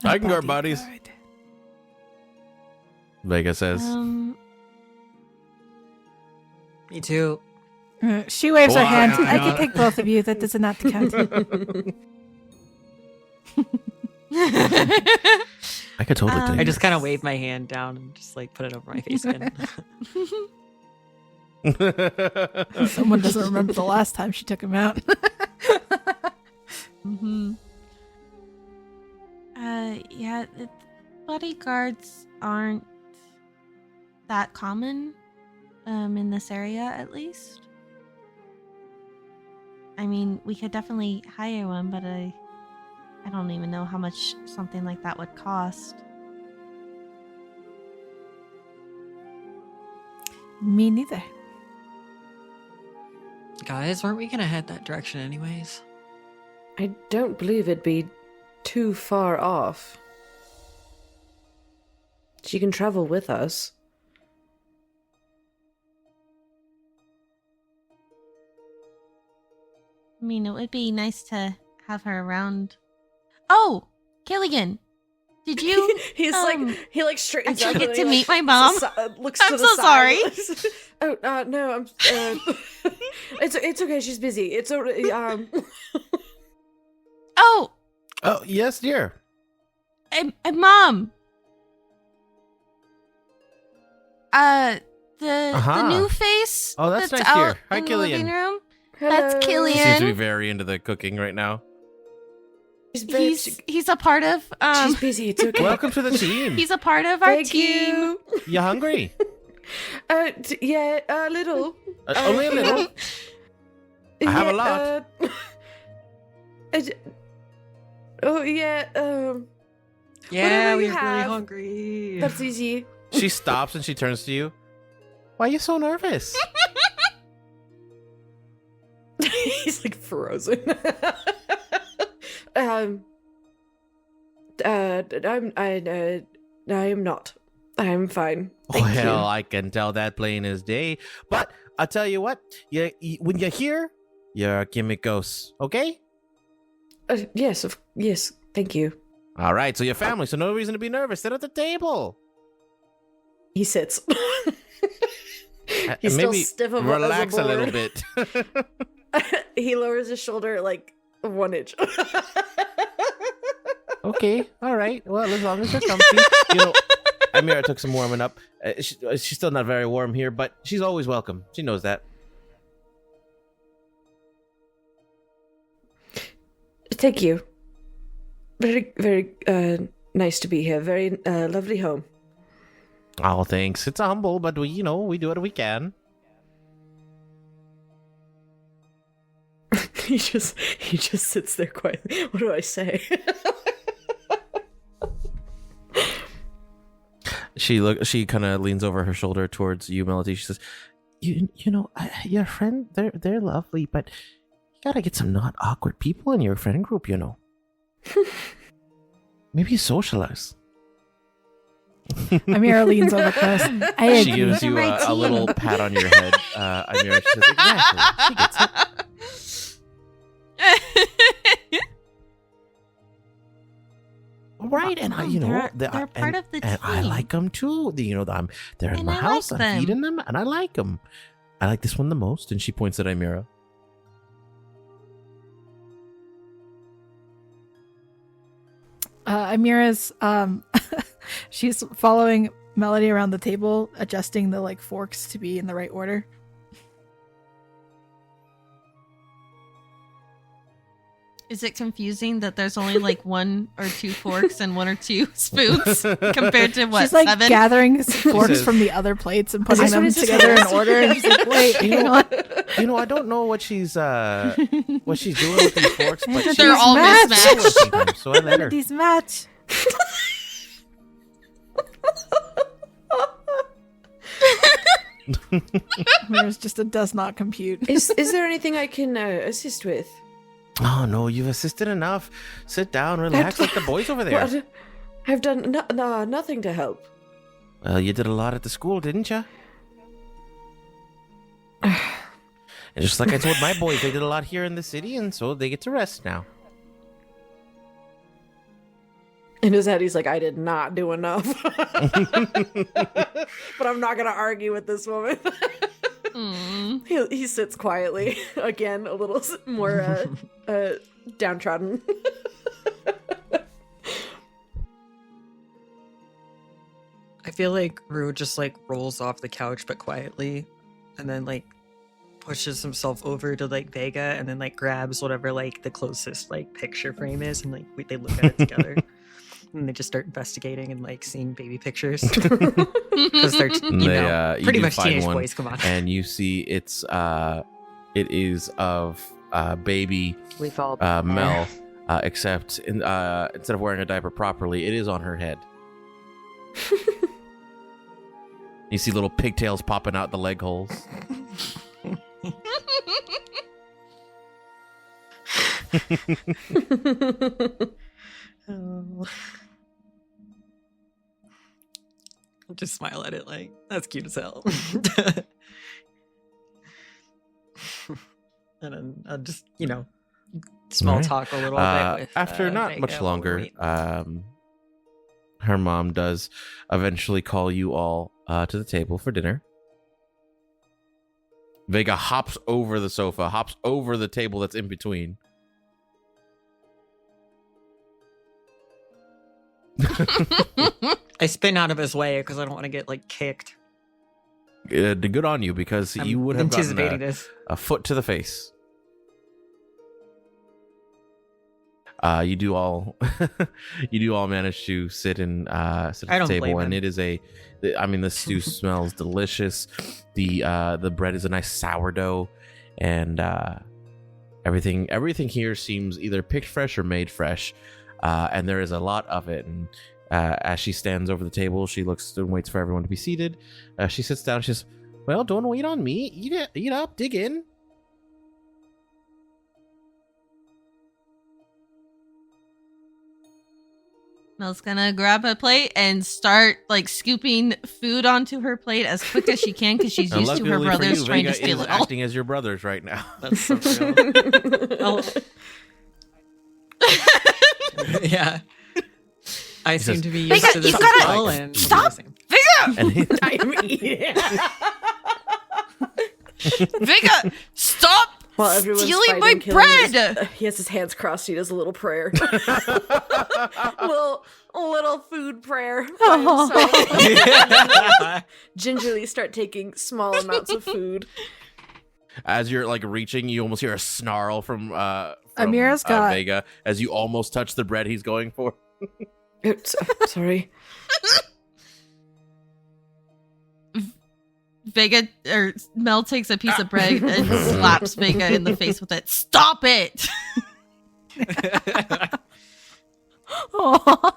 a I can guard bodies. bodyguard? Vega says. Me too. She waves her Well, hand. I- I can take both of you. That does not count. I could totally take I just kind of wave my hand down and just like put it over my face again. it. Someone doesn't remember the last time she took him out. Mm-hmm. Yeah, bodyguards aren't that common, in this area at least. I mean, we could definitely hire one, but I don't even know how much something like that would cost. Me neither. Guys, weren't we gonna head that direction anyways? I don't believe it'd be too far off. She can travel with us. I mean, it would be nice to have her around. Oh, Killigan, did you? He's he straightens up. actually get and to he, meet my mom? Looks I'm to the so side. sorry. Oh no, I'm. It's okay. She's busy. It's already. Oh, Oh, yes, dear. Mom. The new face. Oh, that's nice, out dear. Hi, in the Killian. living room. Hello. That's She Killian. seems to be very into the cooking right now. He's a part of She's busy. It's okay. Welcome to the team. he's a part of our Thank team. you. You hungry? Yeah, a little. Only a little. I have a lot. Oh yeah. Yeah, Whatever we're you really have. hungry. That's easy. She stops and she turns to you. Why are you so nervous? He's like frozen. I am not. I am fine. Thank Well, I can tell that plain as day. But I'll tell you what. When you're here, you're Kimikos, okay? you. Yes. Thank you. All right, so your family, so no reason to be nervous. Sit at the table. He sits. He's Maybe still stiff as relax a little board. bit. He lowers his shoulder like 1 inch. Okay, all right. Well, as long as you're comfy. Amira took some warming up. She's still not very warm here, but she's always welcome. She knows that. Thank you. Very, very nice to be here. Very lovely home. Oh, thanks. It's humble, but we do what we can. He just sits there quietly. What do I say? She kind of leans over her shoulder towards you, Melody. She says, your friend, they're lovely, but you gotta get some not awkward people in your friend group, Maybe socialize. Amira leans over close. I She agree. gives you My a team. little pat on your head, Amira. She says, exactly. She gets it. Right, and they're part of the and I team. like them too. They're in And my I house. like I'm them. feeding them, and I like them. I like this one the most. And she points at Amira. Amira's she's following Melody around the table, adjusting the forks to be in the right order. Is it confusing that there's only like 1 or 2 forks and 1 or 2 spoons compared to what? She's like 7? gathering forks from the other plates and putting That's what them it just together in is. order. And she's like, wait, hang on. I don't know what she's doing with these forks, but They're They're all matched. mismatched. so I let her. These match. There's just a does not compute. Is there anything I can assist with? Oh no, you've assisted enough. Sit down, relax, like the boys over there. What? I've done nothing to help. Well, you did a lot at the school, didn't you? And just like I told my boys, they did a lot here in the city, and so they get to rest now. In his head, he's like, I did not do enough. But I'm not going to argue with this woman. He sits quietly, again, a little more downtrodden. I feel like Rue just like rolls off the couch but quietly, and then like pushes himself over to like Vega, and then like grabs whatever like the closest like picture frame is, and like they look at it together. And they just start investigating and like seeing baby pictures because they're You pretty do much find teenage one, boys. Come on. and you see it is of baby We've all been Mel, except instead of wearing a diaper properly, it is on her head. You see little pigtails popping out the leg holes. Oh. I'll just smile at it like, that's cute as hell. And then I'll just, small Alright. talk a little bit with After not Vega much while we're longer, waiting. her mom does eventually call you all to the table for dinner. Vega hops over the sofa, hops over the table that's in between. I spin out of his way because I don't want to get like kicked. Good on you, because I'm you would have anticipating gotten this. a foot to the face. You do all manage to sit at I the don't table, blame and him. it is the stew smells delicious. The bread is a nice sourdough, and everything here seems either picked fresh or made fresh, and there is a lot of it. And as she stands over the table, she looks and waits for everyone to be seated. She sits down. She says, "Well, don't wait on me. Eat up, dig in." Mel's gonna grab a plate and start like scooping food onto her plate as quick as she can because she's And used to her luckily for brothers you, trying Vega to steal is it all. acting as your brothers right now. That's so real. Oh. Yeah. I seem says, to be used Vega, to this you as gotta well. And stop! And he- I'm eating. Vega, stop While everyone's stealing my fighting, killing, bread! he has his hands crossed. He does a little prayer. little food prayer by himself. Gingerly start taking small amounts of food. As you're like reaching, you almost hear a snarl from Amira's got- Vega as you almost touch the bread he's going for. Oops, sorry. Vega or Mel takes a piece of bread and slaps Vega in the face with it. Stop it! Aw.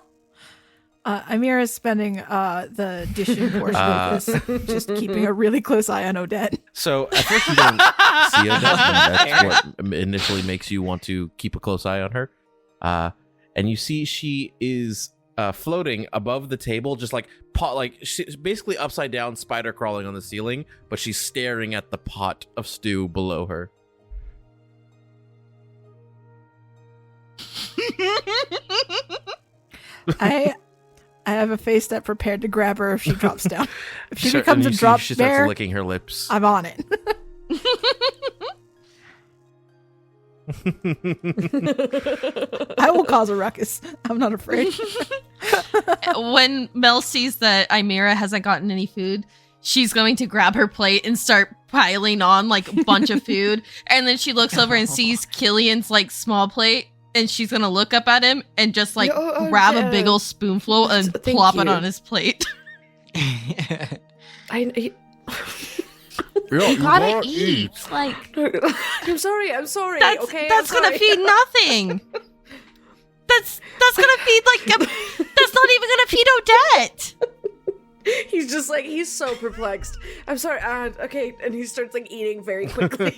Amira's spending the dishing portion of this, just keeping a really close eye on Odette. So at first you don't see Odette, and that's what initially makes you want to keep a close eye on her. And you see she is floating above the table, just like she's basically upside down, spider crawling on the ceiling, but she's staring at the pot of stew below her. I have a face that prepared to grab her if she drops down. If she Sure, becomes a and you see drop she starts bear, licking her lips. I'm on it. I will cause a ruckus. I'm not afraid. When Mel sees that Imira hasn't gotten any food, she's going to grab her plate and start piling on like a bunch of food. And then she looks over and sees Killian's like small plate and she's gonna look up at him and just like Oh, grab yeah. a big old spoonful and Thank plop it you. on his plate. I You gotta eat. Like, I'm sorry. That's Okay, that's I'm gonna sorry. feed nothing. That's gonna feed that's not even gonna feed Odette. He's just like, he's so perplexed. I'm sorry. Okay, and he starts like eating very quickly.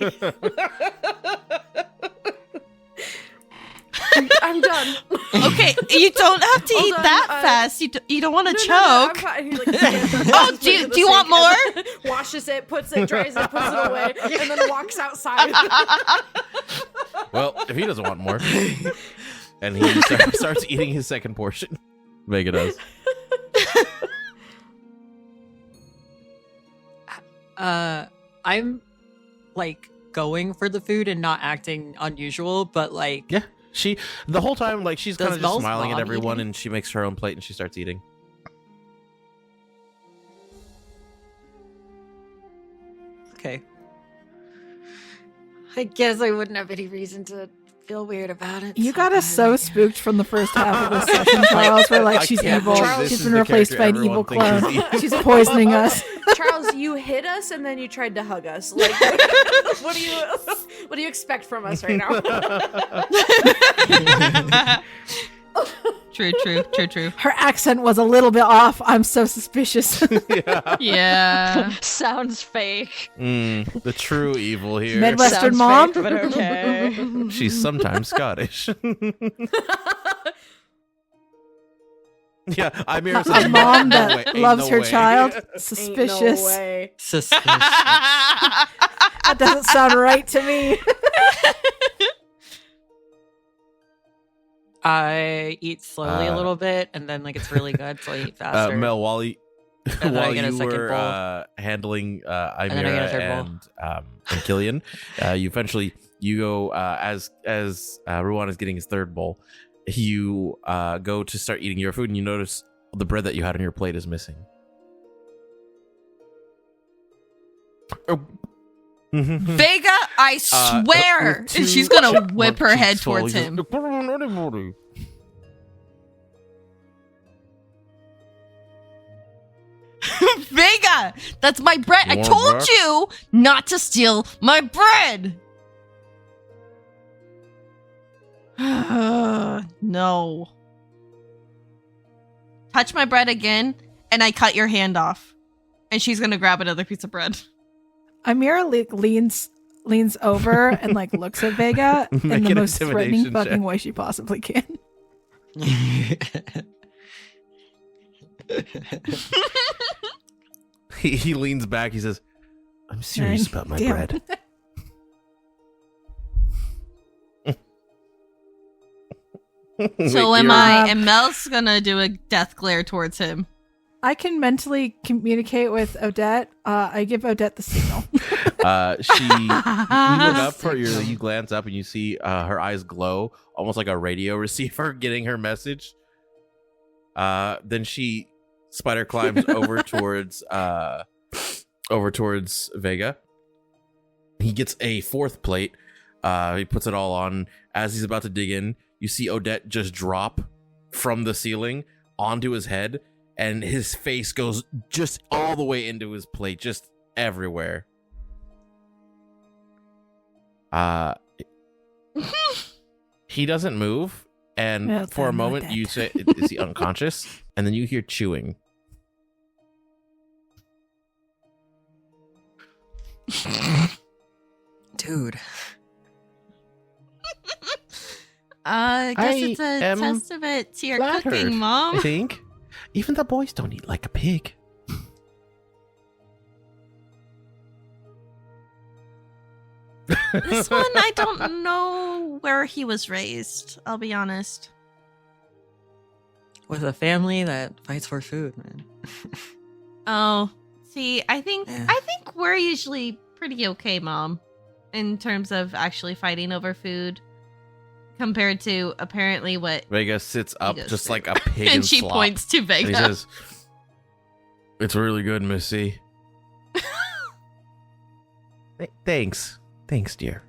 I'm done. Okay, you don't have to Hold eat on, that fast. You don't want to No, I'm choke. fine. He, like, stands up, Oh, goes do to the you want sink, and more? then washes it, puts it, dries it, puts it away, and then walks outside. Well, if he doesn't want more, and he starts eating his second portion, Vega does. I'm like going for the food and not acting unusual, but like Yeah, the whole time, like, she's Does kind of just Mel's smiling at mom everyone, eating? and she makes her own plate and she starts eating. okay. I guess I wouldn't have any reason to feel weird about it. You got us so spooked from the first half of this session, Charles. We're like, I she's can't evil. believe this She's is been the replaced by an character evil everyone thinks clone. is She's poisoning us. Charles, you hit us and then you tried to hug us. Like, what do you expect from us right now? True. Her accent was a little bit off. I'm so suspicious. Yeah. Sounds fake. The true evil here. Midwestern Sounds mom. fake, but okay. She's sometimes Scottish. Yeah, I'm here. A mom that Ain't loves no her way. child. Ain't Suspicious. no way. Suspicious. That doesn't sound right to me. I eat slowly a little bit, and then like it's really good, so I eat faster. Mel, while you, And then I while get a you second were bowl. handling then I get a Imira third bowl. and Killian, you go as Ruan is getting his third bowl. You go to start eating your food, and you notice the bread that you had on your plate is missing. Vega, I swear, with and she's two gonna whip her cheeks head full, towards he him. goes, Vega, that's my bread. I You want told bread? you not to steal my bread. No. Touch my bread again, and I cut your hand off. And she's gonna grab another piece of bread. Amira leans over and like looks at Vega in Make the an most threatening intimidation fucking check. way she possibly can. He leans back. He says, "I'm serious about my Damn. bread." So Wait, am you're- I, and Mel's gonna do a death glare towards him. I can mentally communicate with Odette. I give Odette the signal. You look up for you glance up and you see her eyes glow, almost like a radio receiver getting her message. Then she spider climbs over towards Vega. He gets a fourth plate. He puts it all on. As he's about to dig in, you see Odette just drop from the ceiling onto his head, and his face goes just all the way into his plate, just everywhere. He doesn't move, and Well for a done, moment Odette. you say, "Is he unconscious?" And then you hear chewing. Dude. I guess it's I a am testament to your flattered, cooking, I Mom. think. Even the boys don't eat like a pig. This one, I don't know where he was raised. I'll be honest. With a family that fights for food, man. Oh, see, I think Yeah. we're usually pretty okay, Mom, in terms of actually fighting over food, compared to apparently what. Vega sits up goes just through. like a pig in And she slop. points to And Vega. he says, "It's really good, Missy." Thanks, dear.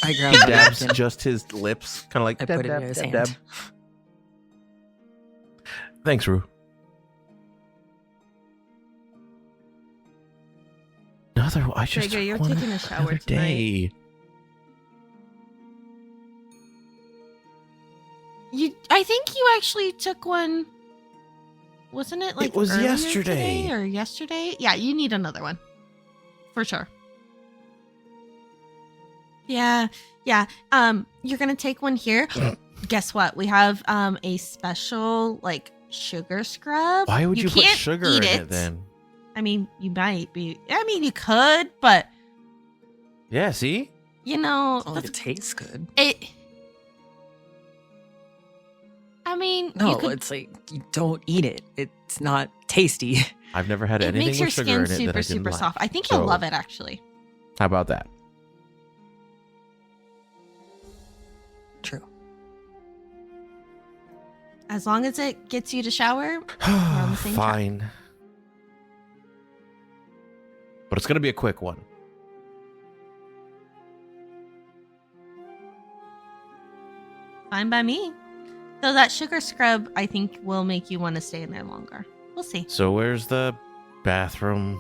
I grab He the dabs napkin. just his lips, kind of like I dab, put it dab, in his dab, hand. dab. Thanks, Rue. I just Vega, you're wanna- taking a shower another tonight. day. I think you actually took one. Wasn't it like It was earlier yesterday. today or yesterday? Yeah, you need another one. For sure. Yeah. You're gonna take one here. Guess what? We have a special like sugar scrub. Why would you put can't sugar eat in it then? I mean, you might be. I mean, you could, but Yeah, see? you know, Oh, it tastes good. it. I mean, No, you could, it's like you don't eat it. It's not tasty. I've never had it anything makes your with sugar skin in it that I super, didn't super like. soft. I think you'll So, love it, actually. How about that? True. As long as it gets you to shower, we're on the same track. Fine. But it's going to be a quick one. Fine by me. Though that sugar scrub, I think, will make you want to stay in there longer. We'll see. So where's the bathroom?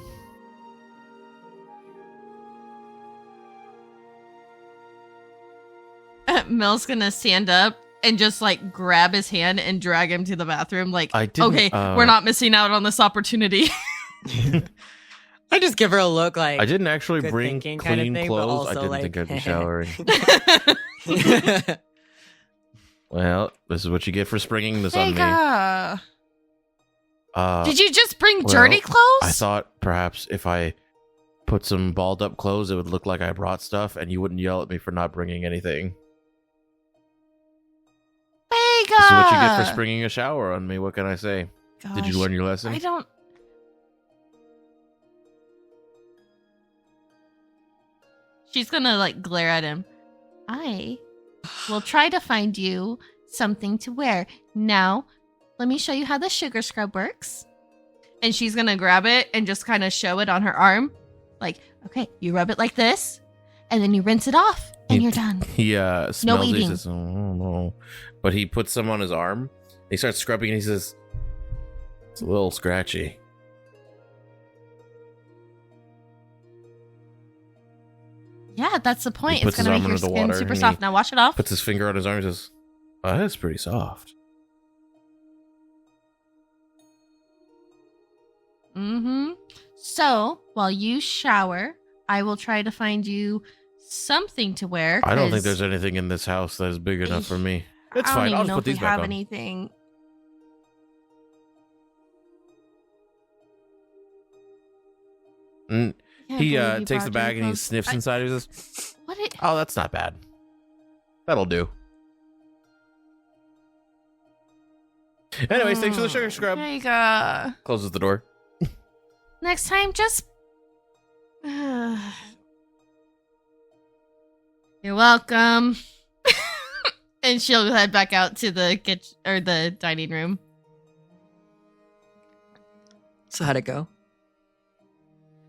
Mel's gonna stand up and just like grab his hand and drag him to the bathroom. Like, I didn't, okay, we're not missing out on this opportunity. I just give her a look like I didn't actually good bring thinking clean kind of thing, but clothes. I also, didn't like, think I'd be showering. "Heh." Well, this is what you get for springing this on me. Vega, did you just bring well, dirty clothes? I thought perhaps if I put some balled up clothes, it would look like I brought stuff and you wouldn't yell at me for not bringing anything. Vega! This is what you get for springing a shower on me. What can I say? Did you Gosh, learn your lesson? I don't. She's gonna like glare at him. I will try to find you something to wear. Now, let me show you how the sugar scrub works. And she's gonna grab it and just kind of show it on her arm. Like, okay, you rub it like this, and then you rinse it off, and you're done. He smells it. He eating. says, "Oh no!" But he puts some on his arm. He starts scrubbing, and he says, "It's a little scratchy." Yeah, that's the point. He puts It's gonna his make arm your under the skin water, super and soft. he Now wash it off. Puts his finger on his arm and says, "Oh, that's pretty soft." Mm-hmm. So, while you shower, I will try to find you something to wear. I don't think 'cause there's anything in this house that is big enough for me. It's I don't fine. even I'll know just put if we these back have on. anything. Mm, Can't he believe you takes the brought bag dirty and he clothes. sniffs inside. He says, What? It, "Oh, that's not bad. That'll do." Anyways, thanks for the sugar scrub. Vega. Closes the door. Next time, just. You're welcome. And she'll head back out to the kitchen or the dining room. So how'd it go?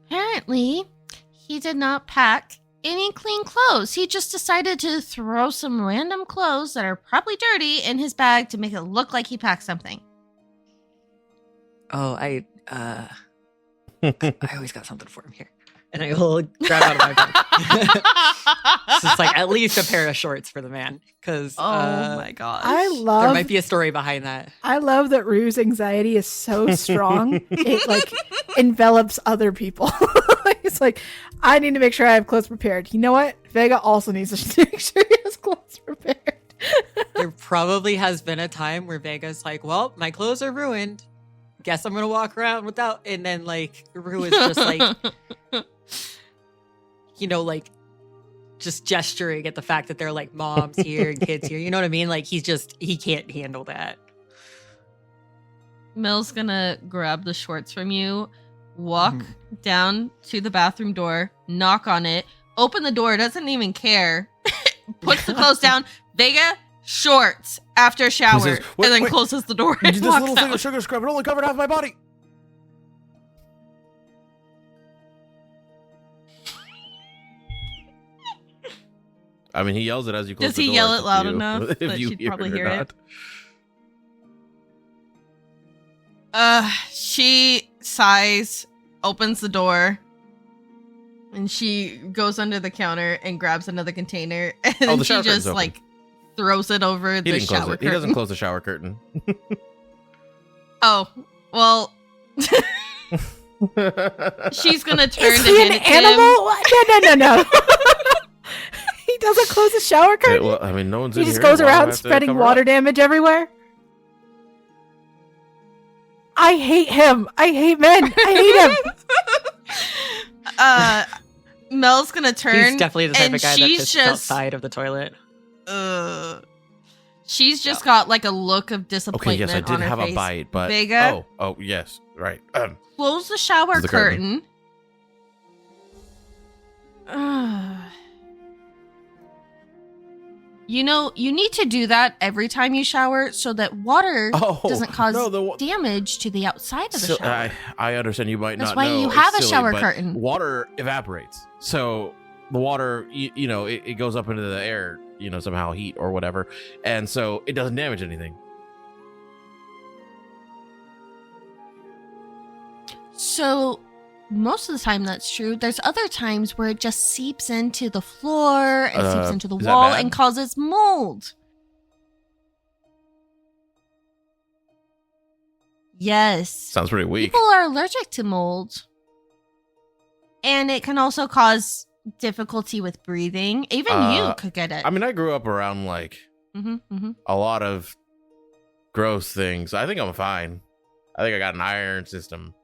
Apparently, he did not pack any clean clothes. He just decided to throw some random clothes that are probably dirty in his bag to make it look like he packed something. Oh, I always got something for him here. And I will grab out of my bag. It's just like at least a pair of shorts for the man. Because Oh my gosh. I there love might be a story behind that. I love that Rue's anxiety is so strong it like envelops other people. It's like, I need to make sure I have clothes prepared. You know what? Vega also needs to make sure he has clothes prepared. There probably has been a time where Vega's like, well, my clothes are ruined. Guess I'm gonna walk around without, and then like Rue is just like, like just gesturing at the fact that there are like moms here and kids here. You know what I mean? Like he can't handle that. Mill's gonna grab the shorts from you, walk down to the bathroom door, knock on it, open the door, doesn't even care, puts the clothes down. Vega, shorts after shower, says, "Wait, and then wait. closes the door You and did this walks little thing out. of sugar scrub. It only covered half my body. I mean, he yells it as you close Does the door. he yell It's it up loud to you enough if that you she'd probably or hear it? not. She sighs, opens the door, and she goes under the counter and grabs another container, and then the she shower curtain's just open. like throws it over He the didn't close shower it. curtain. He doesn't close the shower curtain. Oh, well. She's gonna turn Is to he hand an it to him. animal? No. He doesn't close the shower curtain. Well, I mean, no one's He in just here. goes Why do I around have to spreading cover water up? damage everywhere. I hate him. I hate men. I hate him. Mel's gonna turn. He's definitely the type and of guy that she's fits just- outside of the toilet. She's just got like a look of Okay, disappointment yes, I on did her have face. a bite, but Vega? oh, yes, right. Close the shower The curtain. curtain. You know, you need to do that every time you shower so that water doesn't cause damage to the outside of the shower. I understand you might That's not why know. you it's have a silly, shower but curtain. Water evaporates, so the water, it goes up into the air, somehow heat or whatever, and so it doesn't damage anything. So most of the time that's true. There's other times where it just seeps into the floor, it seeps into the is that wall bad? and causes mold. Yes. Sounds pretty weak. People are allergic to mold. And it can also cause difficulty with breathing. Even you could get it. I mean, I grew up around like a lot of gross things. I think I'm fine. I think I got an iron system.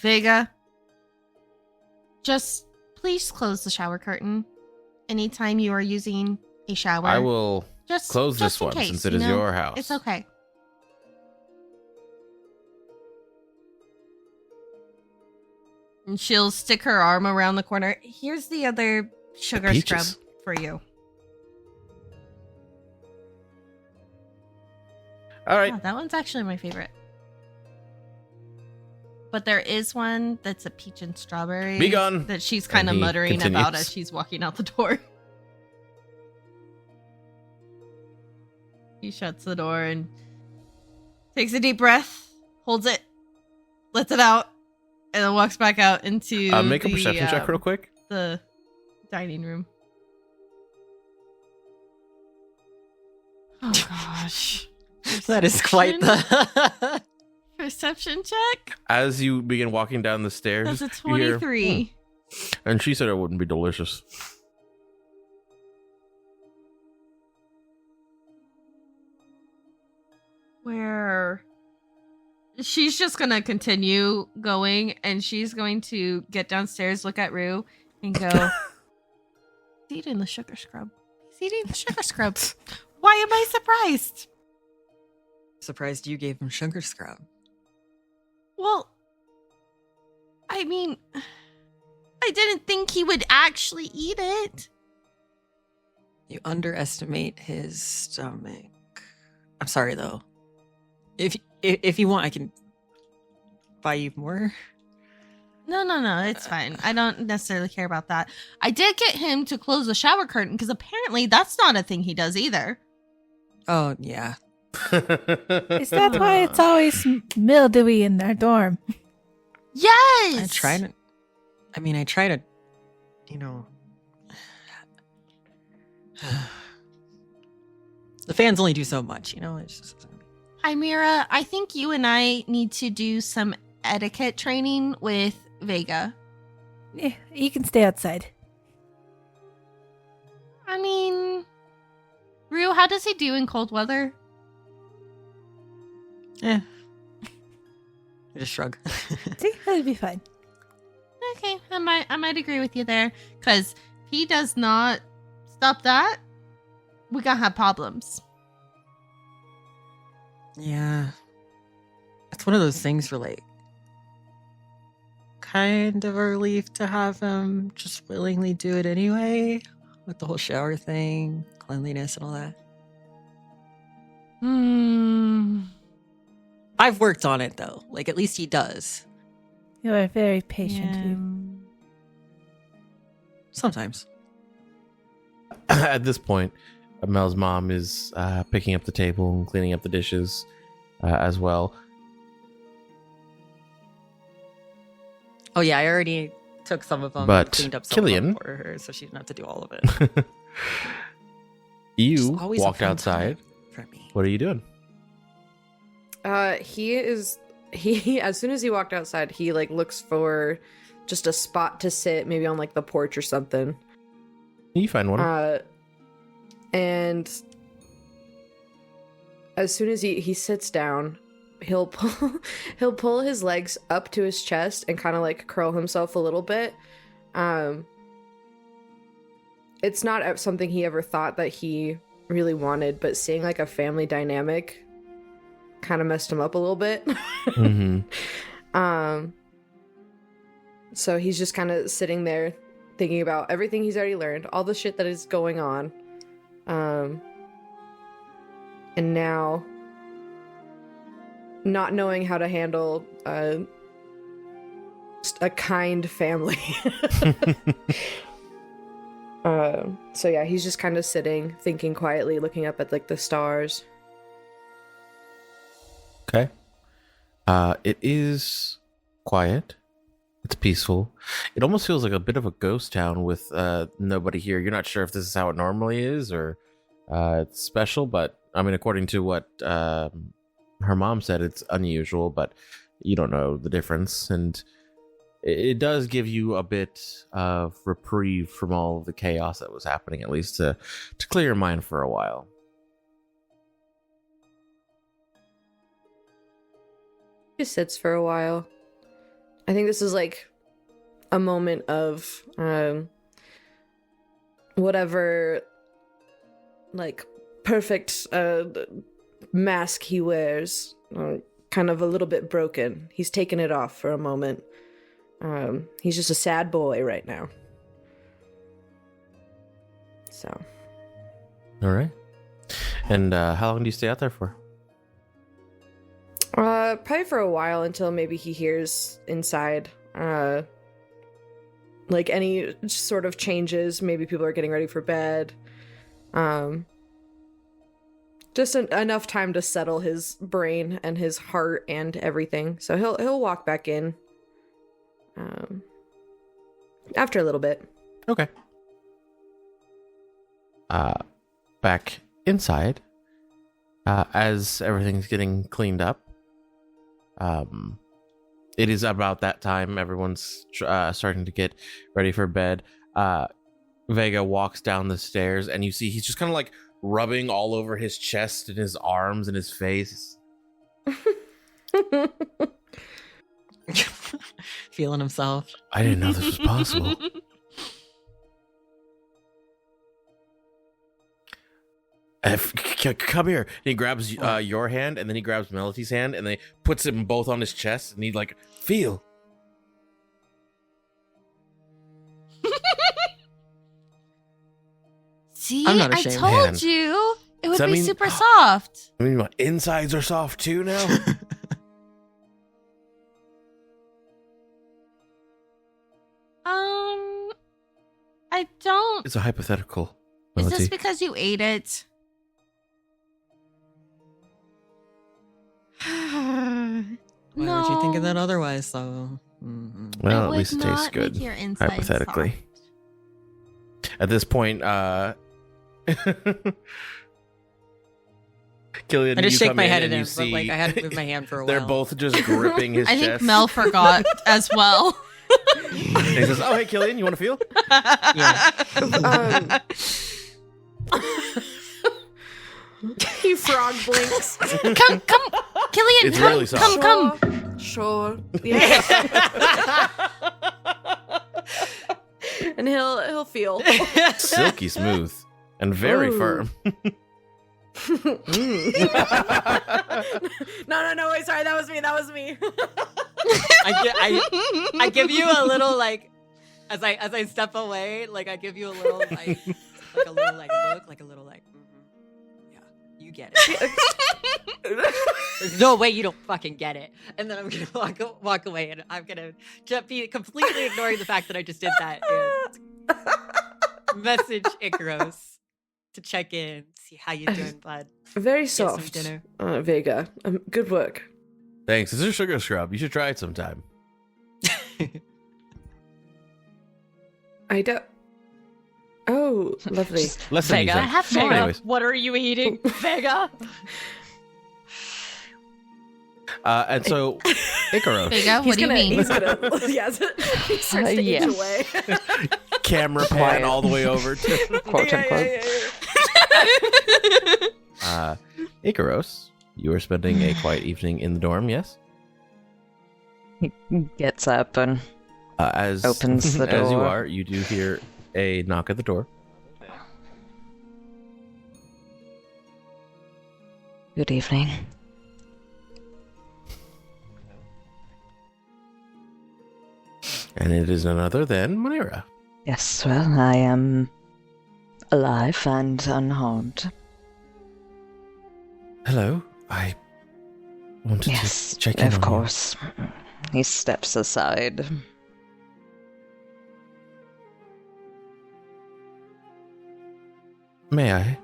Vega, just please close the shower curtain anytime you are using a shower. I will just close just this in one case, since it you is know? your house. It's okay. And she'll stick her arm around the corner. Here's the other sugar scrub Peaches. for you. All right. Oh, that one's actually my favorite. But there is one that's a peach and strawberry. Be gone. That she's kind of And he muttering about continues. as she's walking out the door. He shuts the door and takes a deep breath, holds it, lets it out, and then walks back out into Make a perception check real quick. the dining room. Oh gosh. That is quite the. Perception check? As you begin walking down the stairs, That's a you hear, 23. and she said it wouldn't be delicious. Where she's just gonna continue going, and she's going to get downstairs, look at Rue, and go, he's eating the sugar scrub. He's eating the sugar scrub. Why am I surprised? Surprised you gave him sugar scrub. Well, I mean, I didn't think he would actually eat it. You underestimate his stomach. I'm sorry though. If you want, I can buy you more. No, it's fine. I don't necessarily care about that. I did get him to close the shower curtain because apparently that's not a thing he does either. Oh yeah. Is that why it's always mildewy in their dorm? Yes! I try to, the fans only do so much, it's just. Chimera, I think you and I need to do some etiquette training with Vega. Yeah, you can stay outside. I mean, Rue, how does he do in cold weather? I just shrug. See, that'd be fine. Okay, I might agree with you there. Because if he does not stop that, we gonna have problems. Yeah. It's one of those things where, like, kind of a relief to have him just willingly do it anyway, with the whole shower thing, cleanliness and all that. I've worked on it, though. Like, at least he does. You are very patient. Sometimes. At this point, Mel's mom is picking up the table and cleaning up the dishes as well. Oh yeah, I already took some of them But and cleaned up some Killian- of them for her, so she didn't have to do all of it. You Just always a walked fun outside. time for me. What are you doing? He as soon as he walked outside, he like looks for just a spot to sit, maybe on like the porch or something. You find one. And as soon as he sits down, he'll pull his legs up to his chest and kind of like curl himself a little bit. It's not something he ever thought that he really wanted, but seeing like a family dynamic kind of messed him up a little bit. Mm-hmm. So he's just kind of sitting there thinking about everything he's already learned, all the shit that is going on. And now not knowing how to handle just a kind family. So yeah, he's just kind of sitting, thinking quietly, looking up at like the stars. Okay. It is quiet. It's peaceful. It almost feels like a bit of a ghost town with nobody here. You're not sure if this is how it normally is or it's special, but I mean, according to what her mom said, it's unusual, but you don't know the difference. And it does give you a bit of reprieve from all of the chaos that was happening, at least to clear your mind for a while. Just sits for a while. I think this is like a moment of whatever like perfect mask he wears, kind of a little bit broken. He's taken it off for a moment. He's just a sad boy right now. So. All right. And how long do you stay out there for? Probably for a while until maybe he hears inside, like any sort of changes. Maybe people are getting ready for bed. Just enough time to settle his brain and his heart and everything. So he'll walk back in. After a little bit. Okay. Back inside, as everything's getting cleaned up. It is about that time. Everyone's starting to get ready for bed. Vega walks down the stairs, and you see he's just kind of like rubbing all over his chest and his arms and his face. Feeling himself. I didn't know this was possible. Come here. And he grabs your hand, and then he grabs Melody's hand, and then he puts them both on his chest, and he like, feel. See, I'm not I ashamed. told Man. you it would Does that be mean- super soft. I mean, my insides are soft too now. I don't. It's a hypothetical. Is Melody. this because you ate it? Why would you think of that otherwise, though? Well, It at would least it tastes not good. make your insides Hypothetically. soft. At this point, Killian, I just you shake come my in head and at you him, but like see I had to move my hand for a while. they're both just gripping his I chest. think Mel forgot as well. And he says, "Oh, hey, Killian, you want to feel?" Yeah. He frog blinks. Come, Killian, It's come, really soft. come. Sure. Yeah. And he'll feel. Silky smooth and very Ooh. firm. No, wait, sorry, that was me. I give you a little like as I step away, like I give you a little like a little like look, like a little like yeah, you get it. There's no way you don't fucking get it. And then I'm gonna walk away, and I'm gonna just be completely ignoring the fact that I just did that. And message Icaros to check in, see how you doing, bud. Very Get some soft, dinner. Vega. Good work. Thanks. It's a sugar scrub. You should try it sometime. I don't. Oh, lovely. Less than you Vega, think. have more. Anyways, What are you eating, Vega? and so Icaros, Vega, what do you mean? He's gonna. Yes. He starts to Yes. eat away. camera pan Quiet. all the way over to Quote unquote. Icaros. You are spending a quiet evening in the dorm, yes? He gets up and As Opens the as you door. are, you do hear a knock at the door. good evening. And it is none other than Monira. Yes, well, I am alive and unharmed. Hello. I wanted Yes, to check in of on you. course. He steps aside. May I?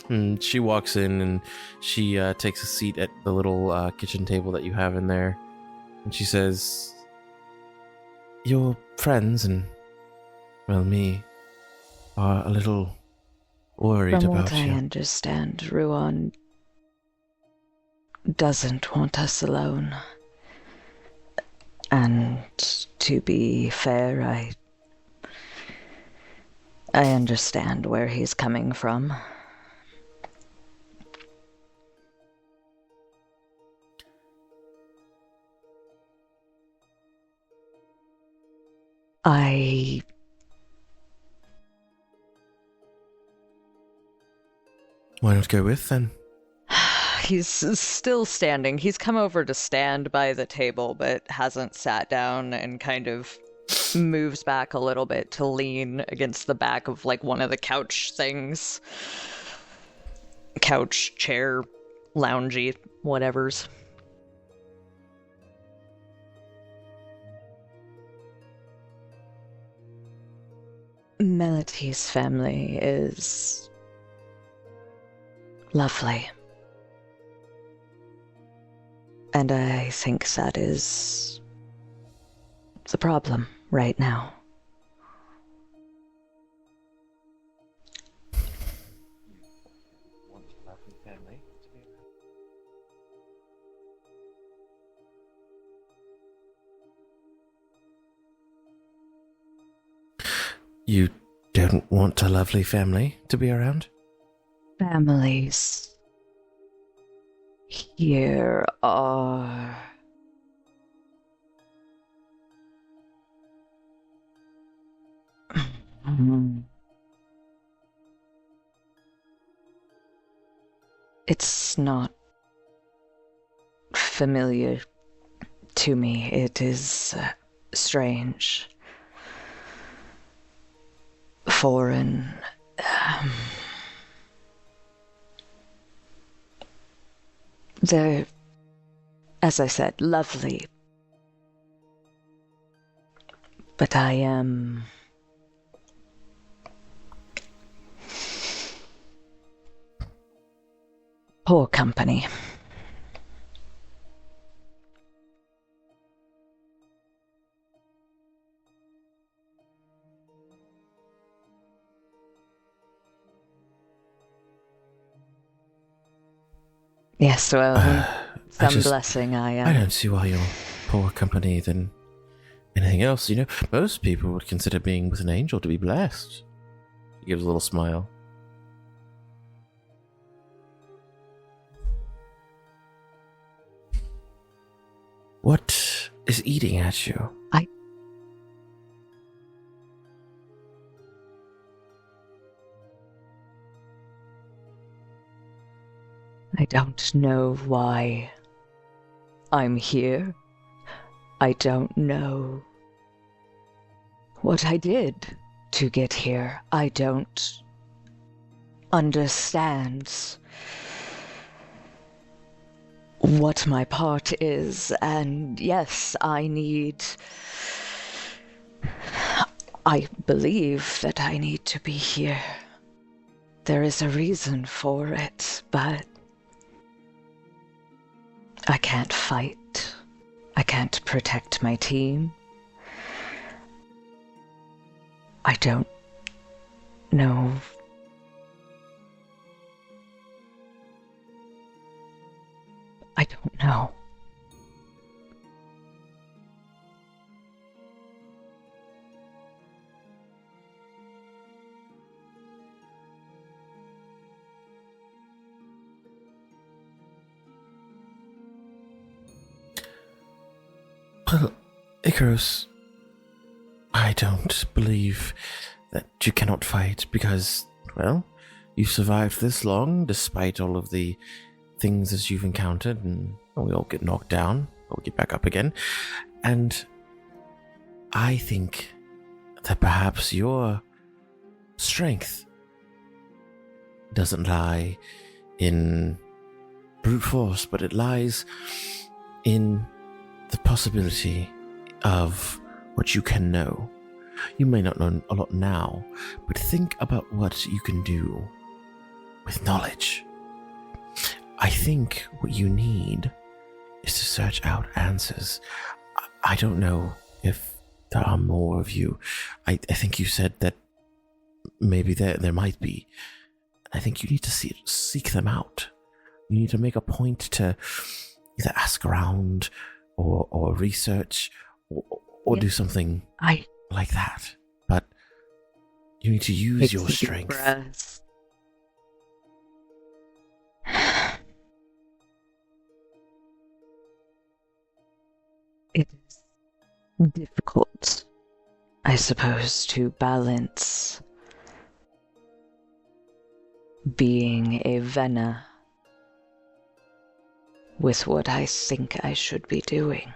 And she walks in and she takes a seat at the little kitchen table that you have in there. And she says, Your friends and, well, me, are a little worried From about what I you. understand, Ruan doesn't want us alone. And to be fair, I understand where he's coming from. Why not go with, then? He's still standing. He's come over to stand by the table, but hasn't sat down and kind of moves back a little bit to lean against the back of like one of the couch things. Couch, chair, loungy, whatevers. Melody's family is lovely. And I think that is the problem right now. You don't want a lovely family to be around? Families here are it's not familiar to me. It is strange, foreign. They're, as I said, lovely. But I am poor company. Yes, well, some blessing I am. I don't see why you're poor company than anything else. You know, most people would consider being with an angel to be blessed. he gives a little smile. What is eating at you? I don't know why I'm here. I don't know what I did to get here. I don't understand what my part is, and yes, I believe that I need to be here. There is a reason for it, but I can't fight. I can't protect my team. I don't know. I don't know. Well, Icarus, I don't believe that you cannot fight because, well, you've survived this long despite all of the things that you've encountered, and we all get knocked down, but we get back up again. And I think that perhaps your strength doesn't lie in brute force, but it lies in the possibility of what you can know. You may not know a lot now, but think about what you can do with knowledge. I think what you need is to search out answers. I don't know if there are more of you. I think you said that maybe there might be. I think you need to seek them out. You need to make a point to either ask around or research or do something like that. But you need to use your strength. It is difficult, I suppose, to balance being a Vena with what I think I should be doing.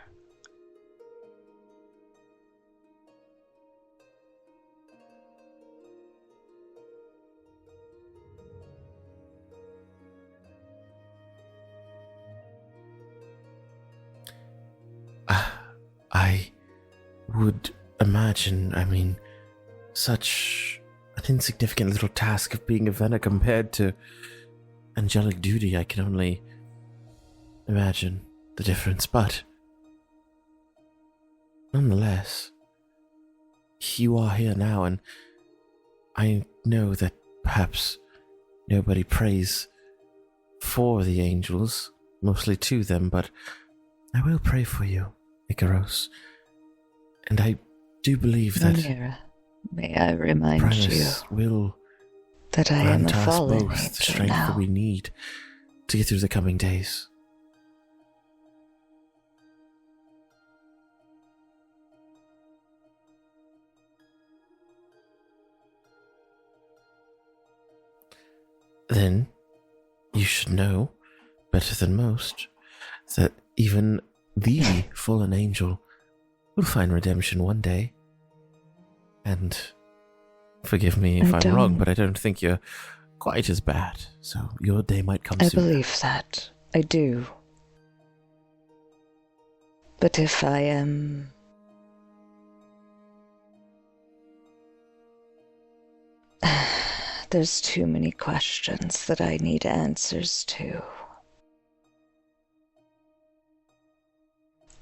I would imagine, such an insignificant little task of being a Vena compared to angelic duty. I can only imagine the difference, but nonetheless, you are here now, and I know that perhaps nobody prays for the angels, mostly to them, but I will pray for you, Icaros. And I do believe that Mira, may I remind Primus you will that I am a grant us fallen both the angel strength now. that we need to get through the coming days. Then you should know, better than most, that even the fallen angel will find redemption one day. And forgive me if I'm wrong, but I don't think you're quite as bad. So your day might come I soon. believe that. I do. But if I am... There's too many questions that I need answers to.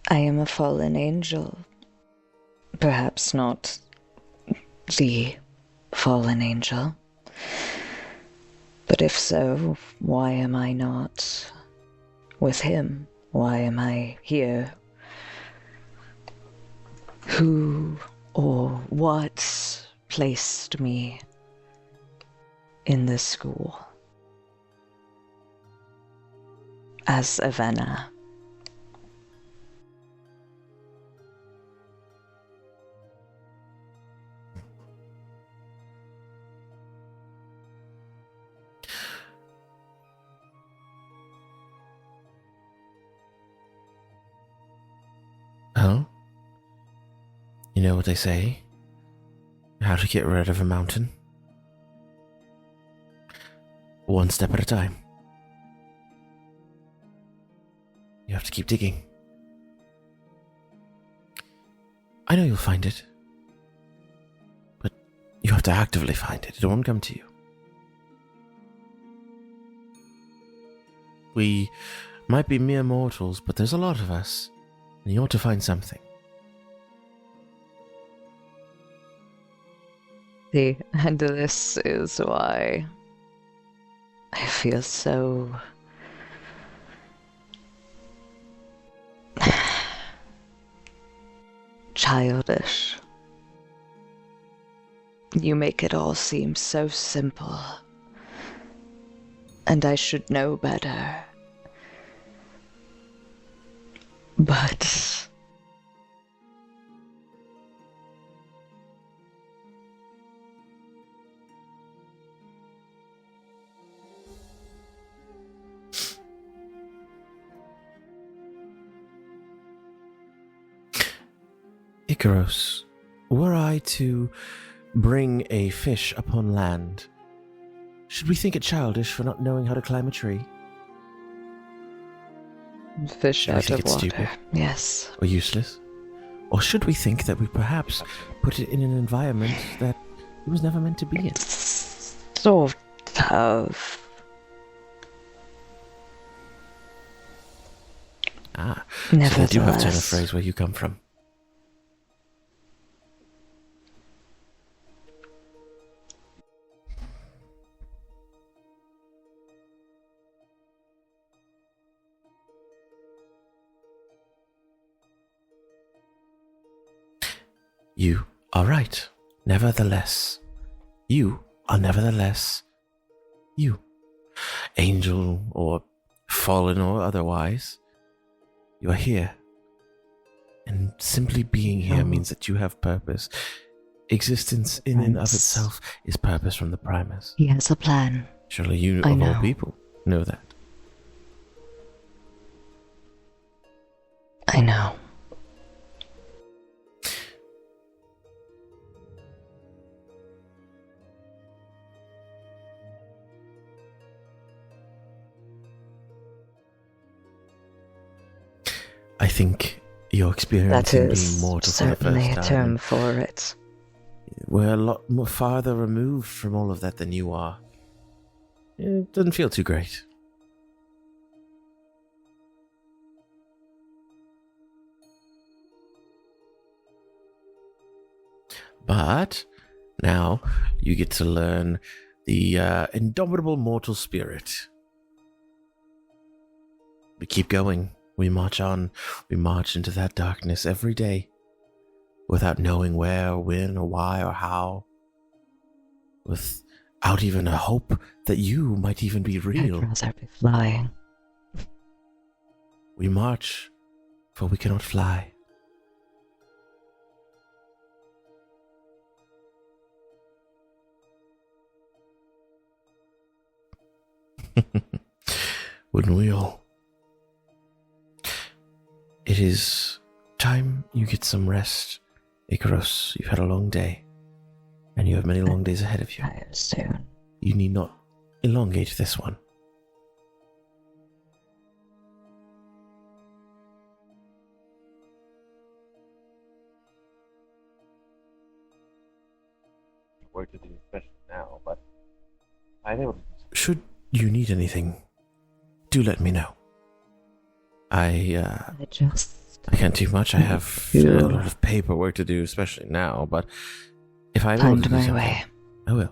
I am a fallen angel. Perhaps not the fallen angel. But if so, why am I not with him? Why am I here? Who or what placed me in this school as a Vena? Well, you know what they say. how to get rid of a mountain. One step at a time. You have to keep digging. I know you'll find it. But you have to actively find it. It won't come to you. We might be mere mortals, but there's a lot of us. And you ought to find something. See, and this is why I feel so childish. You make it all seem so simple. And I should know better. But Icaros, were I to bring a fish upon land, should we think it childish for not knowing how to climb a tree? fish Should we out think of it's water. stupid? Yes. Or useless? Or should we think that we perhaps put it in an environment that it was never meant to be in? Sort of. Ah, so they do have to have a Nevertheless. phrase where you come from. You are right. Nevertheless, you are nevertheless you. Angel or fallen or otherwise, you are here. And simply being here means that you have purpose. Existence in and of itself is purpose from the Primus. He has a plan. Surely you, I of all know. people, know that. I know. I think your That experience in being is mortal for the certainly a first term time, for it. we're a lot more farther removed from all of that than you are. It doesn't feel too great. But now you get to learn the indomitable mortal spirit. We keep going. We march on. We march into that darkness every day without knowing where or when or why or how. Without even a hope that you might even be I'd real. rather be flying. We march, for we cannot fly. Wouldn't we all? It is time you get some rest, Icaros. You've had a long day, and you have many long days ahead of you. Tired soon. You need not elongate this one. Work to do, especially now, but I think Should you need anything, do let me know. I can't do much. I have a lot of paperwork to do, especially now, but if I'm able Find to do my something, way. I will.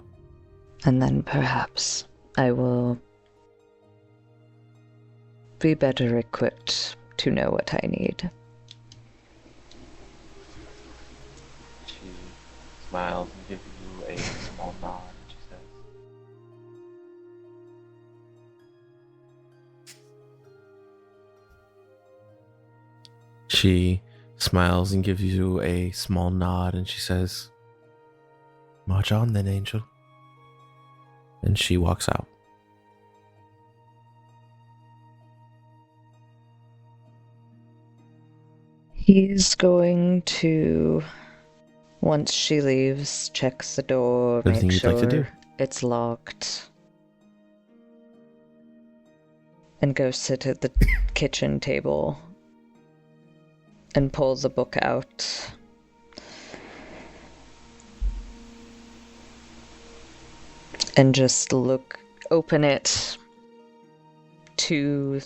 And then perhaps I will Be better equipped to know what I need. she smiles and gives you a small nod, and she says, She smiles and gives you a small nod and she says, "March on then, Angel." And she walks out. He's going to Once she leaves, checks the door, Anything make you'd sure like to do? it's locked, and go sit at the kitchen table and pull the book out. And just open it to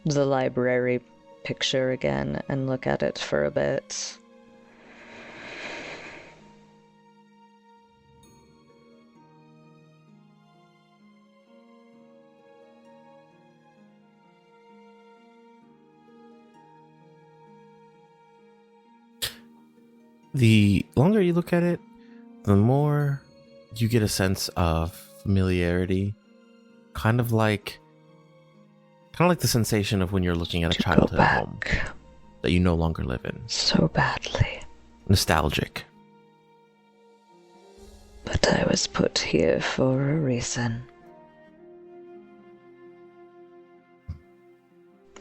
the library picture again and look at it for a bit. The longer you look at it, the more you get a sense of familiarity, kind of like the sensation of when you're looking at a To go childhood home back that you no longer live in. so badly. Nostalgic. But I was put here for a reason.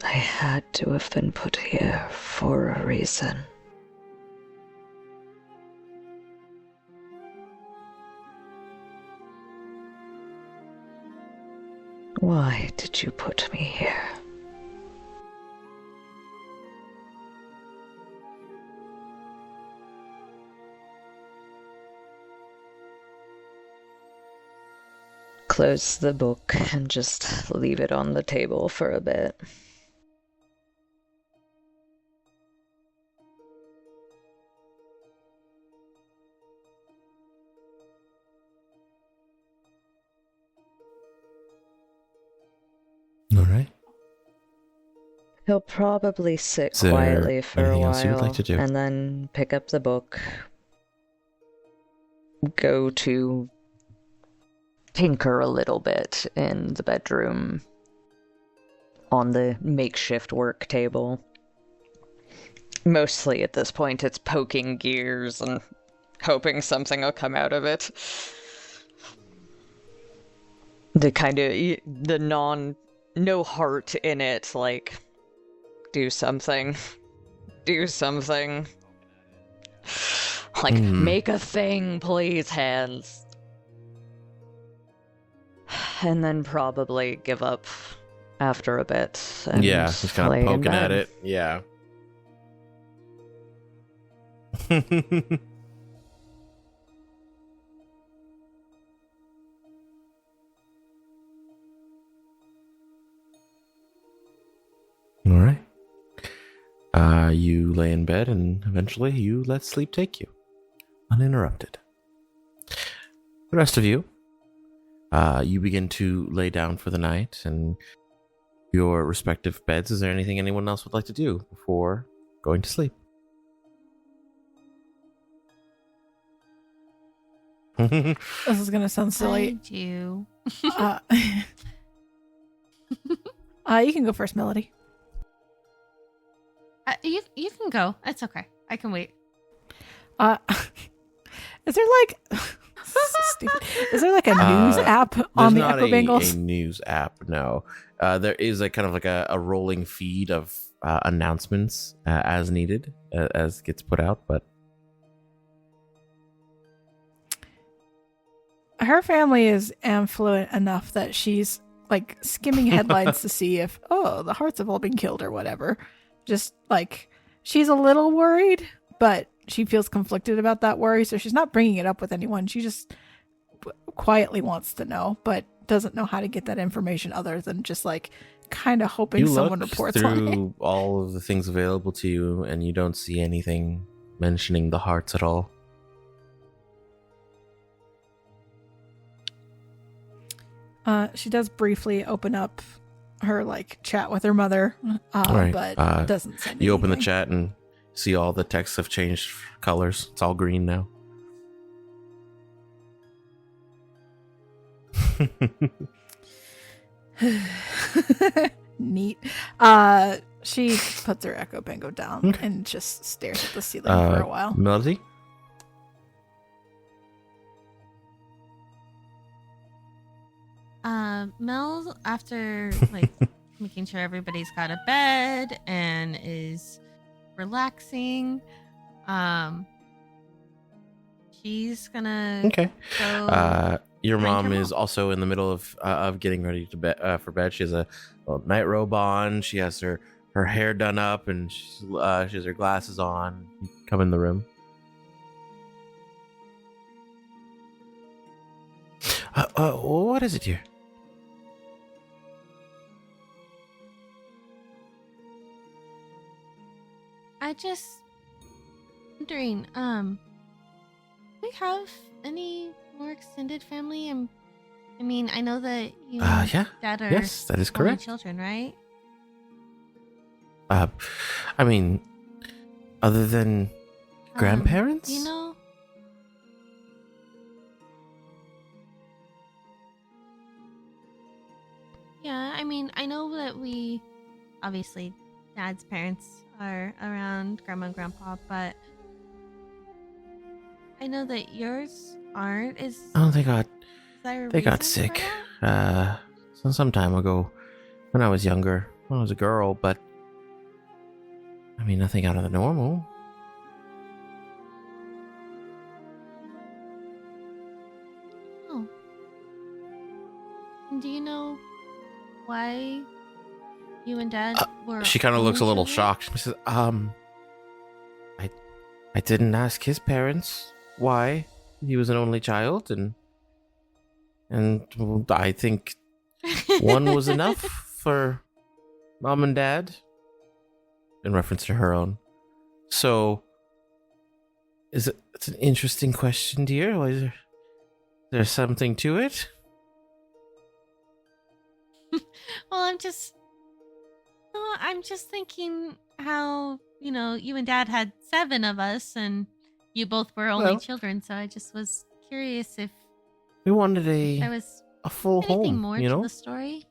I had to have been put here for a reason. Why did you put me here? Close the book and just leave it on the table for a bit. All right. He'll probably sit Is there quietly for a anything else you would while like to do? and then pick up the book, go to tinker a little bit in the bedroom on the makeshift work table. Mostly at this point it's poking gears and hoping something will come out of it. The kind of, no heart in it, like, do something. Do something. Like, make a thing, please, hands. And then probably give up after a bit. And Yeah, just kind lay of in poking at bed. it. Yeah. All right. You lay in bed and eventually you let sleep take you, uninterrupted. The rest of you, you begin to lay down for the night and your respective beds. Is there anything anyone else would like to do before going to sleep? This is gonna sound I silly. do. Uh, you can go first, Melody. You can go. It's okay. I can wait. Is there like stupid? Is there like a news app on There's the not Echo Bengals? a news app, no. There is a kind of like a rolling feed of announcements as needed, as gets put out, but Her family is affluent enough that she's like skimming headlines to see if the hearts have all been killed or whatever. Just like she's a little worried, but she feels conflicted about that worry, so she's not bringing it up with anyone. She just quietly wants to know, but doesn't know how to get that information other than just like kind of hoping you someone look reports on it. through all of the things available to you, and you don't see anything mentioning the hearts at all. She does briefly open up her like chat with her mother, Right. but doesn't send You open the anything. chat and see all the texts have changed colors. It's all green now. Neat. She puts her Echo Bingo down Okay. and just stares at the ceiling for a while. Melody? Mel, after like making sure everybody's got a bed and is relaxing, she's gonna Okay. go. Your find mom her is also in the middle of getting ready to bed for bed. She has a little nightrobe on. She has her hair done up, and she has her glasses on. You come in the room. What is it here? I just wondering, do we have any more extended family? I mean, I know that you and Yeah. Dad are Yes, that is only correct. children, right? I mean, other than grandparents? You know, yeah, I mean, I know that we obviously Dad's parents are around, Grandma and Grandpa, but I know that yours aren't. Oh, they got there a they got reason for sick. that? Some time ago, when I was younger, when I was a girl. But I mean, nothing out of the normal. Oh. Do you know why you and Dad were? She kind of looks a only little children? shocked. She says, I didn't ask his parents why he was an only child, and well, I think one was enough for Mom and Dad, in reference to her own. So, it's an interesting question, dear. Or is there something to it? Well, I'm just thinking how, you and Dad had 7 of us and you both were only Well- children, so I just was curious if We wanted there was a full anything home, more you to know? the story.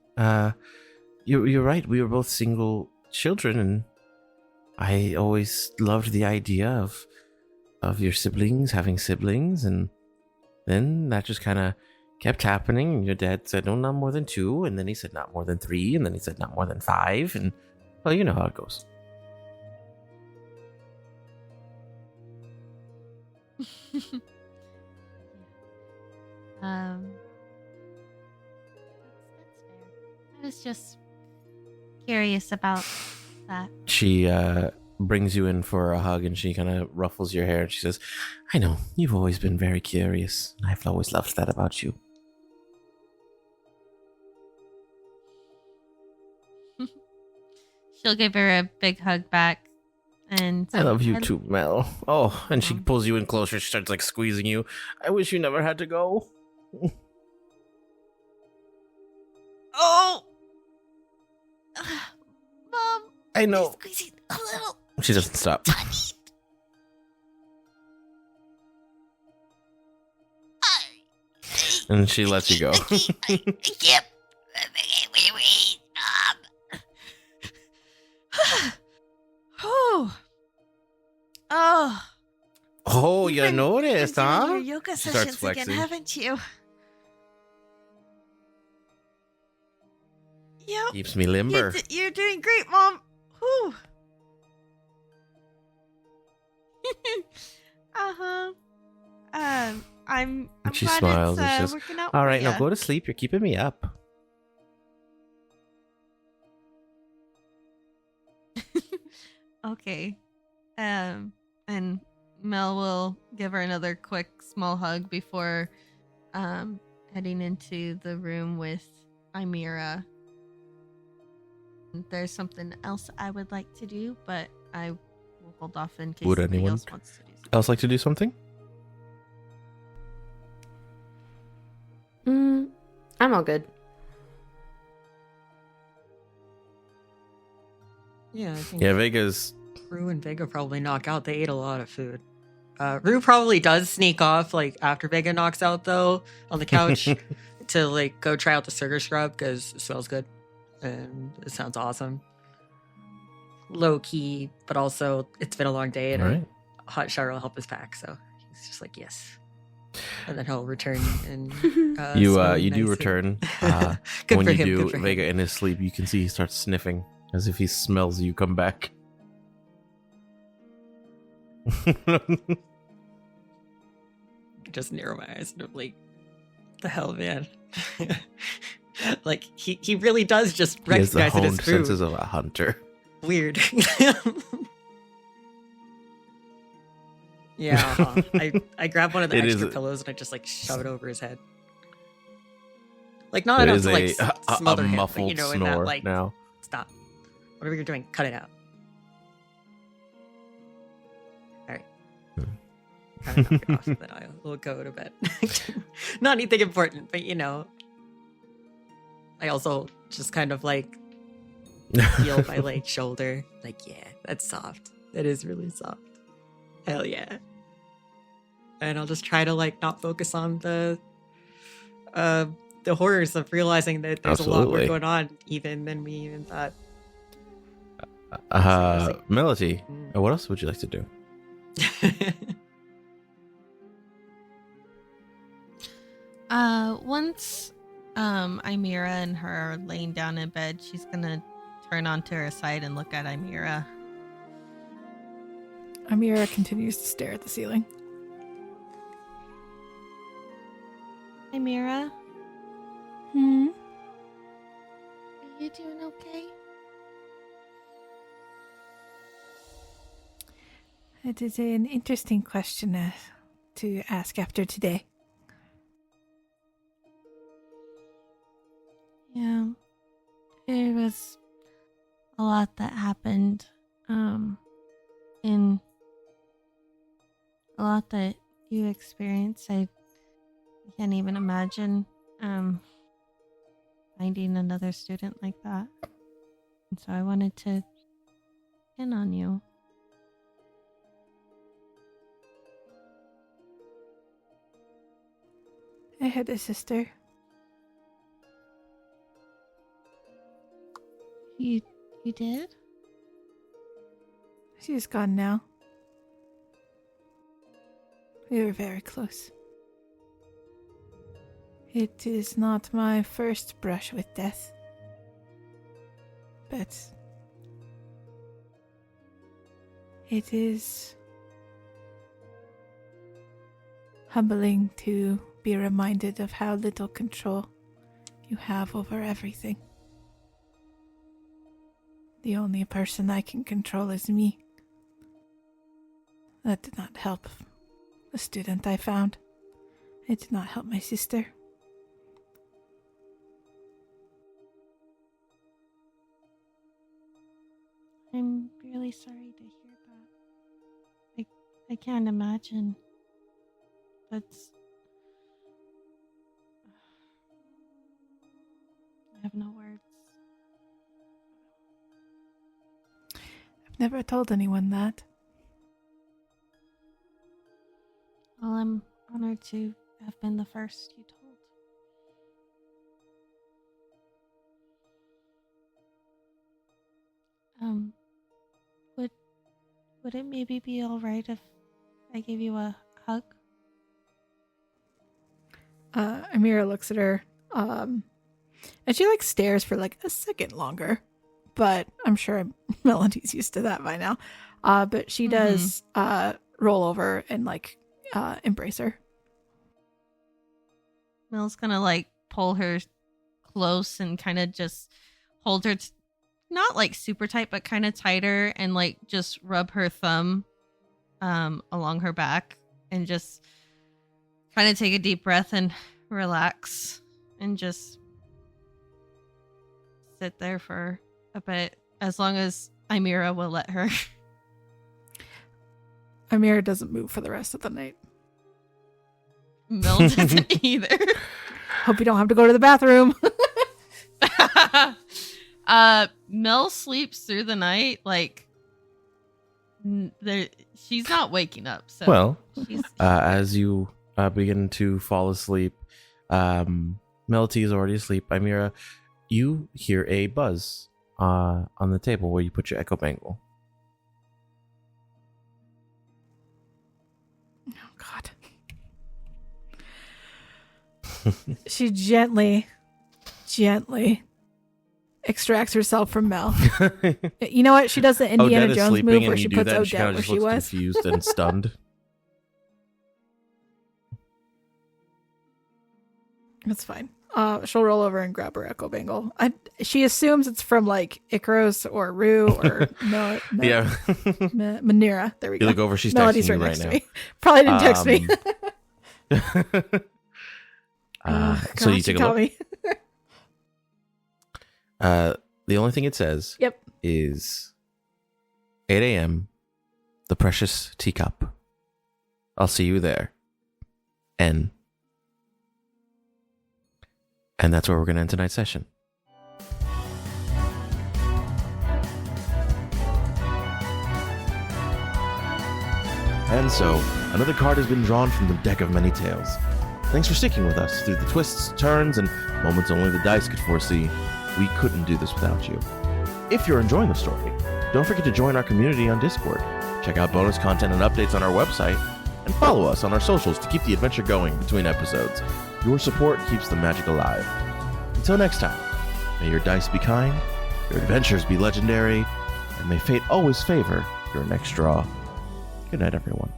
You're right. We were both single children, and I always loved the idea of your siblings having siblings, and then that just kind of kept happening. And your dad said, "No, not more than 2," and then he said, "Not more than 3," and then he said, "Not more than 5," and well, you know how it goes. That's fair. I was just curious about that. She brings you in for a hug, and she kind of ruffles your hair, and she says, "I know you've always been very curious, and I've always loved that about you." She'll give her a big hug back, and I love you too, Mel. Oh, and she pulls you in closer. She starts like squeezing you. I wish you never had to go. Oh, Mom, I know. squeezing a little. She doesn't stop. Tiny. And she lets you go. I can't. Oh. Oh. Oh, you You've been noticed, doing huh? Your yoga She starts sessions again, flexing. haven't you? Yep. Keeps me limber. You're doing great, Mom. Whew. uh-huh. I'm And she glad smiles it's, and she says, working out "All for right, now ya." go to sleep. You're keeping me up." Okay. And Mel will give her another quick small hug before heading into the room with Imira. There's something else I would like to do, but I will hold off in case Would somebody anyone else wants to do something. else like to do something? I'm all good. Yeah, I think Yeah, Vega's. Rue and Vega probably knock out. They ate a lot of food. Rue probably does sneak off like after Vega knocks out though on the couch to like go try out the sugar scrub because it smells good and it sounds awesome. Low key, but also it's been a long day and All right. a hot shower will help his pack. So he's just like yes, and then he'll return and You smell you do nicely. return. Good When for you him. do, Good for Vega him. in his sleep, you can see he starts sniffing as if he smells you come back. just narrow my eyes and I'm like, the hell, man. Like, he really does just He has the recognize it as honed food. senses of a hunter. Weird. Yeah, I grab one of the It extra is- pillows and I just like shove it over his head. Like not It enough is to like a smother him, but muffled you know, in snore that like now. stop. Whatever you're doing, cut it out. All right. Kind of knock it off, then I will go to bed. Not anything important, but you know. I also just kind of like feel my like shoulder. Like, yeah, that's soft. That is really soft. Hell yeah. And I'll just try to like not focus on the horrors of realizing that there's a lot more Absolutely. going on even than we even thought. Melody, Mm. what else would you like to do? Once Imira and her are laying down in bed, she's gonna turn onto her side and look at Imira. Amira continues to stare at the ceiling. Imira, Hmm. are you doing okay? It is an interesting question to ask after today. Yeah. There was a lot that happened. And a lot that you experienced. I can't even imagine finding another student like that. And so I wanted to in on you. I had a sister. You did? She is gone now. We were very close. It is not my first brush with death, but it is humbling to be reminded of how little control you have over everything. The only person I can control is me. That did not help the student I found. It did not help my sister. I'm really sorry to hear that. I can't imagine. That's... I have no words. I've never told anyone that. Well, I'm honored to have been the first you told. Would it maybe be alright if I gave you a hug? Amira looks at her, and she like stares for like a second longer, but I'm sure Melody's used to that by now. But she does roll over and like embrace her. Mel's gonna like pull her close and kind of just hold her, not like super tight, but kind of tighter, and like just rub her thumb along her back and just kind of take a deep breath and relax and just sit there for a bit, as long as Imira will let her. Amira doesn't move for the rest of the night. Mel doesn't either. Hope you don't have to go to the bathroom. Mel sleeps through the night. Like, she's not waking up. So Well, she's, as you begin to fall asleep, Melty is already asleep. Imira, you hear a buzz on the table where you put your echo bangle. Oh, God. She gently extracts herself from Mel. You know what? She does the Indiana Odette is Jones sleeping, move and where you she do puts that, and she Odette kinda where just she looks was. confused and stunned. That's fine. She'll roll over and grab her echo bangle. She assumes it's from like Icaros or Rue or Yeah. Manira. There we go. You look over, she's Melody's texting you next right to me. Probably didn't text me. So you take a look. Me. The only thing it says Yep. is 8 a.m. The precious teacup. I'll see you there. And that's where we're going to end tonight's session. And so, another card has been drawn from the deck of many tales. Thanks for sticking with us through the twists, turns, and moments only the dice could foresee. We couldn't do this without you. If you're enjoying the story, don't forget to join our community on Discord. Check out bonus content and updates on our website, and follow us on our socials to keep the adventure going between episodes. Your support keeps the magic alive. Until next time, may your dice be kind, your adventures be legendary, and may fate always favor your next draw. Good night, everyone.